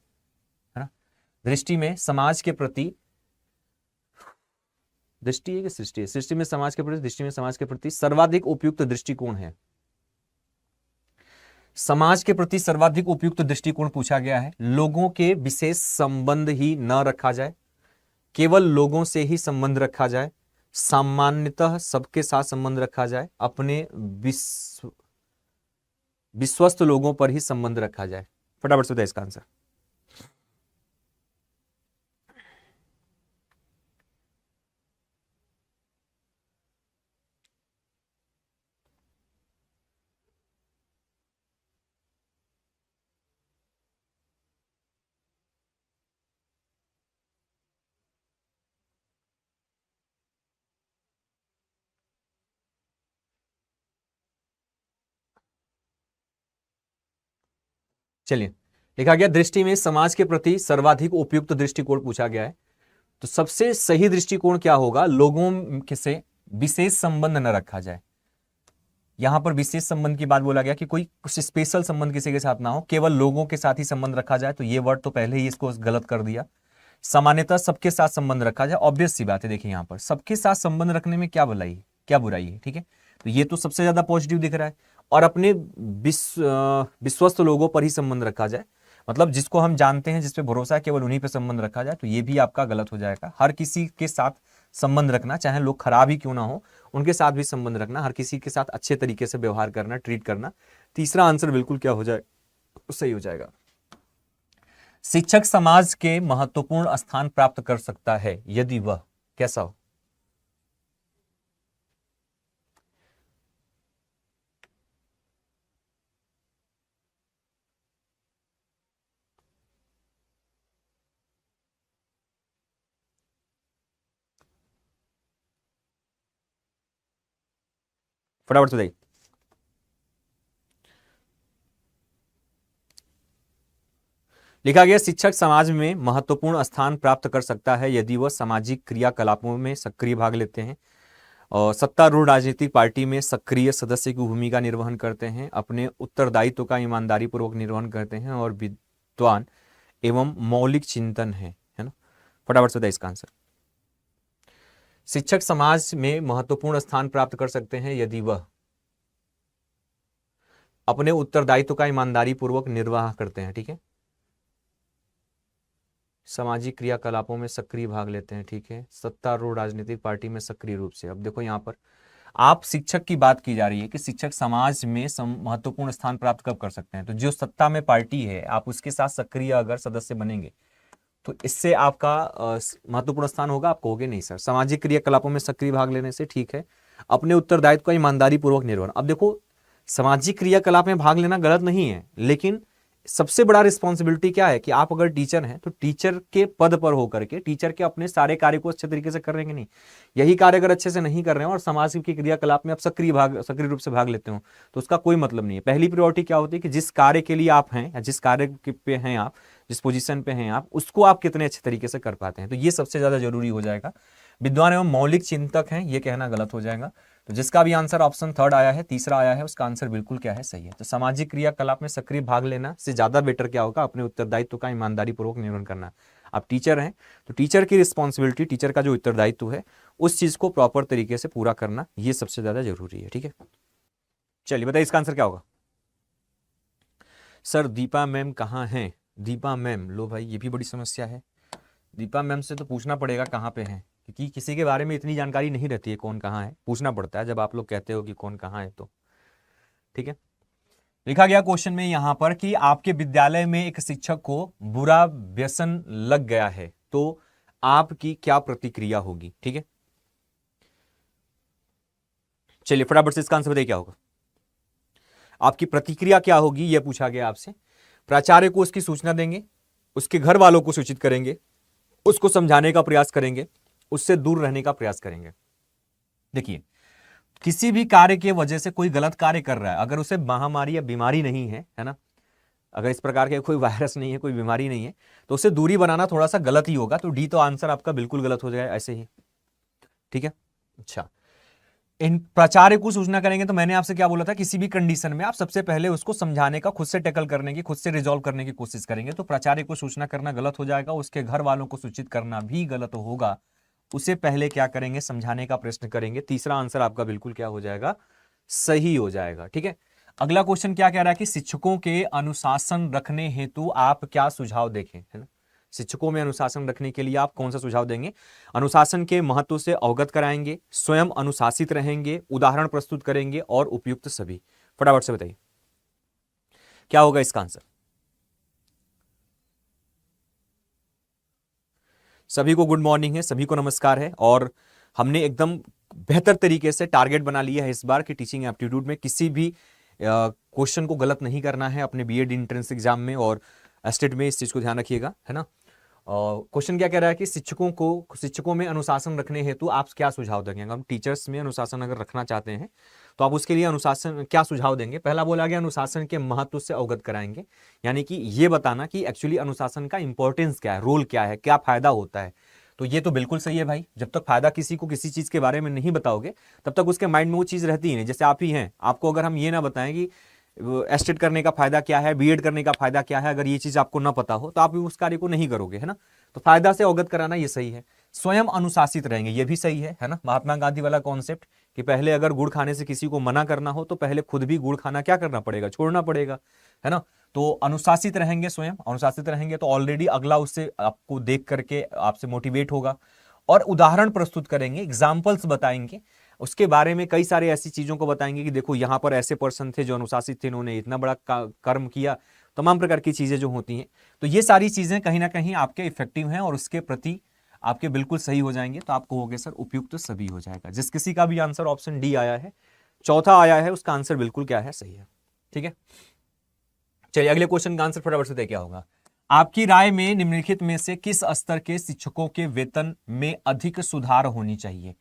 ना, दृष्टि में समाज के प्रति, दृष्टि है कि सृष्टि है, सृष्टि में समाज के प्रति, दृष्टि में समाज के प्रति सर्वाधिक उपयुक्त दृष्टिकोण है। समाज के प्रति सर्वाधिक उपयुक्त दृष्टिकोण पूछा गया है, लोगों के विशेष संबंध ही न रखा जाए, केवल लोगों से ही संबंध रखा जाए, सामान्यतः सबके साथ संबंध रखा जाए, अपने विश्वस्त लोगों पर ही संबंध रखा जाए। फटाफट से बताइए इसका आंसर। चलिए, लिखा गया दृष्टि में समाज के प्रति सर्वाधिक उपयुक्त दृष्टिकोण पूछा गया है, तो सबसे सही दृष्टिकोण क्या होगा, लोगों से विशेष संबंध न रखा जाए। यहां पर विशेष संबंध की बात बोला गया कि कोई कुछ स्पेशल संबंध किसी के साथ ना हो, केवल लोगों के साथ ही संबंध रखा जाए, तो ये वर्ड तो पहले ही इसको गलत कर दिया। सामान्यतः सबके साथ संबंध रखा जाए, ऑब्वियस सी बात है, देखिए यहां पर सबके साथ संबंध रखने में क्या बुराई है, क्या बुराई है, ठीक है, तो ये तो सबसे ज्यादा पॉजिटिव दिख रहा है। और अपने विश्वस्त लोगों पर ही संबंध रखा जाए, मतलब जिसको हम जानते हैं, जिस पे भरोसा है, केवल उन्हीं पे संबंध रखा जाए, तो ये भी आपका गलत हो जाएगा। हर किसी के साथ संबंध रखना, चाहे लोग खराब ही क्यों ना हो, उनके साथ भी संबंध रखना, हर किसी के साथ अच्छे तरीके से व्यवहार करना, ट्रीट करना। तीसरा आंसर बिल्कुल क्या हो जाए, सही हो जाएगा। शिक्षक समाज के महत्वपूर्ण स्थान प्राप्त कर सकता है यदि वह कैसा हो। फटाफट बताइए। लिखा गया शिक्षक समाज में महत्वपूर्ण स्थान प्राप्त कर सकता है यदि वह सामाजिक क्रियाकलापों में सक्रिय भाग लेते हैं और सत्तारूढ़ राजनीतिक पार्टी में सक्रिय सदस्य की भूमिका निर्वहन करते हैं, अपने उत्तरदायित्व का ईमानदारी पूर्वक निर्वहन करते हैं और विद्वान एवं मौलिक चिंतन है ना। फटाफट से बताइए इसका आंसर। शिक्षक समाज में महत्वपूर्ण स्थान प्राप्त कर सकते हैं यदि वह अपने उत्तरदायित्व का ईमानदारी पूर्वक निर्वाह करते हैं, ठीक है, सामाजिक क्रियाकलापों में सक्रिय भाग लेते हैं, ठीक है, सत्तारूढ़ राजनीतिक पार्टी में सक्रिय रूप से। अब देखो यहाँ पर आप शिक्षक की बात की जा रही है कि शिक्षक समाज में महत्वपूर्ण स्थान प्राप्त कब कर सकते हैं, तो जो सत्ता में पार्टी है आप उसके साथ सक्रिय अगर सदस्य बनेंगे तो इससे आपका महत्वपूर्ण स्थान होगा, आप कहोगे नहीं सर सामाजिक क्रियाकलापों में सक्रिय भाग लेने से, ठीक है, अपने उत्तरदायित्व का ईमानदारी पूर्वक निर्वहन। अब देखो सामाजिक क्रियाकलाप में भाग लेना गलत नहीं है, लेकिन सबसे बड़ा रिस्पॉन्सिबिलिटी क्या है कि आप अगर टीचर हैं तो टीचर के पद पर होकर के टीचर के अपने सारे कार्य को अच्छे तरीके से कर रहे हैं कि नहीं। यही कार्य अगर अच्छे से नहीं कर रहे हैं और समाज की क्रियाकलाप में आप सक्रिय रूप से भाग लेते हो तो उसका कोई मतलब नहीं है। पहली प्रायोरिटी क्या होती है कि जिस कार्य के लिए आप हैं या जिस कार्य पे हैं आप, जिस पोजीशन पे हैं आप, उसको आप कितने अच्छे तरीके से कर पाते हैं, तो ये सबसे ज्यादा जरूरी हो जाएगा। विद्वान एवं मौलिक चिंतक हैं ये कहना गलत हो जाएगा। तो जिसका भी आंसर ऑप्शन थर्ड आया है, तीसरा आया है, उसका आंसर बिल्कुल क्या है, सही है। तो सामाजिक क्रियाकलाप में सक्रिय भाग लेना से ज्यादा बेटर क्या होगा, अपने उत्तरदायित्व का ईमानदारी पूर्वक निर्वहन करना। आप टीचर हैं तो टीचर की रिस्पॉन्सिबिलिटी, टीचर का जो उत्तरदायित्व है उस चीज को प्रॉपर तरीके से पूरा करना, ये सबसे ज्यादा जरूरी है, ठीक है। चलिए बताइए इसका आंसर क्या होगा। सर दीपा मैम कहाँ हैं, दीपा मैम, लो भाई ये भी बड़ी समस्या है। दीपा मैम से तो पूछना पड़ेगा कहाँ पे हैं, क्योंकि किसी के बारे में इतनी जानकारी नहीं रहती है कौन कहाँ है, पूछना पड़ता है जब आप लोग कहते हो कि कौन कहाँ है तो, ठीक है। लिखा गया क्वेश्चन में यहां पर कि आपके विद्यालय में एक शिक्षक को बुरा व्यसन लग गया है तो आपकी क्या प्रतिक्रिया होगी, ठीक है। चलिए फटाफट से इसका आंसर बताइए क्या होगा, आपकी प्रतिक्रिया क्या होगी, यह पूछा गया आपसे। प्राचार्य को उसकी सूचना देंगे, उसके घर वालों को सूचित करेंगे, उसको समझाने का प्रयास करेंगे, उससे दूर रहने का प्रयास करेंगे। देखिए किसी भी कार्य के वजह से कोई गलत कार्य कर रहा है, अगर उसे महामारी या बीमारी नहीं है ना, अगर इस प्रकार के कोई वायरस नहीं है, कोई बीमारी नहीं है, तो उससे दूरी बनाना थोड़ा सा गलत ही होगा। तो डी तो आंसर आपका बिल्कुल गलत हो जाएगा ऐसे ही, ठीक है। अच्छा, इन प्राचार्य को सूचना करेंगे तो मैंने आपसे क्या बोला था, किसी भी कंडीशन में आप सबसे पहले उसको समझाने का, खुद से टैकल करने की, खुद से रिजॉल्व करने की कोशिश करेंगे। तो प्राचार्य को सूचना करना गलत हो जाएगा, उसके घर वालों को सूचित करना भी गलत होगा। उसे पहले क्या करेंगे, समझाने का प्रश्न करेंगे। तीसरा आंसर आपका बिल्कुल क्या हो जाएगा, सही हो जाएगा, ठीक है। अगला क्वेश्चन क्या कह रहा है कि शिक्षकों के अनुशासन रखने हेतु आप क्या सुझाव देखें, है ना। शिक्षकों में अनुशासन रखने के लिए आप कौन सा सुझाव देंगे, अनुशासन के महत्व से अवगत कराएंगे, स्वयं अनुशासित रहेंगे, उदाहरण प्रस्तुत करेंगे और उपयुक्त सभी। फटाफट से बताइए क्या होगा इसका आंसर। सभी को गुड मॉर्निंग है, सभी को नमस्कार है, और हमने एकदम बेहतर तरीके से टारगेट बना लिया है इस बार की टीचिंग एप्टीट्यूड में किसी भी क्वेश्चन को गलत नहीं करना है अपने बीएड एंट्रेंस एग्जाम में और एस्टेट में, इस चीज को ध्यान रखिएगा, है ना। क्वेश्चन क्या कह रहा है कि शिक्षकों में अनुशासन रखने हेतु आप क्या सुझाव देंगे। अगर हम टीचर्स में अनुशासन अगर रखना चाहते हैं तो आप उसके लिए अनुशासन क्या सुझाव देंगे। पहला बोला गया अनुशासन के महत्व से अवगत कराएंगे, यानी कि ये बताना कि एक्चुअली अनुशासन का इंपॉर्टेंस क्या है, रोल क्या है, क्या फायदा होता है। तो ये तो बिल्कुल सही है भाई, जब तक फायदा किसी को किसी चीज के बारे में नहीं बताओगे तब तक उसके माइंड में वो चीज रहती ही नहीं। जैसे आप ही हैं, आपको अगर हम ये ना बताएं कि एस्टेट करने का फायदा क्या है, बीएड करने का फायदा क्या है, अगर ये चीज आपको ना पता हो तो आप उस कार्य को नहीं करोगे, है ना। तो फायदा से अवगत कराना ये सही है। स्वयं अनुशासित रहेंगे, ये भी सही है ना। महात्मा गांधी वाला कॉन्सेप्ट कि पहले अगर गुड़ खाने से किसी को मना करना हो तो पहले खुद भी गुड़ खाना क्या करना पड़ेगा, छोड़ना पड़ेगा, है ना। तो अनुशासित रहेंगे, स्वयं अनुशासित रहेंगे तो ऑलरेडी अगला उससे आपको देख करके आपसे मोटिवेट होगा। और उदाहरण प्रस्तुत करेंगे, एग्जाम्पल्स बताएंगे। उसके बारे में कई सारे ऐसी चीजों को बताएंगे कि देखो यहाँ पर ऐसे पर्सन थे जो अनुशासित थे, इन्होंने इतना बड़ा कर्म किया, तमाम प्रकार की चीजें जो होती हैं। तो ये सारी चीजें कहीं ना कहीं आपके इफेक्टिव हैं और उसके प्रति आपके बिल्कुल सही हो जाएंगे, तो आपको हो गया सर उपयुक्त सभी हो जाएगा। जिस किसी का भी आंसर ऑप्शन डी आया है, चौथा आया है, उसका आंसर बिल्कुल क्या है, सही है। ठीक है, चलिए अगले क्वेश्चन का आंसर फटाफट से तय क्या होगा। आपकी राय में निम्नलिखित में से किस स्तर के शिक्षकों के वेतन में अधिक सुधार होनी चाहिए?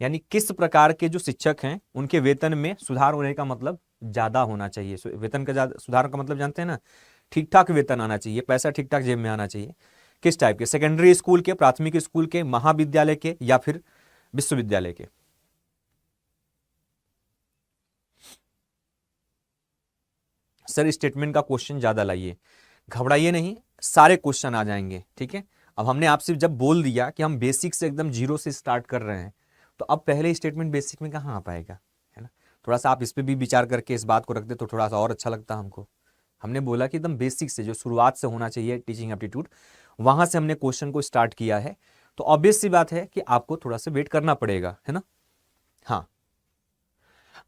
यानी किस प्रकार के जो शिक्षक हैं उनके वेतन में सुधार होने का मतलब ज्यादा होना चाहिए। वेतन का सुधार का मतलब जानते हैं ना, ठीक ठाक वेतन आना चाहिए, पैसा ठीक ठाक जेब में आना चाहिए। किस टाइप के? सेकेंडरी स्कूल के, प्राथमिक स्कूल के, महाविद्यालय के, या फिर विश्वविद्यालय के? सर स्टेटमेंट का क्वेश्चन ज्यादा लाइए, घबराइए नहीं, सारे क्वेश्चन आ जाएंगे। ठीक है, अब हमने आपसे जब बोल दिया कि हम बेसिक से एकदम जीरो से स्टार्ट कर रहे हैं, तो अब पहले स्टेटमेंट बेसिक में कहाँ आ पाएगा, है ना। थोड़ा सा आप इस पे भी विचार करके इस बात को रखते तो थोड़ा सा और अच्छा लगता हमको। हमने बोला कि एकदम बेसिक से, जो शुरुआत से होना चाहिए टीचिंग एप्टीट्यूड, वहां से हमने क्वेश्चन को स्टार्ट किया है। तो ऑब्वियस सी बात है कि आपको थोड़ा सा वेट करना पड़ेगा, है ना। हाँ,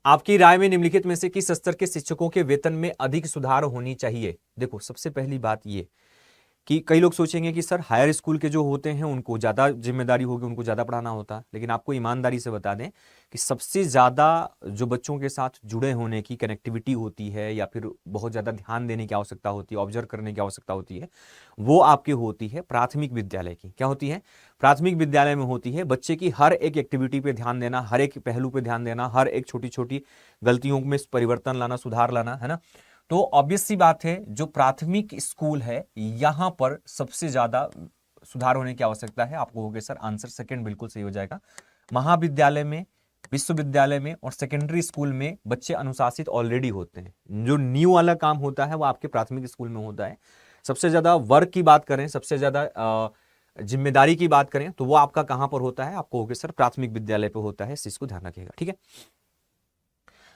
आपकी राय में निम्नलिखित में से किस स्तर के शिक्षकों के वेतन में अधिक सुधार होनी चाहिए? देखो सबसे पहली बात ये कि कई लोग सोचेंगे कि सर हायर स्कूल के जो होते हैं उनको ज़्यादा जिम्मेदारी होगी, उनको ज़्यादा पढ़ाना होता है, लेकिन आपको ईमानदारी से बता दें कि सबसे ज़्यादा जो बच्चों के साथ जुड़े होने की कनेक्टिविटी होती है, या फिर बहुत ज़्यादा ध्यान देने की आवश्यकता होती है, ऑब्जर्व करने की आवश्यकता होती है, वो आपकी होती है प्राथमिक विद्यालय की। क्या होती है? प्राथमिक विद्यालय में होती है बच्चे की हर एक एक्टिविटी पर ध्यान देना, हर एक पहलू पर ध्यान देना, हर एक छोटी छोटी गलतियों में परिवर्तन लाना, सुधार लाना, है ना। तो ऑब्वियस सी बात है, जो प्राथमिक स्कूल है यहां पर सबसे ज्यादा सुधार होने की आवश्यकता है। आपको हो गया सर आंसर सेकंड बिल्कुल सही हो जाएगा। महाविद्यालय में, विश्वविद्यालय में और सेकेंडरी स्कूल में बच्चे अनुशासित ऑलरेडी होते हैं। जो न्यू वाला काम होता है वो आपके प्राथमिक स्कूल में होता है। सबसे ज्यादा वर्क की बात करें, सबसे ज्यादा जिम्मेदारी की बात करें, तो वो आपका कहां पर होता है? आपको हो गया सर प्राथमिक विद्यालय पर होता है। इस चीज को ध्यान रखिएगा। ठीक है,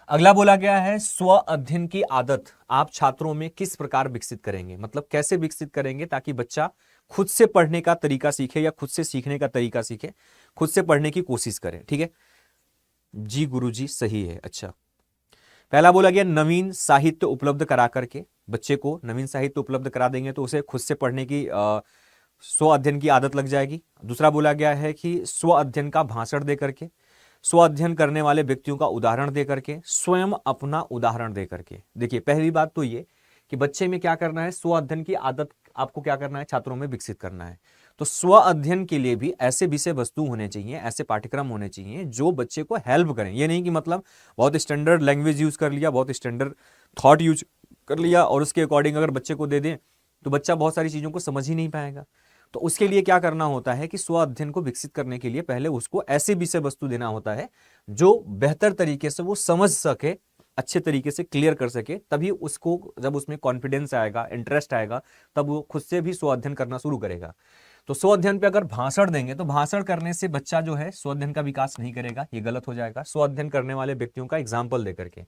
अगला बोला गया है स्व अध्ययन की आदत आप छात्रों में किस प्रकार विकसित करेंगे? मतलब कैसे विकसित करेंगे ताकि बच्चा खुद से पढ़ने का तरीका सीखे, या खुद से सीखने का तरीका सीखे, खुद से पढ़ने की कोशिश करे। ठीक है जी गुरुजी, सही है। अच्छा, पहला बोला गया नवीन साहित्य उपलब्ध करा करके, बच्चे को नवीन साहित्य उपलब्ध करा देंगे तो उसे खुद से पढ़ने की स्व अध्ययन की आदत लग जाएगी। दूसरा बोला गया है कि स्व अध्ययन का भाषण दे करके, स्व अध्ययन करने वाले व्यक्तियों का उदाहरण दे करके, स्वयं अपना उदाहरण दे करके। देखिए पहली बात तो ये कि बच्चे में क्या करना है, स्व अध्ययन की आदत आपको क्या करना है, छात्रों में विकसित करना है। तो स्व अध्ययन के लिए भी ऐसे विषय वस्तु होने चाहिए, ऐसे पाठ्यक्रम होने चाहिए जो बच्चे को हेल्प करें। ये नहीं कि मतलब बहुत स्टैंडर्ड लैंग्वेज यूज कर लिया, बहुत स्टैंडर्ड थॉट यूज कर लिया और उसके अकॉर्डिंग अगर बच्चे को दे दें तो बच्चा बहुत सारी चीजों को समझ ही नहीं पाएगा। तो उसके लिए क्या करना होता है कि स्व अध्ययन को विकसित करने के लिए पहले उसको ऐसे विषय वस्तु देना होता है जो बेहतर तरीके से वो समझ सके, अच्छे तरीके से क्लियर कर सके। तभी उसको जब उसमें कॉन्फिडेंस आएगा, इंटरेस्ट आएगा, तब वो खुद से भी स्व अध्ययन करना शुरू करेगा। तो स्व अध्ययन पे अगर भाषण देंगे तो भाषण करने से बच्चा जो है स्व अध्ययन का विकास नहीं करेगा, ये गलत हो जाएगा। स्व अध्ययन करने वाले व्यक्तियों का एग्जाम्पल देकर के,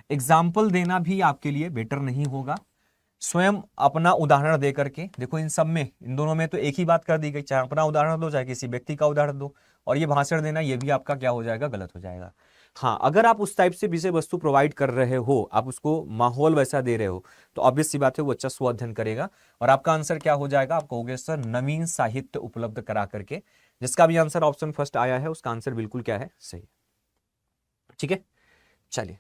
एग्जाम्पल देना भी आपके लिए बेटर नहीं होगा। स्वयं अपना उदाहरण दे करके, देखो इन सब में, इन दोनों में तो एक ही बात कर दी गई, चाहे अपना उदाहरण दो चाहे किसी व्यक्ति का उदाहरण दो, और ये भाषण देना ये भी आपका क्या हो जाएगा, गलत हो जाएगा। हाँ, अगर आप उस टाइप से विषय वस्तु प्रोवाइड कर रहे हो, आप उसको माहौल वैसा दे रहे हो, तो ऑब्वियस सी बात है वो अच्छा स्व अध्ययन करेगा। और आपका आंसर क्या हो जाएगा, आप कहोगे सर नवीन साहित्य उपलब्ध करा करके। जिसका भी आंसर ऑप्शन फर्स्ट आया है उसका आंसर बिल्कुल क्या है, सही। ठीक है, चलिए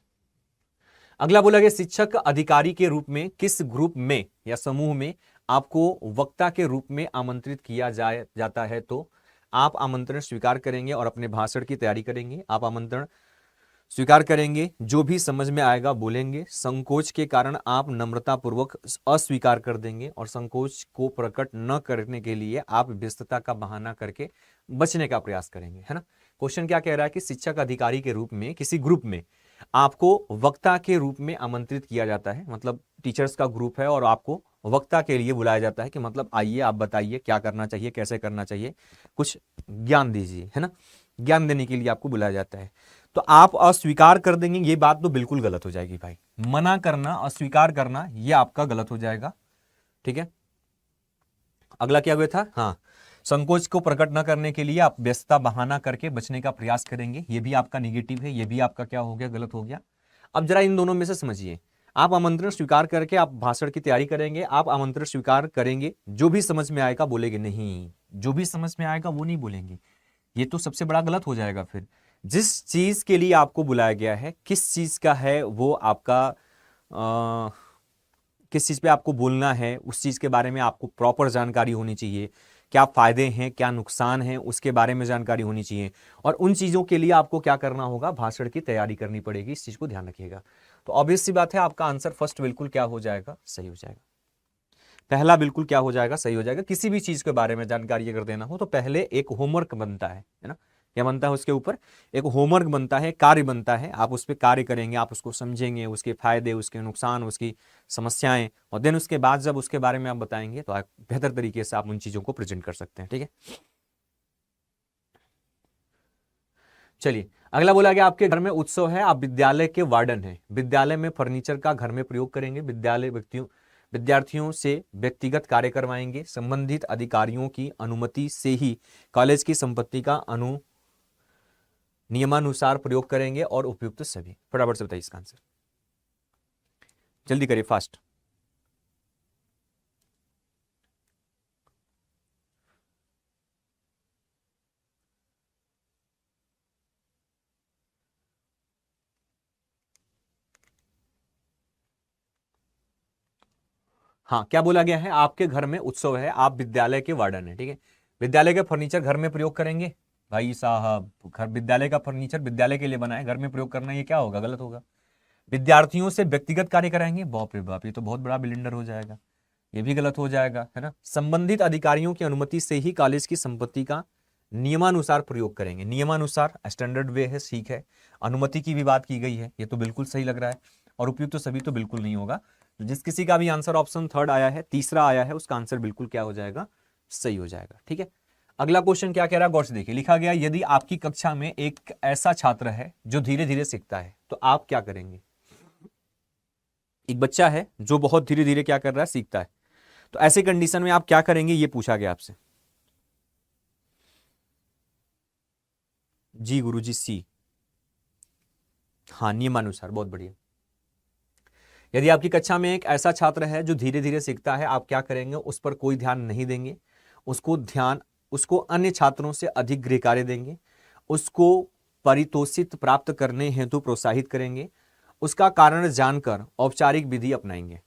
अगला बोला गया शिक्षक अधिकारी के रूप में किस ग्रुप में या समूह में आपको वक्ता के रूप में आमंत्रित किया जाता है? तो आप आमंत्रण स्वीकार करेंगे और अपने भाषण की तैयारी करेंगे। आप आमंत्रण स्वीकार करेंगे, जो भी समझ में आएगा बोलेंगे। संकोच के कारण आप नम्रतापूर्वक अस्वीकार कर देंगे और संकोच को प्रकट न करने के लिए आप व्यस्तता का बहाना करके बचने का प्रयास करेंगे, है ना। क्वेश्चन क्या कह रहा है कि शिक्षक अधिकारी के रूप में किसी ग्रुप में आपको वक्ता के रूप में आमंत्रित किया जाता है। मतलब टीचर्स का ग्रुप है और आपको वक्ता के लिए बुलाया जाता है कि मतलब आइए आप बताइए क्या करना चाहिए, कैसे करना चाहिए, कुछ ज्ञान दीजिए, है ना। ज्ञान देने के लिए आपको बुलाया जाता है। तो आप अस्वीकार कर देंगे, ये बात तो बिल्कुल गलत हो जाएगी भाई। मना करना, अस्वीकार करना, ये आपका गलत हो जाएगा। ठीक है, अगला क्या हुआ था, हाँ, संकोच को प्रकट न करने के लिए आप व्यस्तता बहाना करके बचने का प्रयास करेंगे, ये भी आपका नेगेटिव है, ये भी आपका क्या हो गया, गलत हो गया। अब जरा इन दोनों में से समझिए, आप आमंत्रण स्वीकार करके आप भाषण की तैयारी करेंगे, आप आमंत्रण स्वीकार करेंगे, जो भी समझ में आएगा बोलेंगे, नहीं जो भी समझ में आएगा वो नहीं बोलेंगे, ये तो सबसे बड़ा गलत हो जाएगा। फिर जिस चीज के लिए आपको बुलाया गया है, किस चीज का है वो आपका किस चीज पे आपको बोलना है, उस चीज के बारे में आपको प्रॉपर जानकारी होनी चाहिए, क्या फायदे हैं क्या नुकसान हैं उसके बारे में जानकारी होनी चाहिए, और उन चीजों के लिए आपको क्या करना होगा, भाषण की तैयारी करनी पड़ेगी, इस चीज को ध्यान रखिएगा। तो ऑब्वियस सी बात है आपका आंसर फर्स्ट बिल्कुल क्या हो जाएगा, सही हो जाएगा। पहला बिल्कुल क्या हो जाएगा, सही हो जाएगा। किसी भी चीज के बारे में जानकारी अगर देना हो तो पहले एक होमवर्क बनता है ना, क्या बनता है, उसके ऊपर एक होमवर्क बनता है, कार्य बनता है, आप उस पर कार्य करेंगे, आप उसको समझेंगे, उसके फायदे, उसके नुकसान, उसकी समस्याएं, और देन उसके बाद जब उसके बारे में आप बताएंगे तो आप बेहतर तरीके से आप उन चीजों को प्रेजेंट कर सकते हैं। ठीक है, चलिए अगला बोला गया, आपके घर में उत्सव है, आप विद्यालय के वार्डन हैं, विद्यालय में फर्नीचर का घर में प्रयोग करेंगे, विद्यार्थियों से व्यक्तिगत कार्य करवाएंगे, संबंधित अधिकारियों की अनुमति से ही कॉलेज की संपत्ति का नियमानुसार प्रयोग करेंगे, और उपयुक्त सभी। फटाफट से बताइए इसका आंसर, जल्दी करिए, फास्ट। हाँ, क्या बोला गया है, आपके घर में उत्सव है, आप विद्यालय के वार्डन है। ठीक है, विद्यालय का फर्नीचर घर में प्रयोग करेंगे, भाई साहब घर विद्यालय का फर्नीचर विद्यालय के लिए बना है, घर में प्रयोग करना ये क्या होगा, गलत होगा। विद्यार्थियों से व्यक्तिगत कार्य कराएंगे, बाप रे बाप, ये तो बहुत बड़ा बिलिंडर हो जाएगा, ये भी गलत हो जाएगा, है ना। संबंधित अधिकारियों की अनुमति से ही कॉलेज की संपत्ति का नियमानुसार प्रयोग करेंगे, नियमानुसार स्टैंडर्ड वे है, ठीक है। अनुमति की भी बात की गई है, ये तो बिल्कुल सही लग रहा है, और उपयुक्त तो सभी तो बिल्कुल नहीं होगा। तो जिस किसी का भी आंसर ऑप्शन थर्ड आया है, तीसरा आया है, उसका आंसर बिल्कुल क्या हो जाएगा, सही हो जाएगा। ठीक है, अगला क्वेश्चन क्या कह रहा है, गौर से देखिए, लिखा गया यदि आपकी कक्षा में एक ऐसा छात्र है जो धीरे धीरे सीखता है तो आप क्या करेंगे। एक बच्चा है जो बहुत धीरे धीरे क्या कर रहा है, सीखता है, तो ऐसे कंडीशन में आप क्या करेंगे, ये पूछा गया आपसे। जी गुरुजी, सी, हाँ नियमानुसार, बहुत बढ़िया। यदि आपकी कक्षा में एक ऐसा छात्र है जो धीरे धीरे सीखता है, आप क्या करेंगे, उस पर कोई ध्यान नहीं देंगे, उसको अन्य छात्रों से अधिक गृह कार्य देंगे, उसको पारितोषिक प्राप्त करने हेतु प्रोत्साहित करेंगे, उसका कारण जानकर औपचारिक विधि अपनाएंगे।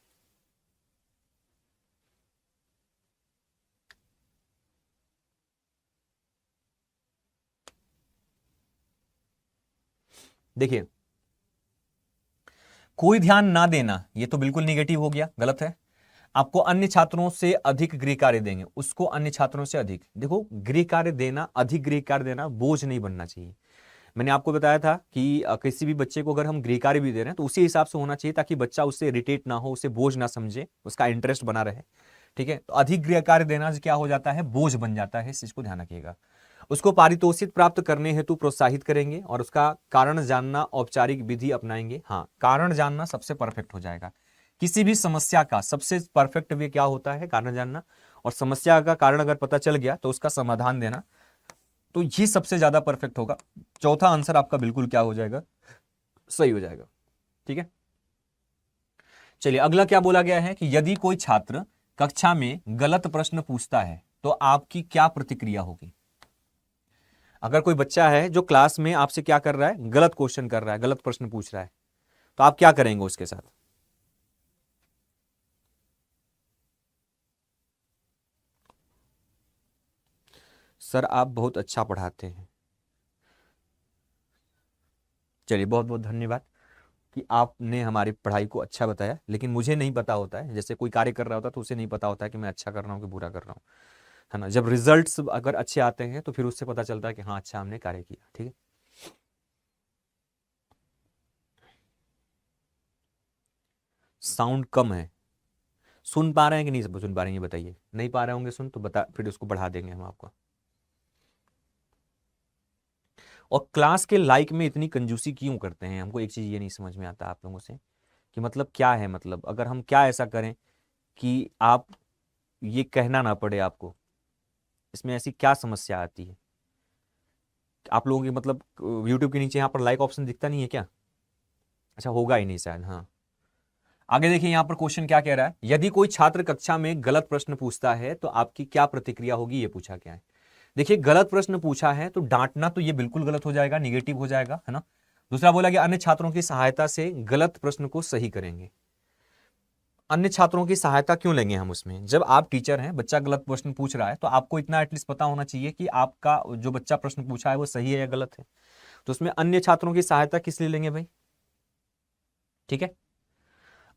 देखिए, कोई ध्यान ना देना ये तो बिल्कुल निगेटिव हो गया, गलत है। आपको अन्य छात्रों से अधिक गृह कार्य देंगे, उसको अन्य छात्रों से अधिक, देखो गृह कार्य देना, अधिक गृह कार्य देना बोझ नहीं बनना चाहिए। मैंने आपको बताया था कि किसी भी बच्चे को अगर हम गृह कार्य भी दे रहे हैं तो उसी हिसाब से होना चाहिए, ताकि बच्चा उससे इरिटेट ना हो, उसे बोझ ना समझे, उसका इंटरेस्ट बना रहे। ठीक है, तो अधिक गृह कार्य देना क्या हो जाता है, बोझ बन जाता है, इस चीज को ध्यान रखिएगा। उसको पारितोषिक प्राप्त करने हेतु प्रोत्साहित करेंगे, और उसका कारण जानना, औपचारिक विधि अपनाएंगे। हाँ, कारण जानना सबसे परफेक्ट हो जाएगा। किसी भी समस्या का सबसे परफेक्ट वे क्या होता है, कारण जानना, और समस्या का कारण अगर पता चल गया तो उसका समाधान देना, तो ये सबसे ज्यादा परफेक्ट होगा। चौथा आंसर आपका बिल्कुल क्या हो जाएगा, सही हो जाएगा। ठीक है, चलिए अगला क्या बोला गया है कि यदि कोई छात्र कक्षा में गलत प्रश्न पूछता है तो आपकी क्या प्रतिक्रिया होगी। अगर कोई बच्चा है जो क्लास में आपसे क्या कर रहा है, गलत क्वेश्चन कर रहा है, गलत प्रश्न पूछ रहा है, तो आप क्या करेंगे उसके साथ। सर आप बहुत अच्छा पढ़ाते हैं, चलिए बहुत बहुत धन्यवाद कि आपने हमारी पढ़ाई को अच्छा बताया, लेकिन मुझे नहीं पता होता है, जैसे कोई कार्य कर रहा होता है तो उसे नहीं पता होता है कि मैं अच्छा कर रहा हूँ कि बुरा कर रहा हूँ, है ना। जब रिजल्ट्स अगर अच्छे आते हैं तो फिर उससे पता चलता है कि हाँ अच्छा हमने कार्य किया। ठीक है, साउंड कम है, सुन पा रहे हैं कि नहीं सुन पा रहे हैं, ये बताइए। नहीं पा रहे होंगे सुन तो बता, फिर उसको बढ़ा देंगे हम आपको। और क्लास के लाइक में इतनी कंजूसी क्यों करते हैं, हमको एक चीज ये नहीं समझ में आता आप लोगों से, कि मतलब क्या है, मतलब अगर हम क्या ऐसा करें कि आप ये कहना ना पड़े आपको, इसमें ऐसी क्या समस्या आती है? आप लोगों के मतलब यूट्यूब के नीचे यहाँ पर लाइक ऑप्शन दिखता नहीं है क्या? अच्छा, होगा ही नहीं शायद। हाँ, आगे देखिए यहाँ पर क्वेश्चन क्या कह रहा है। यदि कोई छात्र कक्षा में गलत प्रश्न पूछता है तो आपकी क्या प्रतिक्रिया होगी, ये पूछा क्या है। देखिए, गलत प्रश्न पूछा है तो डांटना तो ये बिल्कुल गलत हो जाएगा, निगेटिव हो जाएगा, है ना। दूसरा बोला कि अन्य छात्रों की सहायता से गलत प्रश्न को सही करेंगे। अन्य छात्रों की सहायता क्यों लेंगे हम उसमें? जब आप टीचर हैं, बच्चा गलत प्रश्न पूछ रहा है तो आपको इतना एटलीस्ट पता होना चाहिए कि आपका जो बच्चा प्रश्न पूछा है वो सही है या गलत है। तो उसमें अन्य छात्रों की सहायता किस लिए लेंगे भाई? ठीक है।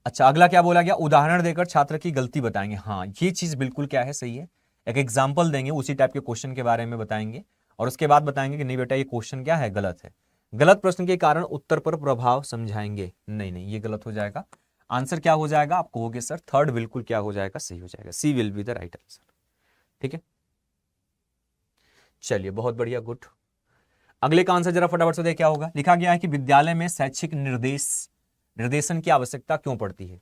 अच्छा, अगला क्या बोला गया, उदाहरण देकर छात्र की गलती बताएंगे। हाँ, ये चीज बिल्कुल क्या है, सही है। एक एग्जाम्पल देंगे, उसी टाइप के क्वेश्चन के बारे में बताएंगे और उसके बाद बताएंगे कि नहीं बेटा ये क्वेश्चन क्या है, गलत है। गलत प्रश्न के कारण उत्तर पर प्रभाव समझाएंगे। नहीं नहीं, ये गलत हो जाएगा। आंसर क्या हो जाएगा, आप कहोगे सर थर्ड बिल्कुल क्या हो जाएगा, सही हो जाएगा। C will be the right answer. ठीक है, चलिए बहुत बढ़िया, गुड। अगले का आंसर जरा फटाफट से देख, क्या होगा। लिखा गया है कि विद्यालय में शैक्षिक निर्देशन की आवश्यकता क्यों पड़ती है।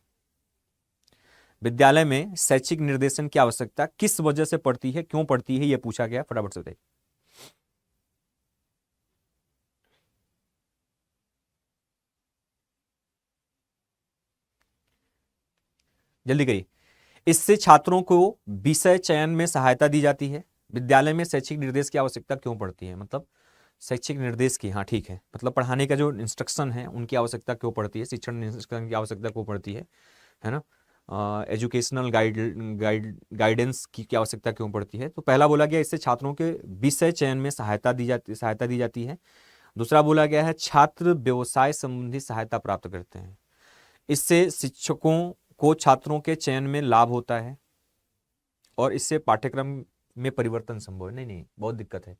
विद्यालय में शैक्षिक निर्देशन की आवश्यकता किस वजह से पड़ती है, क्यों पड़ती है, यह पूछा गया। फटाफट से देख, जल्दी करिए। इससे छात्रों को विषय चयन में सहायता दी जाती है। विद्यालय में शैक्षिक निर्देश की आवश्यकता क्यों पड़ती है, मतलब शैक्षिक निर्देश की, हाँ ठीक है, मतलब पढ़ाने का जो इंस्ट्रक्शन है उनकी आवश्यकता क्यों पड़ती है, शिक्षण इंस्ट्रक्शन की आवश्यकता क्यों पड़ती है ना। एजुकेशनल गाइडेंस की आवश्यकता क्यों पड़ती है। तो पहला बोला गया इससे छात्रों के विषय चयन में सहायता दी जाती है। दूसरा बोला गया है छात्र व्यवसाय संबंधी सहायता प्राप्त करते हैं। इससे शिक्षकों को छात्रों के चयन में लाभ होता है और इससे पाठ्यक्रम में परिवर्तन संभव है। नहीं नहीं, बहुत दिक्कत है।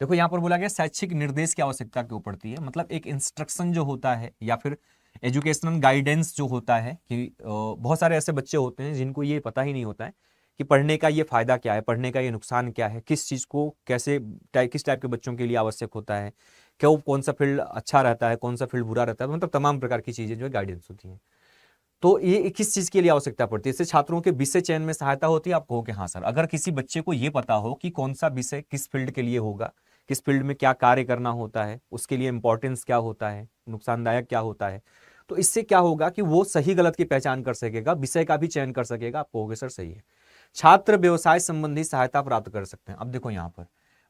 देखो यहाँ पर बोला गया शैक्षिक निर्देश की आवश्यकता क्यों पड़ती है, मतलब एक इंस्ट्रक्शन जो होता है या फिर एजुकेशनल गाइडेंस जो होता है कि बहुत सारे ऐसे बच्चे होते हैं जिनको ये पता ही नहीं होता है कि पढ़ने का ये फायदा क्या है, पढ़ने का ये नुकसान क्या है, किस चीज़ को कैसे किस टाइप के बच्चों के लिए आवश्यक होता है, क्यों, कौन सा फील्ड अच्छा रहता है, कौन सा फील्ड बुरा रहता है, मतलब तमाम प्रकार की चीज़ें जो है गाइडेंस होती हैं। तो ये किस चीज के लिए आवश्यकता पड़ती है, इससे छात्रों के विषय चयन में सहायता होती है। आप कहोगे हाँ सर, अगर किसी बच्चे को ये पता हो कि कौन सा विषय किस फील्ड के लिए होगा, किस फील्ड में क्या कार्य करना होता है, उसके लिए इंपॉर्टेंस क्या होता है, नुकसानदायक क्या होता है, तो इससे क्या होगा कि वो सही गलत की पहचान कर सकेगा, विषय का भी चयन कर सकेगा। आप कहोगे सर सही है। छात्र व्यवसाय संबंधी सहायता प्राप्त कर सकते हैं। अब देखो यहाँ पर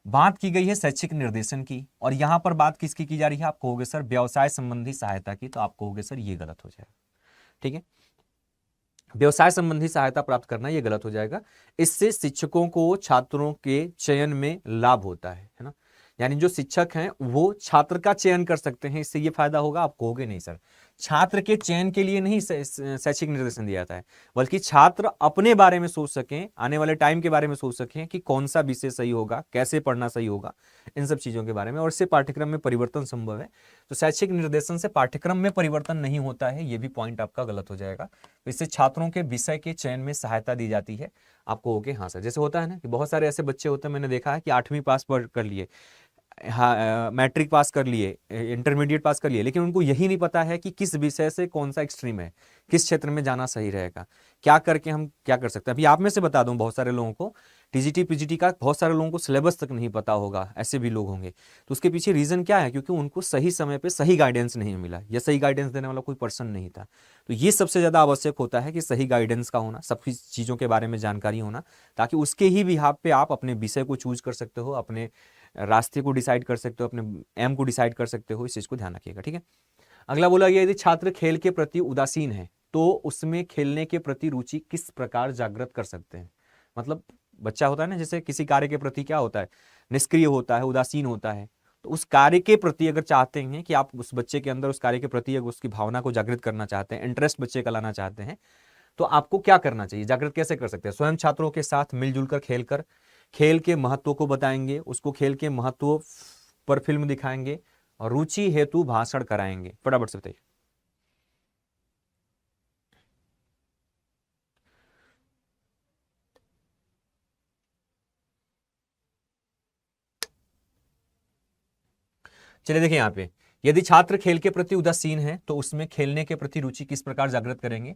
बात की गई है शैक्षिक निर्देशन की और यहाँ पर बात किसकी की जा रही है, आप कहोगे सर व्यवसाय संबंधी सहायता की। तो आप कहोगे सर ये गलत हो जाएगा। ठीक है, व्यवसाय संबंधी सहायता प्राप्त करना ये गलत हो जाएगा। इससे शिक्षकों को छात्रों के चयन में लाभ होता है ना। यानी जो शिक्षक हैं वो छात्र का चयन कर सकते हैं, इससे ये फायदा होगा। आप कहोगे नहीं सर, छात्र के चयन के लिए नहीं शैक्षिक निर्देशन दिया जाता है, बल्कि छात्र अपने बारे में सोच सकें, आने वाले टाइम के बारे में सोच सकें कि कौन सा विषय सही होगा, कैसे पढ़ना सही होगा, इन सब चीजों के बारे में, और इससे पाठ्यक्रम में परिवर्तन संभव है। तो शैक्षिक निर्देशन से पाठ्यक्रम में परिवर्तन नहीं होता है, ये भी पॉइंट आपका गलत हो जाएगा। तो इससे छात्रों के विषय के चयन में सहायता दी जाती है। आपको ओके हाँ सर, जैसे होता है ना कि बहुत सारे ऐसे बच्चे होते हैं, मैंने देखा है कि 8वीं पास कर लिए, हाँ मैट्रिक पास कर लिए, इंटरमीडिएट पास कर लिए, लेकिन उनको यही नहीं पता है कि किस विषय से कौन सा स्ट्रीम है, किस क्षेत्र में जाना सही रहेगा, क्या करके हम क्या कर सकते हैं। अभी आप में से बता दूं, बहुत सारे लोगों को टीजीटी पीजीटी का बहुत सारे लोगों को सिलेबस तक नहीं पता होगा, ऐसे भी लोग होंगे। तो उसके पीछे रीजन क्या है, क्योंकि उनको सही समय पे सही गाइडेंस नहीं मिला या सही गाइडेंस देने वाला कोई पर्सन नहीं था। तो ये सबसे ज्यादा आवश्यक होता है कि सही गाइडेंस का होना, सब चीजों के बारे में जानकारी होना, ताकि उसके ही बिहाफ पे आप अपने विषय को चूज कर सकते हो, अपने रास्ते को डिसाइड कर सकते हो, अपने एम को डिसाइड कर सकते हो। इस चीज को ध्यान रखिएगा। ठीक है, अगला बोला गया यदि छात्र खेल के प्रति उदासीन है तो उसमें खेलने के प्रति रुचि किस प्रकार जागृत कर सकते हैं। मतलब बच्चा होता है ना, जैसे किसी कार्य के प्रति क्या होता है, निष्क्रिय होता है, उदासीन होता है। तो उस कार्य के प्रति अगर चाहते हैं कि आप उस बच्चे के अंदर उस कार्य के प्रति अगर उसकी भावना को जागृत करना चाहते हैं, इंटरेस्ट बच्चे का लाना चाहते हैं, तो आपको क्या करना चाहिए, जागृत कैसे कर सकते हैं। स्वयं छात्रों के साथ मिलजुल कर खेलकर खेल के महत्व को बताएंगे, उसको खेल के महत्व पर फिल्म दिखाएंगे और रुचि हेतु भाषण कराएंगे। फटाफट से बताइए। चलिए देखिए यहाँ पे, यदि छात्र खेल के प्रति उदासीन है तो उसमें खेलने के प्रति रुचि किस प्रकार जागृत करेंगे।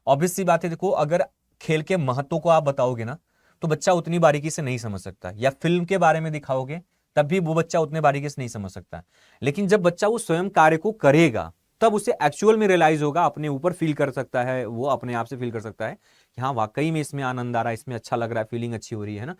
ऑब्वियस सी बात है, देखो अगर खेल के महत्व को आप बताओगे ना, तो बच्चा उतनी बारीकी से नहीं समझ सकता, या फिल्म के बारे में दिखाओगे तब भी वो बच्चा उतने बारीकी से नहीं समझ सकता। लेकिन जब बच्चा वो स्वयं कार्य को करेगा तब उसे एक्चुअल में रियलाइज होगा, अपने ऊपर फील कर सकता है, वो अपने आप से फील कर सकता है कि हाँ वाकई में इसमें आनंद आ रहा है, इसमें अच्छा लग रहा है, फीलिंग अच्छी हो रही है ना।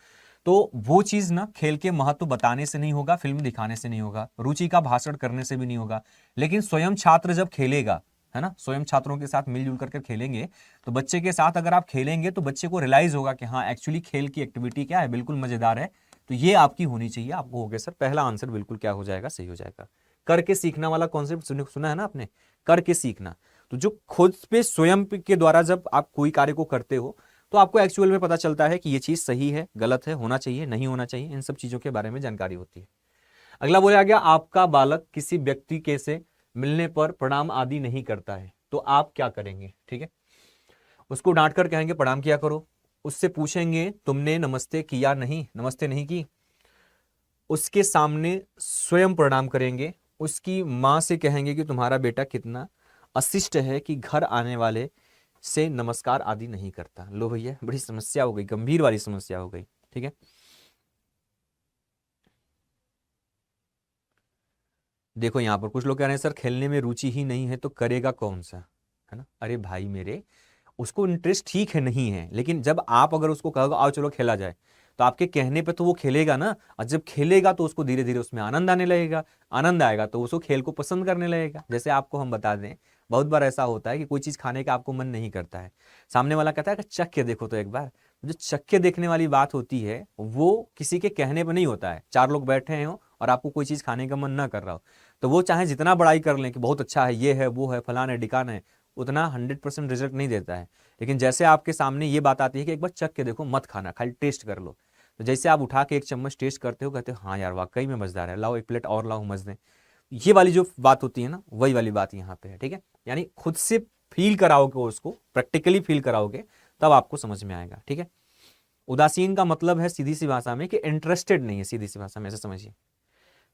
तो वो चीज ना खेल के महत्व बताने से नहीं होगा, फिल्म दिखाने से नहीं होगा, रुचि का भाषण करने से भी नहीं होगा, लेकिन स्वयं छात्र जब खेलेगा, है ना, स्वयं छात्रों के साथ मिलजुल करके खेलेंगे, तो बच्चे के साथ अगर आप खेलेंगे तो बच्चे को रियलाइज होगा कि हाँ एक्चुअली खेल की एक्टिविटी क्या है, बिल्कुल मजेदार है। तो ये आपकी होनी चाहिए। आपको हो गया सर, पहला आंसर बिल्कुल क्या हो जाएगा, सही हो जाएगा। करके सीखना वाला कॉन्सेप्ट सुना है ना आपने, करके सीखना। तो जो खुद पे स्वयं के द्वारा जब आप कोई कार्य को करते हो तो आपको एक्चुअल में पता चलता है कि ये चीज सही है, गलत है, होना चाहिए, नहीं होना चाहिए, इन सब चीजों के बारे में जानकारी होती है। अगला बोला गया, आपका बालक किसी व्यक्ति के से मिलने पर प्रणाम आदि नहीं करता है, तो आप क्या करेंगे? ठीक है, उसको डांट कर कहेंगे प्रणाम किया करो, उससे पूछेंगे तुमने नमस्ते किया नहीं, नमस्ते नहीं की, उसके सामने स्वयं प्रणाम करेंगे, उसकी मां से कहेंगे कि तुम्हारा बेटा कितना अशिष्ट है कि घर आने वाले से नमस्कार आदि नहीं करता। लो भैया, बड़ी समस्या हो गई, गंभीर वाली समस्या हो गई। ठीक है, देखो यहां पर कुछ लोग कह रहे हैं सर खेलने में रुचि ही नहीं है तो करेगा कौन सा, है ना। अरे भाई मेरे, उसको इंटरेस्ट ठीक है नहीं है, लेकिन जब आप अगर उसको कहोगे आओ चलो खेला जाए, तो आपके कहने पे तो वो खेलेगा ना। और जब खेलेगा तो उसको धीरे धीरे उसमें आनंद आने लगेगा, आनंद आएगा तो उसको खेल को पसंद करने लगेगा। जैसे आपको हम बता दें, बहुत बार ऐसा होता है कि कोई चीज खाने का आपको मन नहीं करता है, सामने वाला कहता है कि चख के देखो तो एक बार। जो चख के देखने वाली बात होती है वो किसी के कहने पर नहीं होता है। चार लोग बैठे हो और आपको कोई चीज खाने का मन ना कर रहा हो, तो वो चाहे जितना बड़ाई कर लें कि बहुत अच्छा है, ये है, वो है, फलान है, ढिकान है, उतना 100% रिजल्ट नहीं देता है। लेकिन जैसे आपके सामने ये बात आती है कि एक बार चख के देखो, मत खाना, खाली टेस्ट कर लो, तो जैसे आप उठा के एक चम्मच टेस्ट करते हो, कहते हो हाँ यार वाकई में मजेदार है, लाओ एक प्लेट और लाओ, मजे। ये वाली जो बात होती है ना, वही वाली बात यहाँ पे है। ठीक है, यानी खुद से फील कराओगे, उसको प्रैक्टिकली फील कराओगे, तब आपको समझ में आएगा। ठीक है, उदासीन का मतलब है सीधी सी भाषा में कि इंटरेस्टेड नहीं है, सीधी सी भाषा में ऐसे समझिए।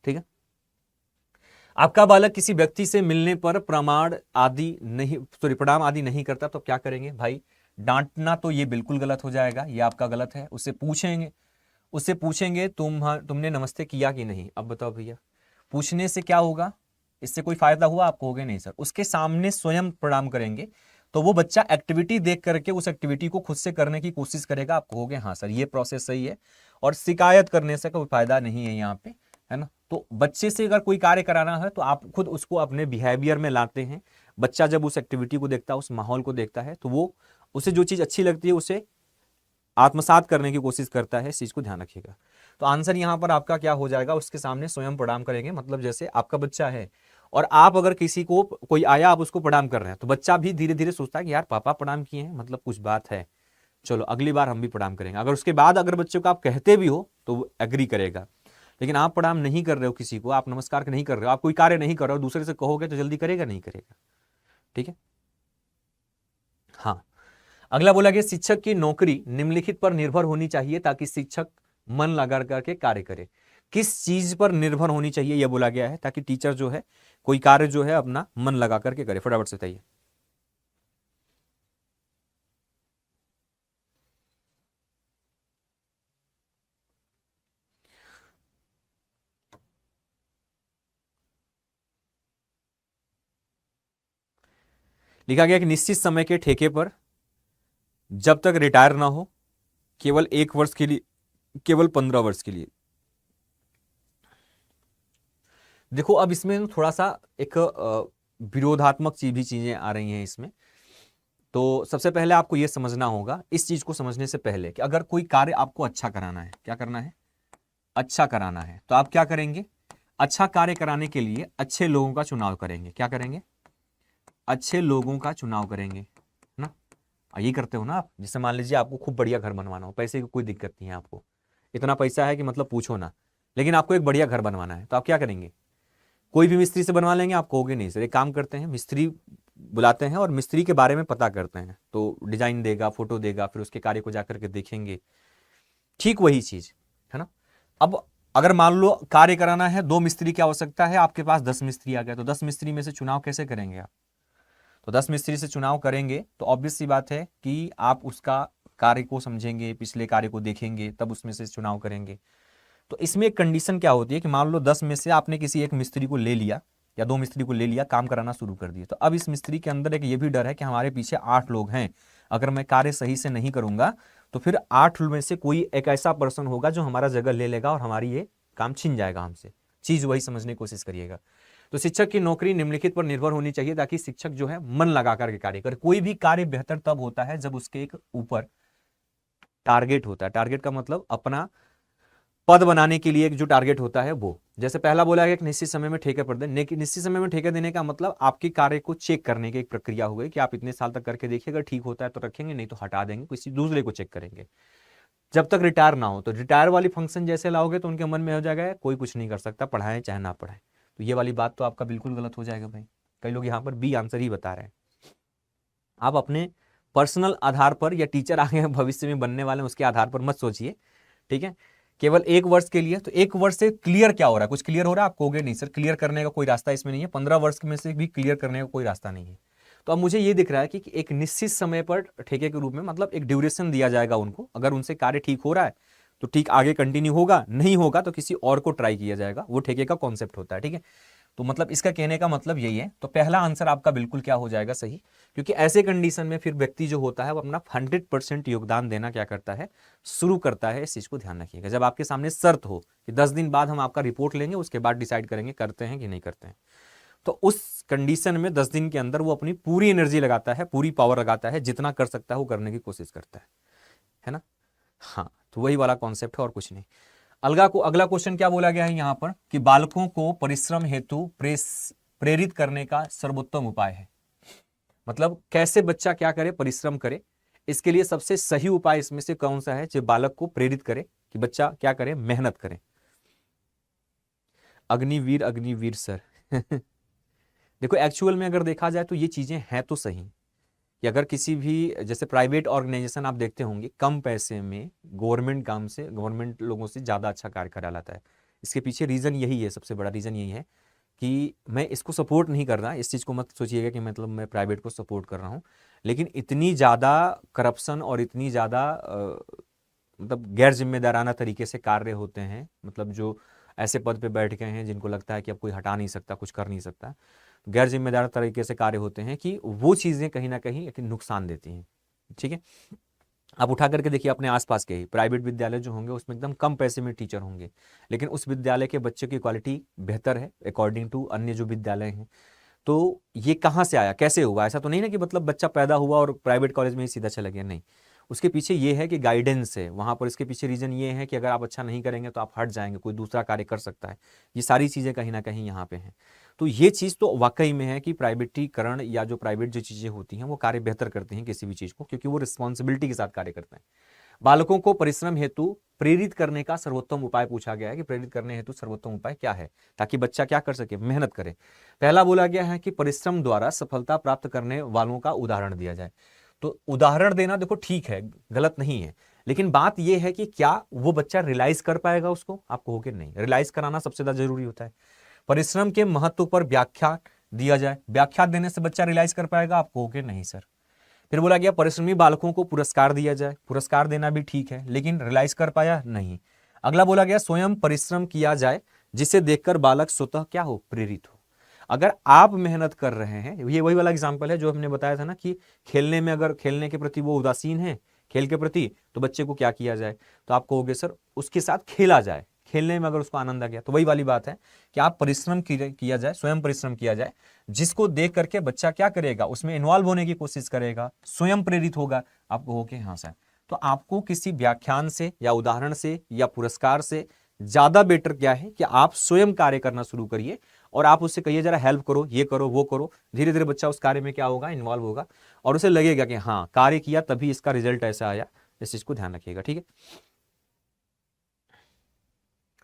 ठीक है, आपका बालक किसी व्यक्ति से मिलने पर प्रणाम आदि नहीं करता, तो क्या करेंगे भाई? डांटना तो ये बिल्कुल गलत हो जाएगा, ये आपका गलत है। उससे पूछेंगे तुमने नमस्ते किया कि नहीं। अब बताओ भैया, पूछने से क्या होगा? इससे कोई फायदा हुआ आपको? होगा नहीं सर। उसके सामने स्वयं प्रणाम करेंगे तो वो बच्चा एक्टिविटी देख करके उस एक्टिविटी को खुद से करने की कोशिश करेगा। आप कहोगे हाँ सर ये प्रोसेस सही है, और शिकायत करने से कोई फायदा नहीं है यहाँ पे, है ना। तो बच्चे से अगर कोई कार्य कराना है तो आप खुद उसको अपने बिहेवियर में लाते हैं। बच्चा जब उस एक्टिविटी को देखता है, उस माहौल को देखता है, तो वो उसे जो चीज अच्छी लगती है उसे आत्मसात करने की कोशिश करता है। इस चीज को ध्यान रखिएगा। तो आंसर यहां पर आपका क्या हो जाएगा? उसके सामने स्वयं प्रणाम करेंगे। मतलब जैसे आपका बच्चा है और आप अगर किसी को, कोई आया, आप उसको प्रणाम कर रहे हैं, तो बच्चा भी धीरे धीरे सोचता है कि यार पापा प्रणाम किए हैं, मतलब कुछ बात है, चलो अगली बार हम भी प्रणाम करेंगे। अगर उसके बाद अगर बच्चे को आप कहते भी हो तो वो एग्री करेगा। लेकिन आप प्रणाम नहीं कर रहे हो किसी को, आप नमस्कार नहीं कर रहे हो, आप कोई कार्य नहीं कर रहे हो, दूसरे से कहोगे तो जल्दी करेगा नहीं करेगा। ठीक है, हाँ। अगला बोला गया, शिक्षक की नौकरी निम्नलिखित पर निर्भर होनी चाहिए ताकि शिक्षक मन लगा करके कार्य करे। किस चीज पर निर्भर होनी चाहिए यह बोला गया है ताकि टीचर जो है कोई कार्य जो है अपना मन लगा करके करे? फटाफट से बताइए। लिखा गया कि निश्चित समय के ठेके पर, जब तक रिटायर ना हो, केवल 1 वर्ष के लिए, केवल 15 वर्ष के लिए। देखो अब इसमें थोड़ा सा एक विरोधात्मक चीजें आ रही हैं इसमें। तो सबसे पहले आपको यह समझना होगा, इस चीज को समझने से पहले, कि अगर कोई कार्य आपको अच्छा कराना है, क्या करना है? अच्छा कराना है, तो आप क्या करेंगे? अच्छा कार्य कराने के लिए अच्छे लोगों का चुनाव करेंगे। क्या करेंगे? अच्छे लोगों का चुनाव करेंगे, है ना। ये करते हो ना आप। जैसे मान लीजिए आपको खूब बढ़िया घर बनवाना हो, पैसे की कोई दिक्कत नहीं है, आपको इतना पैसा है कि मतलब पूछो ना, लेकिन आपको एक बढ़िया घर बनवाना है, तो आप क्या करेंगे? कोई भी मिस्त्री से बनवा लेंगे? आप कहोगे नहीं सर, एक काम करते हैं, मिस्त्री बुलाते हैं और मिस्त्री के बारे में पता करते हैं, तो डिजाइन देगा, फोटो देगा, फिर उसके कार्य को जाकर के देखेंगे। ठीक वही चीज है ना। अब अगर मान लो कार्य कराना है, 2 मिस्त्री की आवश्यकता है, आपके पास 10 मिस्त्री आ गए, तो 10 मिस्त्री में से चुनाव कैसे करेंगे आप? तो 10 मिस्त्री से चुनाव करेंगे तो ऑब्वियस सी बात है कि आप उसका कार्य को समझेंगे, पिछले कार्य को देखेंगे, तब उसमें से चुनाव करेंगे। तो इसमें एक कंडीशन क्या होती है कि मान लो 10 में से आपने किसी एक मिस्त्री को ले लिया या 2 मिस्त्री को ले लिया, काम कराना शुरू कर दिया, तो अब इस मिस्त्री के अंदर एक ये भी डर है कि हमारे पीछे 8 लोग हैं, अगर मैं कार्य सही से नहीं करूंगा तो फिर 8 में से कोई एक ऐसा पर्सन होगा जो हमारा जगह ले लेगा और हमारी ये काम छीन जाएगा हमसे। चीज वही समझने की कोशिश करिएगा। तो शिक्षक की नौकरी निम्नलिखित पर निर्भर होनी चाहिए ताकि शिक्षक जो है मन लगा करके कार्य करे। कोई भी कार्य बेहतर तब होता है जब उसके एक ऊपर टारगेट होता है। टारगेट का मतलब अपना पद बनाने के लिए एक जो टारगेट होता है वो, जैसे पहला बोला है एक निश्चित समय में ठेके पर दे। निश्चित समय में ठेके देने का मतलब आपके कार्य को चेक करने की एक प्रक्रिया हो गई कि आप इतने साल तक करके देखिए, अगर ठीक होता है तो रखेंगे, नहीं तो हटा देंगे, किसी दूसरे को चेक करेंगे जब तक रिटायर ना हो। तो रिटायर वाली फंक्शन जैसे लाओगे तो उनके मन में हो जाएगा कोई कुछ नहीं कर सकता, पढ़ाएं चाहे ना पढ़ाएं। तो ये वाली बात तो आपका बिल्कुल गलत हो जाएगा भाई। कई लोग यहाँ पर बी आंसर ही बता रहे हैं। आप अपने पर्सनल आधार पर या टीचर आगे भविष्य में बनने वाले उसके आधार पर मत सोचिए, ठीक है। केवल 1 वर्ष के लिए, तो 1 वर्ष से क्लियर क्या हो रहा है? कुछ क्लियर हो रहा है? आप कहोगे नहीं सर, क्लियर करने का कोई रास्ता इसमें नहीं है। 15 वर्ष में से भी क्लियर करने का कोई रास्ता नहीं है। तो अब मुझे ये दिख रहा है कि एक निश्चित समय पर ठेके के रूप में, मतलब एक ड्यूरेशन दिया जाएगा उनको, अगर उनसे कार्य ठीक हो रहा है तो ठीक आगे कंटिन्यू होगा, नहीं होगा तो किसी और को ट्राई किया जाएगा। वो ठेके का कॉन्सेप्ट होता है, ठीक है। तो मतलब इसका कहने का मतलब यही है। तो पहला आंसर आपका बिल्कुल क्या हो जाएगा? सही। क्योंकि ऐसे कंडीशन में फिर व्यक्ति जो होता है वो अपना 100% योगदान देना क्या करता है? शुरू करता है। इस चीज को ध्यान रखिएगा। जब आपके सामने शर्त हो कि 10 दिन बाद हम आपका रिपोर्ट लेंगे, उसके बाद डिसाइड करेंगे करते हैं कि नहीं करते हैं, तो उस कंडीशन में 10 दिन के अंदर वो अपनी पूरी एनर्जी लगाता है, पूरी पावर लगाता है, जितना कर सकता है वो करने की कोशिश करता है ना। हाँ, तो वही वाला कॉन्सेप्ट है और कुछ नहीं। अगला क्वेश्चन क्या बोला गया है यहां पर कि बालकों को परिश्रम हेतु प्रेरित करने का सर्वोत्तम उपाय है। मतलब कैसे बच्चा क्या करे? परिश्रम करे। इसके लिए सबसे सही उपाय इसमें से कौन सा है जो बालक को प्रेरित करे कि बच्चा क्या करे? मेहनत करे। अग्निवीर सर देखो, एक्चुअल में अगर देखा जाए तो ये चीजें हैं तो सही कि अगर किसी भी जैसे प्राइवेट ऑर्गेनाइजेशन आप देखते होंगे, कम पैसे में गवर्नमेंट काम से, गवर्नमेंट लोगों से ज़्यादा अच्छा कार्य करा लाता है। इसके पीछे रीज़न यही है, सबसे बड़ा रीज़न यही है कि मैं इसको सपोर्ट नहीं कर रहा, इस चीज़ को मत सोचिएगा कि मतलब मैं प्राइवेट को सपोर्ट कर रहा हूँ, लेकिन इतनी ज़्यादा करप्शन और इतनी ज़्यादा मतलब गैर जिम्मेदाराना तरीके से कार्य होते हैं, मतलब जो ऐसे पद पे बैठ गए हैं जिनको लगता है कि अब कोई हटा नहीं सकता, कुछ कर नहीं सकता, गैर जिम्मेदार तरीके से कार्य होते हैं कि वो चीज़ें कहीं ना कहीं एक नुकसान देती हैं, ठीक है। आप उठा करके देखिए अपने आसपास के ही प्राइवेट विद्यालय जो होंगे उसमें एकदम कम पैसे में टीचर होंगे, लेकिन उस विद्यालय के बच्चों की क्वालिटी बेहतर है अकॉर्डिंग टू अन्य जो विद्यालय हैं। तो ये कहाँ से आया, कैसे हुआ? ऐसा तो नहीं ना कि मतलब बच्चा पैदा हुआ और प्राइवेट कॉलेज में ही सीधा चला गया, नहीं। उसके पीछे ये है कि गाइडेंस है वहाँ पर। इसके पीछे रीज़न ये है कि अगर आप अच्छा नहीं करेंगे तो आप हट जाएंगे, कोई दूसरा कार्य कर सकता है। ये सारी चीज़ें कहीं ना कहीं यहाँ पे हैं। तो ये चीज़ तो वाकई में है कि प्राइवेटीकरण या जो प्राइवेट जो चीज़ें होती हैं वो कार्य बेहतर करती हैं किसी भी चीज़ को, क्योंकि वो रिस्पॉन्सिबिलिटी के साथ कार्य करते हैं। बालकों को परिश्रम हेतु प्रेरित करने का सर्वोत्तम उपाय पूछा गया है कि प्रेरित करने हेतु सर्वोत्तम उपाय क्या है ताकि बच्चा क्या कर सके? मेहनत करे। पहला बोला गया है कि परिश्रम द्वारा सफलता प्राप्त करने वालों का उदाहरण दिया जाए। तो उदाहरण देना देखो ठीक है, गलत नहीं है, लेकिन बात यह है कि क्या वो बच्चा रियलाइज कर पाएगा उसको? आपको हो कि नहीं, रियलाइज कराना सबसे ज्यादा जरूरी होता है। परिश्रम के महत्व पर व्याख्या दिया जाए। व्याख्या देने से बच्चा रियलाइज कर पाएगा? आपको हो कि नहीं सर। फिर बोला गया परिश्रमी बालकों को पुरस्कार दिया जाए। पुरस्कार देना भी ठीक है, लेकिन रियलाइज कर पाया? नहीं। अगला बोला गया स्वयं परिश्रम किया जाए जिसे देखकर बालक स्वतः क्या हो? प्रेरित हो। अगर आप मेहनत कर रहे हैं, ये वही वाला एग्जाम्पल है जो हमने बताया था ना कि खेलने में अगर खेलने के प्रति वो उदासीन है, खेल के प्रति, तो बच्चे को क्या किया जाए? तो आप कहोगे सर उसके साथ खेला जाए, खेलने में अगर उसको आनंद आ गया। तो वही वाली बात है कि आप परिश्रम किया जाए, स्वयं परिश्रम किया जाए, जिसको देख करके बच्चा क्या करेगा? उसमें इन्वॉल्व होने की कोशिश करेगा, स्वयं प्रेरित होगा। आपको हो कि हाँ सर। तो आपको किसी व्याख्यान से या उदाहरण से या पुरस्कार से ज्यादा बेटर क्या है कि आप स्वयं कार्य करना शुरू करिए और आप उससे कहिए जरा हेल्प करो, ये करो, वो करो। धीरे धीरे बच्चा उस कार्य में क्या होगा? इन्वॉल्व होगा और उसे लगेगा कि हाँ कार्य किया तभी इसका रिजल्ट ऐसा आया। इस चीज को ध्यान रखिएगा, ठीक है।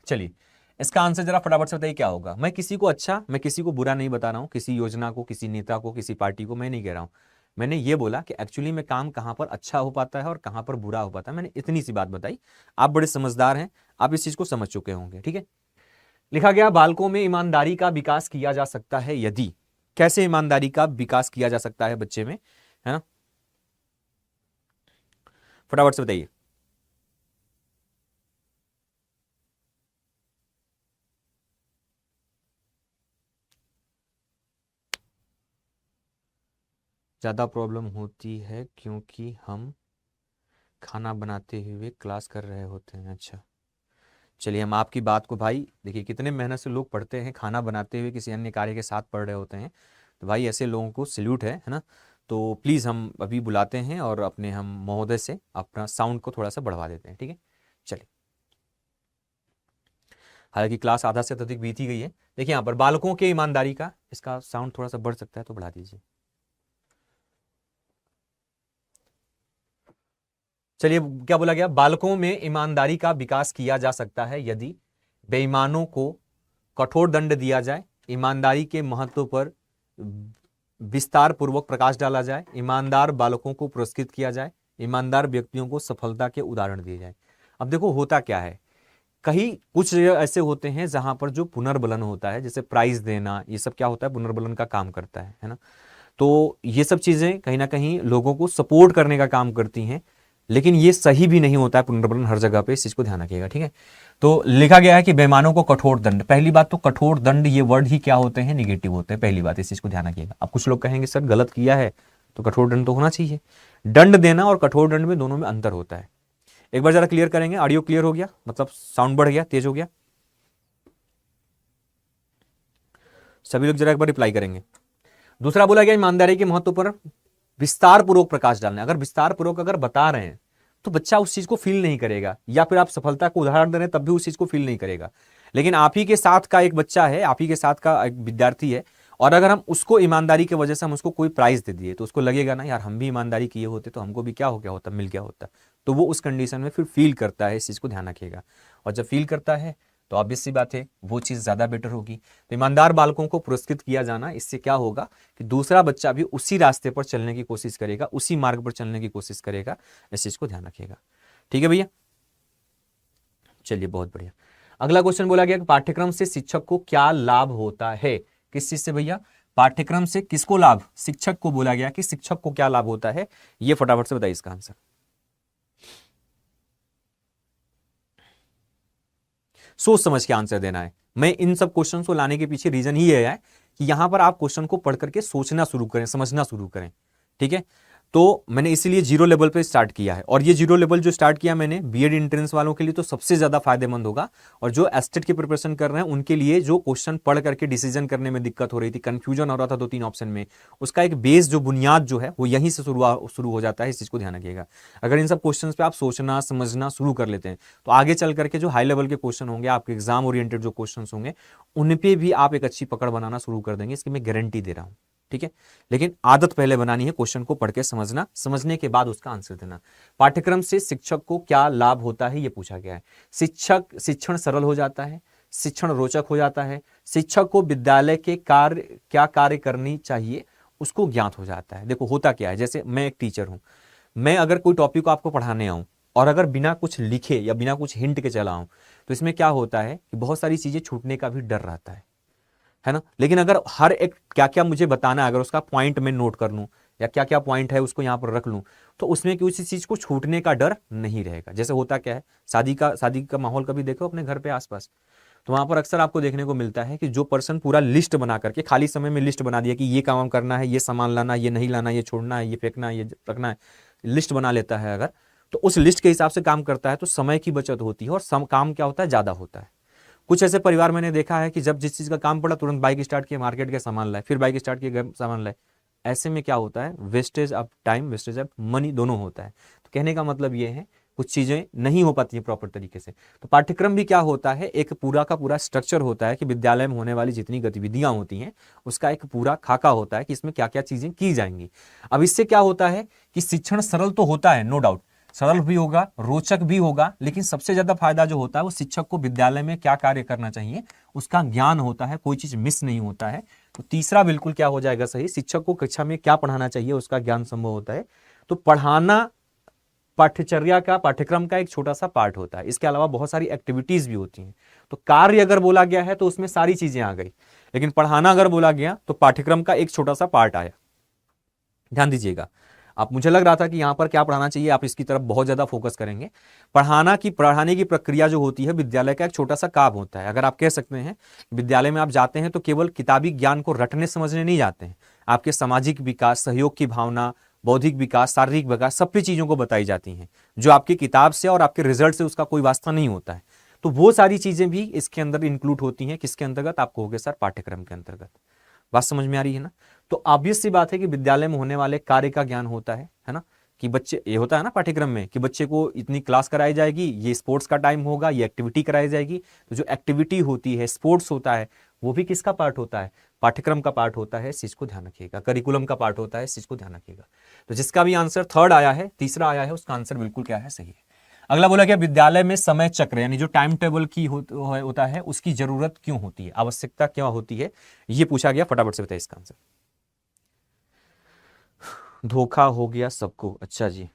चलिए इसका आंसर जरा फटाफट से बताइए क्या होगा। मैं किसी को बुरा नहीं बता रहा हूं, किसी योजना को, किसी नेता को, किसी पार्टी को मैं नहीं कह रहा हूं। मैंने ये बोला कि एक्चुअली में काम कहां पर अच्छा हो पाता है और कहां पर बुरा हो पाता है, मैंने इतनी सी बात बताई। आप बड़े समझदार हैं, आप इस चीज को समझ चुके होंगे, ठीक है। लिखा गया बालकों में ईमानदारी का विकास किया जा सकता है यदि। कैसे ईमानदारी का विकास किया जा सकता है बच्चे में, है ना? फटाफट से बताइए। ज़्यादा प्रॉब्लम होती है क्योंकि हम खाना बनाते हुए क्लास कर रहे होते हैं। अच्छा, चलिए हम आपकी बात को, भाई देखिए कितने मेहनत से लोग पढ़ते हैं, खाना बनाते हुए किसी अन्य कार्य के साथ पढ़ रहे होते हैं, तो भाई ऐसे लोगों को सल्यूट है ना। तो प्लीज़ हम अभी बुलाते हैं और अपने हम महोदय से अपना साउंड को थोड़ा सा बढ़वा देते हैं, ठीक है। चलिए, हालांकि क्लास आधा से अधिक बीत ही गई है। देखिए यहाँ पर बालकों के ईमानदारी का, इसका साउंड थोड़ा सा बढ़ सकता है तो बढ़ा दीजिए। चलिए, क्या बोला गया, बालकों में ईमानदारी का विकास किया जा सकता है यदि बेईमानों को कठोर दंड दिया जाए, ईमानदारी के महत्व पर विस्तार पूर्वक प्रकाश डाला जाए, ईमानदार बालकों को पुरस्कृत किया जाए, ईमानदार व्यक्तियों को सफलता के उदाहरण दिए जाए। अब देखो होता क्या है, कहीं कुछ ऐसे होते हैं जहां पर जो पुनर्बलन होता है, जैसे प्राइज देना, ये सब क्या होता है, पुनर्बलन का काम करता है ना। तो ये सब चीजें कहीं ना कहीं लोगों को सपोर्ट करने का काम करती हैं, लेकिन ये सही भी नहीं होता है पुनर्बलन हर जगह पे, इस चीज को ध्यान रखिएगा, ठीक है। तो लिखा गया है कि बेईमानों को कठोर दंड। पहली बात तो कठोर दंड ये वर्ड ही क्या होते हैं, निगेटिव होते हैं, पहली बात इस चीज को ध्यान रखिएगा। अब कुछ लोग कहेंगे सर गलत किया है तो कठोर दंड तो होना चाहिए। दंड देना और कठोर दंड में दोनों में अंतर होता है। एक बार जरा क्लियर करेंगे, ऑडियो क्लियर हो गया, मतलब साउंड बढ़ गया, तेज हो गया, सभी लोग जरा एक बार रिप्लाई करेंगे। दूसरा बोला गया ईमानदारी के महत्व पर विस्तार पूर्वक प्रकाश डालना। अगर विस्तार पूर्वक अगर बता रहे हैं तो बच्चा उस चीज को फील नहीं करेगा, या फिर आप सफलता को उदाहरण दे रहे हैं तब भी उस चीज को फील नहीं करेगा। लेकिन आप ही के साथ का एक बच्चा है, आप ही के साथ का एक विद्यार्थी है, और अगर हम उसको ईमानदारी की वजह से हम उसको कोई प्राइज दे दिए तो उसको लगेगा ना यार हम भी ईमानदारी किए होते तो हमको भी क्या हो गया होता, मिल गया होता। तो वो उस कंडीशन में फिर फील करता है, इस चीज को ध्यान रखिएगा। और जब फील करता है तो ऑब्वियस सी बात है वो चीज़ ज़्यादा बेटर होगी। तो ईमानदार बालकों को पुरस्कृत किया जाना, इससे क्या होगा कि दूसरा बच्चा भी उसी रास्ते पर चलने की कोशिश करेगा, उसी मार्ग पर चलने की कोशिश करेगा, इस चीज़ को ध्यान रखिएगा, ठीक है भैया। चलिए बहुत बढ़िया। अगला क्वेश्चन बोला गया कि पाठ्यक्रम से शिक्षक को क्या लाभ होता है। किस चीज से भैया, पाठ्यक्रम से किसको लाभ, शिक्षक को बोला गया कि शिक्षक को क्या लाभ होता है, ये फटाफट से बताइए इसका आंसर। सोच समझ के आंसर देना है। मैं इन सब क्वेश्चन को लाने के पीछे रीजन ही है कि यहां पर आप क्वेश्चन को पढ़ करके सोचना शुरू करें, समझना शुरू करें, ठीक है। तो मैंने इसीलिए जीरो लेवल पे स्टार्ट किया है, और ये जीरो लेवल जो स्टार्ट किया मैंने बीएड एंट्रेंस वालों के लिए तो सबसे ज्यादा फायदेमंद होगा, और जो एस्टेट की प्रिपरेशन कर रहे हैं उनके लिए जो क्वेश्चन पढ़ करके डिसीजन करने में दिक्कत हो रही थी, कंफ्यूजन हो रहा था 2-3 ऑप्शन में, उसका एक बेस जो बुनियाद जो है वो यहीं से शुरू हो जाता है, इस चीज को ध्यान रखिएगा। अगर इन सब क्वेश्चन पे आप सोचना समझना शुरू कर लेते हैं तो आगे चल करके जो हाई लेवल के क्वेश्चन होंगे, आपके एग्जाम ओरिएंटेड जो क्वेश्चन होंगे, उन पे भी आप एक अच्छी पकड़ बनाना शुरू कर देंगे, इसकी मैं गारंटी दे रहा हूं, ठीक है। लेकिन आदत पहले बनानी है, क्वेश्चन को पढ़ के समझना, समझने के बाद उसका आंसर देना। पाठ्यक्रम से शिक्षक को क्या लाभ होता है, यह पूछा गया है। शिक्षण सरल हो जाता है, शिक्षण रोचक हो जाता है, शिक्षक को विद्यालय के क्या कार्य करनी चाहिए उसको ज्ञात हो जाता है। देखो होता क्या है, जैसे मैं एक टीचर हूं, मैं अगर कोई टॉपिक को आपको पढ़ाने आऊं और अगर बिना कुछ लिखे या बिना कुछ हिंट के चला आऊं तो इसमें क्या होता है कि बहुत सारी चीजें छूटने का भी डर रहता है ना। लेकिन अगर हर एक क्या क्या मुझे बताना है, अगर उसका पॉइंट में नोट कर लूं या क्या क्या पॉइंट है उसको यहां पर रख लूं, तो उसमें किसी चीज को छूटने का डर नहीं रहेगा। जैसे होता क्या है, शादी का माहौल कभी देखो अपने घर पे आसपास, तो वहां पर अक्सर आपको देखने को मिलता है कि जो पर्सन पूरा लिस्ट बना करके खाली समय में लिस्ट बना दिया कि ये काम करना है, ये सामान लाना, ये नहीं लाना, ये छोड़ना है, ये फेंकना है, ये रखना है, लिस्ट बना लेता है अगर, तो उस लिस्ट के हिसाब से काम करता है तो समय की बचत होती है और काम क्या होता है, ज्यादा होता है। कुछ ऐसे परिवार मैंने देखा है कि जब जिस चीज का काम पड़ा तुरंत बाइक स्टार्ट किया, मार्केट के सामान लाए, फिर बाइक स्टार्ट किया, सामान लाए। ऐसे में क्या होता है, wastage of time, wastage of money दोनों होता है। तो कहने का मतलब ये है कुछ चीजें नहीं हो पाती है प्रॉपर तरीके से। तो पाठ्यक्रम भी क्या होता है, एक पूरा का पूरा स्ट्रक्चर होता है कि विद्यालय में होने वाली जितनी गतिविधियां होती हैं उसका एक पूरा खाका होता है कि इसमें क्या क्या चीजें की जाएंगी। अब इससे क्या होता है कि शिक्षण सरल तो होता है, नो डाउट सरल भी होगा, रोचक भी होगा, लेकिन सबसे ज्यादा फायदा जो होता है वो शिक्षक को विद्यालय में क्या कार्य करना चाहिए उसका ज्ञान होता है, कोई चीज मिस नहीं होता है। तो तीसरा बिल्कुल क्या हो जाएगा सही, शिक्षक को कक्षा में क्या पढ़ाना चाहिए उसका ज्ञान संभव होता है। तो पढ़ाना पाठ्यचर्या का, पाठ्यक्रम का एक छोटा सा पार्ट होता है। इसके अलावा बहुत सारी एक्टिविटीज भी होती हैं। तो कार्य अगर बोला गया है तो उसमें सारी चीजें आ गई, लेकिन पढ़ाना अगर बोला गया तो पाठ्यक्रम का एक छोटा सा पार्ट आया, ध्यान दीजिएगा। आप, मुझे लग रहा था कि यहाँ पर क्या पढ़ाना चाहिए, आप इसकी तरफ बहुत ज्यादा फोकस करेंगे। पढ़ाने की प्रक्रिया जो होती है विद्यालय का एक छोटा सा काम होता है। अगर आप कह सकते हैं विद्यालय में आप जाते हैं तो केवल किताबी ज्ञान को रटने समझने नहीं जाते हैं, आपके सामाजिक विकास, सहयोग की भावना, बौद्धिक विकास, शारीरिक विकास, सभी चीजों को बताई जाती हैं जो आपकी किताब से और आपके रिजल्ट से उसका कोई वास्ता नहीं होता है। तो वो सारी चीजें भी इसके अंदर इंक्लूड होती हैं। किसके अंतर्गत? आप कहोगे सर पाठ्यक्रम के अंतर्गत। बात समझ में आ रही है ना? तो ऑब्वियस सी बात है कि विद्यालय में होने वाले कार्य का ज्ञान होता है ना, कि बच्चे, ये होता है ना पाठ्यक्रम में कि बच्चे को इतनी क्लास कराई जाएगी, ये स्पोर्ट्स का टाइम होगा, ये एक्टिविटी कराई जाएगी। तो जो एक्टिविटी होती है, स्पोर्ट्स होता है, वो भी किसका पार्ट होता है? पाठ्यक्रम का पार्ट होता है। इस चीज को ध्यान रखिएगा। करिकुलम का पार्ट होता है, इस चीज को ध्यान रखिएगा। तो जिसका भी आंसर थर्ड आया है, तीसरा आया है, उसका आंसर बिल्कुल क्या है? सही है। अगला बोला गया विद्यालय में समय चक्र यानी जो टाइम टेबल की होता है उसकी जरूरत क्यों होती है, आवश्यकता क्यों होती है, ये पूछा गया। फटाफट से बताइए इसका आंसर। धोखा हो गया सबको, अच्छा जी,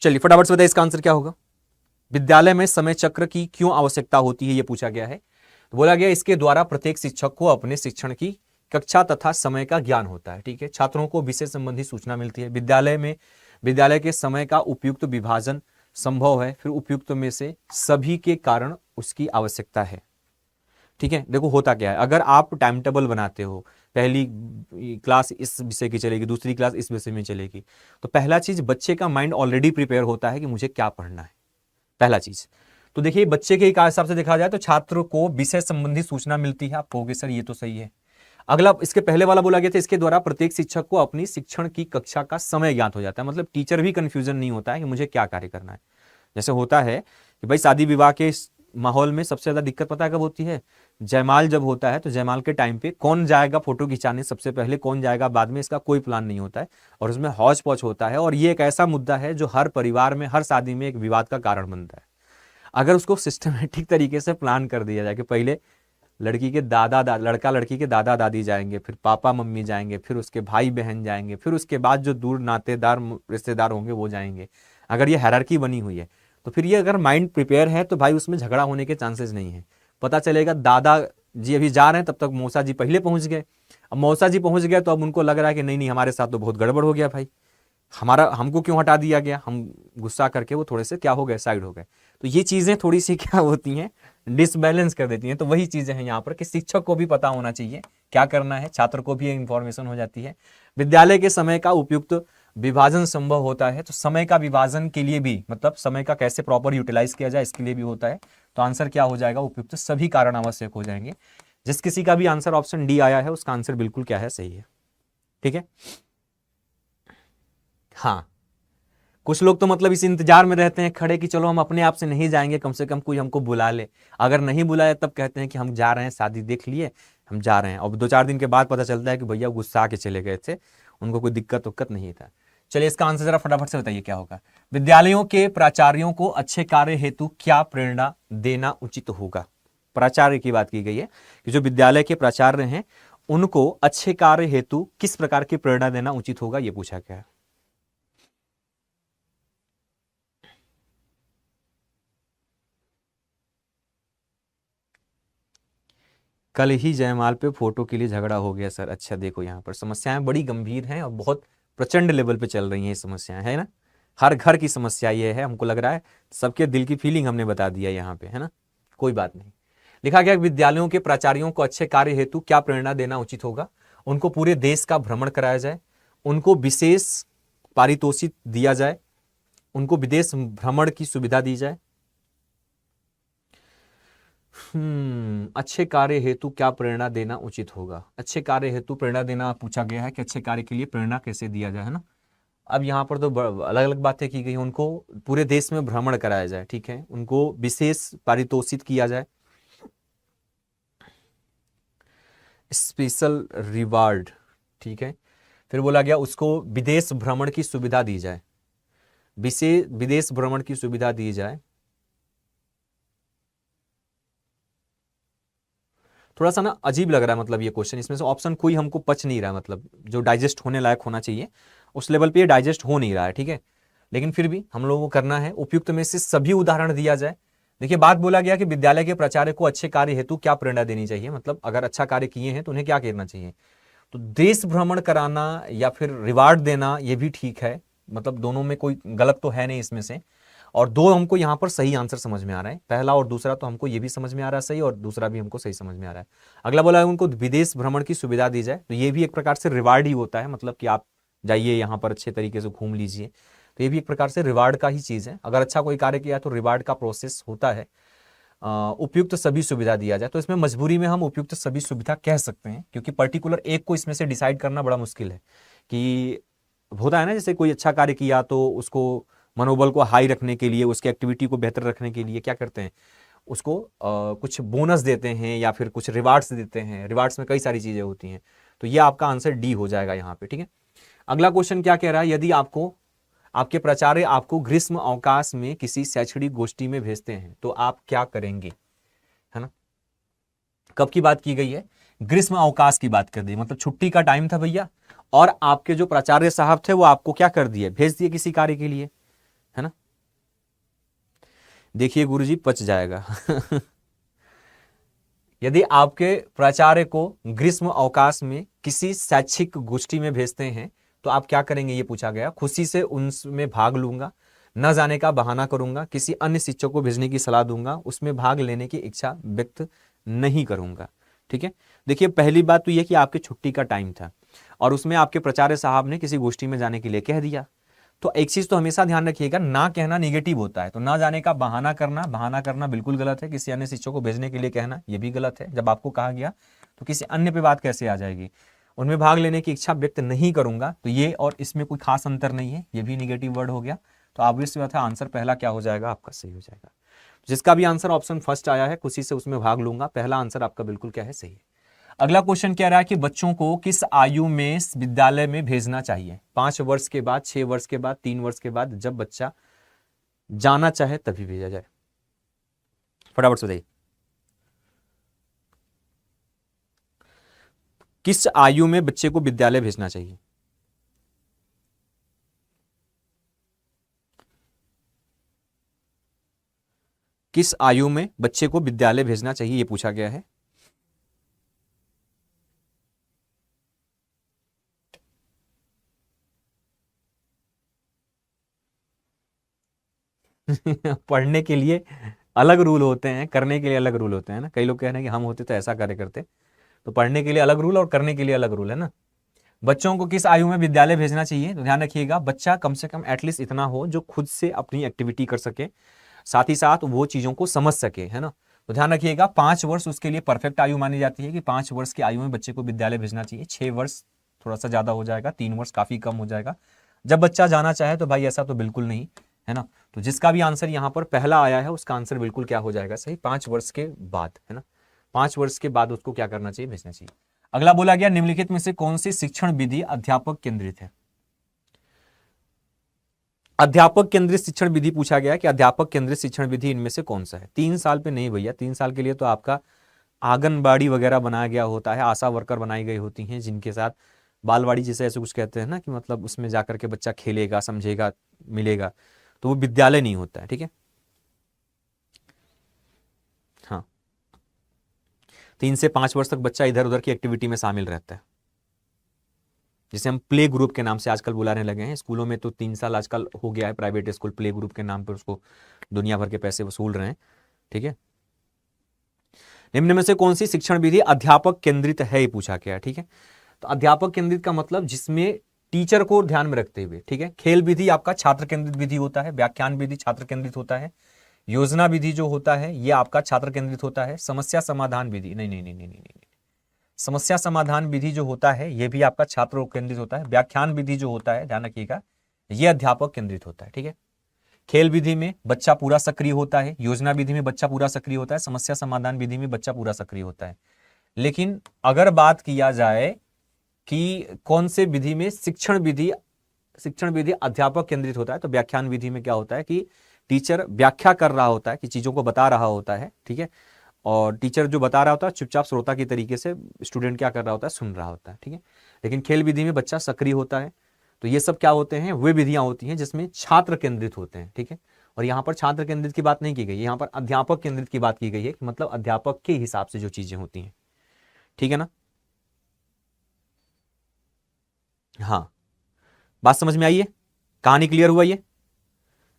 चलिए फटाफट से बताइए इसका आंसर क्या होगा। विद्यालय में समय चक्र की क्यों आवश्यकता होती है, यह पूछा गया है। तो बोला गया इसके द्वारा प्रत्येक शिक्षक को अपने शिक्षण की कक्षा तथा समय का ज्ञान होता है। ठीक है, छात्रों को विषय संबंधी सूचना मिलती है। विद्यालय के समय का उपयुक्त विभाजन संभव है, फिर उपयुक्त में से सभी के कारण उसकी आवश्यकता है। ठीक है, देखो होता क्या है, अगर आप टाइम टेबल बनाते हो, पहली क्लास इस विषय की चलेगी, दूसरी क्लास इस विषय में चलेगी, तो पहला चीज बच्चे का माइंड ऑलरेडी प्रिपेयर होता है कि मुझे क्या पढ़ना है, पहला चीज। तो देखिए बच्चे के हिसाब से देखा जाए तो छात्र को विषय संबंधी सूचना मिलती है। आप कहोगे सर ये तो सही है। अगला, इसके पहले वाला बोला गया था, इसके द्वारा प्रत्येक शिक्षक को अपनी शिक्षण की कक्षा का समय ज्ञात हो जाता है। मतलब टीचर भी कंफ्यूजन नहीं होता है कि मुझे क्या कार्य करना है। जैसे होता है कि भाई शादी विवाह के माहौल में सबसे ज्यादा दिक्कत पता है कब होती है? जयमाल जब होता है तो जयमाल के टाइम पे कौन जाएगा फोटो खिंचाने सबसे पहले, कौन जाएगा बाद में, इसका कोई प्लान नहीं होता है और उसमें हौच पौच होता है। और ये एक ऐसा मुद्दा है जो हर परिवार में, हर शादी में एक विवाद का कारण बनता है। अगर उसको सिस्टमेटिक तरीके से प्लान कर दिया जाए कि पहले लड़का लड़की के दादा दादी जाएंगे, फिर पापा मम्मी जाएंगे, फिर उसके भाई बहन जाएंगे, फिर उसके बाद जो दूर नातेदार रिश्तेदार होंगे वो जाएंगे, अगर ये हायरार्की बनी हुई है तो फिर ये अगर माइंड प्रिपेयर है तो भाई उसमें झगड़ा होने के चांसेस नहीं है। पता चलेगा दादा जी अभी जा रहे हैं, तब तक मौसा जी पहले पहुंच गए। अब मौसा जी पहुंच गए तो अब उनको लग रहा है कि नहीं नहीं हमारे साथ तो बहुत गड़बड़ हो गया भाई, हमको क्यों हटा दिया गया। हम गुस्सा करके वो थोड़े से क्या हो गए, साइड हो गए। तो ये चीजें थोड़ी सी क्या होती हैं, डिसबैलेंस कर देती हैं। तो वही चीजें हैं यहाँ पर कि शिक्षक को भी पता होना चाहिए क्या करना है, छात्र को भी इंफॉर्मेशन हो जाती है। विद्यालय के समय का उपयुक्त विभाजन संभव होता है। तो समय का विभाजन के लिए भी, मतलब समय का कैसे प्रॉपर यूटिलाइज किया जाए इसके लिए भी होता है। तो आंसर क्या हो जाएगा? उपयुक्त सभी कारण आवश्यक हो जाएंगे। जिस किसी का भी आंसर ऑप्शन डी आया है उसका आंसर बिल्कुल क्या है? सही है। ठीक है, हाँ कुछ लोग तो मतलब इस इंतजार में रहते हैं खड़े कि चलो हम अपने आप से नहीं जाएंगे, कम से कम कोई हमको बुला ले। अगर नहीं बुलाया तब कहते हैं कि हम जा रहे हैं, शादी देख लिए, हम जा रहे हैं। अब 2-4 दिन के बाद पता चलता है कि भैया गुस्सा के चले गए थे, उनको कोई दिक्कत उक्कत नहीं था। चलिए इसका आंसर जरा फटाफट से बताइए क्या होगा। विद्यालयों के प्राचार्यों को अच्छे कार्य हेतु क्या प्रेरणा देना उचित होगा? प्राचार्य की बात की गई है कि जो विद्यालय के प्राचार्य हैं उनको अच्छे कार्य हेतु किस प्रकार की प्रेरणा देना उचित होगा, यह पूछा गया है। कल ही जयमाल पे फोटो के लिए झगड़ा हो गया सर। अच्छा देखो यहाँ पर समस्याएं बड़ी गंभीर हैं और बहुत प्रचंड लेवल पे चल रही हैं ये समस्याएं, है ना। हर घर की समस्या ये है, हमको लग रहा है सबके दिल की फीलिंग हमने बता दिया यहाँ पे, है ना। कोई बात नहीं। लिखा गया विद्यालयों के प्राचार्यों को अच्छे कार्य हेतु क्या प्रेरणा देना उचित होगा? उनको पूरे देश का भ्रमण कराया जाए, उनको विशेष पारितोषिक दिया जाए, उनको विदेश भ्रमण की सुविधा दी जाए। अच्छे कार्य हेतु क्या प्रेरणा देना उचित होगा? अच्छे कार्य हेतु प्रेरणा देना पूछा गया है कि अच्छे कार्य के लिए प्रेरणा कैसे दिया जाए, है ना। अब यहाँ पर तो अलग अलग बातें की गई। उनको पूरे देश में भ्रमण कराया जाए, ठीक है, उनको विशेष पारितोषित किया जाए, स्पेशल रिवार्ड, ठीक है। फिर बोला गया उसको विदेश भ्रमण की सुविधा दी जाए, विदेश भ्रमण की सुविधा दी जाए। थोड़ा सा ना अजीब लग रहा है मतलब ये क्वेश्चन, इसमें से ऑप्शन कोई हमको पच नहीं रहा है, मतलब जो डाइजेस्ट होने लायक होना चाहिए उस लेवल पे ये डाइजेस्ट हो नहीं रहा है, ठीक है। लेकिन फिर भी हम लोगों को करना है। उपयुक्त में से सभी उदाहरण दिया जाए। देखिए बात बोला गया कि विद्यालय के प्राचार्य को अच्छे कार्य हेतु क्या प्रेरणा देनी चाहिए, मतलब अगर अच्छा कार्य किए हैं तो उन्हें क्या करना चाहिए। तो देश भ्रमण कराना या फिर रिवार्ड देना ये भी ठीक है, मतलब दोनों में कोई गलत तो है नहीं इसमें से। और दो हमको यहां पर सही आंसर समझ में आ रहा है, पहला और दूसरा तो हमको ये भी समझ में आ रहा है सही, और दूसरा भी हमको सही समझ में आ रहा है। अगला बोला है उनको विदेश भ्रमण की सुविधा दी जाए, तो ये भी एक प्रकार से रिवार्ड ही होता है, मतलब कि आप जाइए यहाँ पर अच्छे तरीके से घूम लीजिए, तो ये भी एक प्रकार से रिवार्ड का ही चीज है। अगर अच्छा कोई कार्य किया तो रिवार्ड का प्रोसेस होता है। उपयुक्त सभी सुविधा दिया जाए, तो इसमें मजबूरी में हम उपयुक्त सभी सुविधा कह सकते हैं, क्योंकि पर्टिकुलर एक को इसमें से डिसाइड करना बड़ा मुश्किल है। कि होता है ना, जैसे कोई अच्छा कार्य किया तो उसको मनोबल को हाई रखने के लिए, उसकी एक्टिविटी को बेहतर रखने के लिए क्या करते हैं, उसको कुछ बोनस देते हैं या फिर कुछ रिवार्ड्स देते हैं। रिवार्ड्स में कई सारी चीजें होती हैं, तो ये आपका आंसर डी हो जाएगा यहाँ पे, ठीक है। अगला क्वेश्चन क्या कह रहा है, यदि आपके प्राचार्य आपको ग्रीष्म अवकाश में किसी शैक्षणिक गोष्ठी में भेजते हैं तो आप क्या करेंगे, है ना। कब की बात की गई है, ग्रीष्म अवकाश की बात कर दी, मतलब छुट्टी का टाइम था भैया, और आपके जो प्राचार्य साहब थे वो आपको क्या कर दिए, भेज दिए किसी कार्य के लिए, है ना। देखिए गुरुजी पच जाएगा यदि आपके प्राचार्य को ग्रीष्म अवकाश में किसी शैक्षिक गोष्ठी में भेजते हैं तो आप क्या करेंगे, ये पूछा गया। खुशी से उनमें भाग लूंगा, न जाने का बहाना करूंगा, किसी अन्य शिक्षक को भेजने की सलाह दूंगा, उसमें भाग लेने की इच्छा व्यक्त नहीं करूंगा, ठीक है। देखिए पहली बात तो यह कि आपकी छुट्टी का टाइम था और उसमें आपके प्राचार्य साहब ने किसी गोष्ठी में जाने के लिए कह दिया, तो एक चीज तो हमेशा ध्यान रखिएगा, ना कहना निगेटिव होता है, तो ना जाने का बहाना करना बिल्कुल गलत है। किसी अन्य शिक्षक को भेजने के लिए कहना ये भी गलत है, जब आपको कहा गया तो किसी अन्य पे बात कैसे आ जाएगी। उनमें भाग लेने की इच्छा व्यक्त नहीं करूंगा, तो ये और इसमें कोई खास अंतर नहीं है, ये भी निगेटिव वर्ड हो गया, तो ऑब्वियस बात है आंसर पहला क्या हो जाएगा, आपका सही हो जाएगा। जिसका भी आंसर ऑप्शन फर्स्ट आया है, खुशी से उसमें भाग लूंगा, पहला आंसर आपका बिल्कुल क्या है, सही है। अगला क्वेश्चन कह रहा है कि बच्चों को किस आयु में विद्यालय में भेजना चाहिए, 5 वर्ष के बाद, 6 वर्ष के बाद, 3 वर्ष के बाद, जब बच्चा जाना चाहे तभी भेजा जाए। फटाफट से बताइए, किस आयु में बच्चे को विद्यालय भेजना चाहिए। किस आयु में बच्चे को विद्यालय भेजना चाहिए, यह पूछा गया है। पढ़ने के लिए अलग रूल होते हैं, करने के लिए अलग रूल होते हैं ना। कई लोग कह रहे हैं कि हम होते तो ऐसा कार्य करते, तो पढ़ने के लिए अलग रूल और करने के लिए अलग रूल है ना। बच्चों को किस आयु में विद्यालय भेजना चाहिए, तो ध्यान रखिएगा बच्चा कम से कम एटलीस्ट इतना हो जो खुद से अपनी एक्टिविटी कर सके, साथ ही साथ वो चीजों को समझ सके, है ना। तो ध्यान रखिएगा 5 वर्ष उसके लिए परफेक्ट आयु मानी जाती है, कि 5 वर्ष की आयु में बच्चे को विद्यालय भेजना चाहिए। 6 वर्ष थोड़ा सा ज्यादा हो जाएगा, 3 वर्ष काफी कम हो जाएगा। जब बच्चा जाना चाहे तो भाई ऐसा तो बिल्कुल नहीं, है ना। तो जिसका भी आंसर यहाँ पर पहला आया है उसका आंसर बिल्कुल क्या हो जाएगा, सही, 5 वर्ष के बाद, है ना। 5 वर्ष के बाद उसको क्या करना चाहिए, भेजना चाहिए। अगला बोला गया निम्नलिखित में से कौन सी शिक्षण विधि अध्यापक केंद्रित है। अध्यापक केंद्रित शिक्षण विधि पूछा गया कि अध्यापक केंद्रित शिक्षण विधि इनमें से कौन सा है। 3 साल पे नहीं भैया, 3 साल के लिए तो आपका आंगनबाड़ी वगैरह बनाया गया होता है, आशा वर्कर बनाई गई होती हैं, जिनके साथ बालवाड़ी जैसे ऐसे कुछ कहते हैं ना, कि मतलब उसमें जाकर के बच्चा खेलेगा, समझेगा, मिलेगा, तो वो विद्यालय नहीं होता है, ठीक है। हाँ, 3 से 5 वर्ष तक बच्चा इधर उधर की एक्टिविटी में शामिल रहता है, जिसे हम प्ले ग्रुप के नाम से आजकल बुलाने लगे हैं। स्कूलों में तो 3 साल आजकल हो गया है, प्राइवेट स्कूल प्ले ग्रुप के नाम पर उसको दुनिया भर के पैसे वसूल रहे हैं, ठीक है। निम्न में से कौन सी शिक्षण विधि अध्यापक केंद्रित है, ये पूछा गया, ठीक है। तो अध्यापक केंद्रित का मतलब जिसमें टीचर को ध्यान में रखते हुए, ठीक है। खेल विधि आपका छात्र केंद्रित विधि होता है, व्याख्यान विधि छात्र केंद्रित होता है, योजना विधि जो होता है ये आपका छात्र केंद्रित होता है, समस्या समाधान विधि नहीं नहीं नहीं नहीं नहीं नहीं, समस्या समाधान विधि जो होता है ये भी आपका छात्र केंद्रित होता है, व्याख्यान विधि जो होता है ध्यान रखिएगा ये अध्यापक केंद्रित होता है, ठीक है। खेल विधि में बच्चा पूरा सक्रिय होता है, योजना विधि में बच्चा पूरा सक्रिय होता है, समस्या समाधान विधि में बच्चा पूरा सक्रिय होता है। लेकिन अगर बात किया जाए कि कौन से विधि में शिक्षण विधि अध्यापक केंद्रित होता है, तो व्याख्यान विधि में क्या होता है कि टीचर व्याख्या कर रहा होता है, कि चीजों को बता रहा होता है, ठीक है। और टीचर जो बता रहा होता है चुपचाप श्रोता की तरीके से स्टूडेंट क्या कर रहा होता है, सुन रहा होता है, ठीक है। लेकिन खेल विधि में बच्चा सक्रिय होता है। तो ये सब क्या होते हैं, वे विधियां होती हैं जिसमें छात्र केंद्रित होते हैं, ठीक है। और यहाँ पर छात्र केंद्रित की बात नहीं की गई, यहाँ पर अध्यापक केंद्रित की बात की गई है, कि मतलब अध्यापक के हिसाब से जो चीजें होती हैं, ठीक है ना। हाँ, बात समझ में आई है, कहानी क्लियर हुआ ये?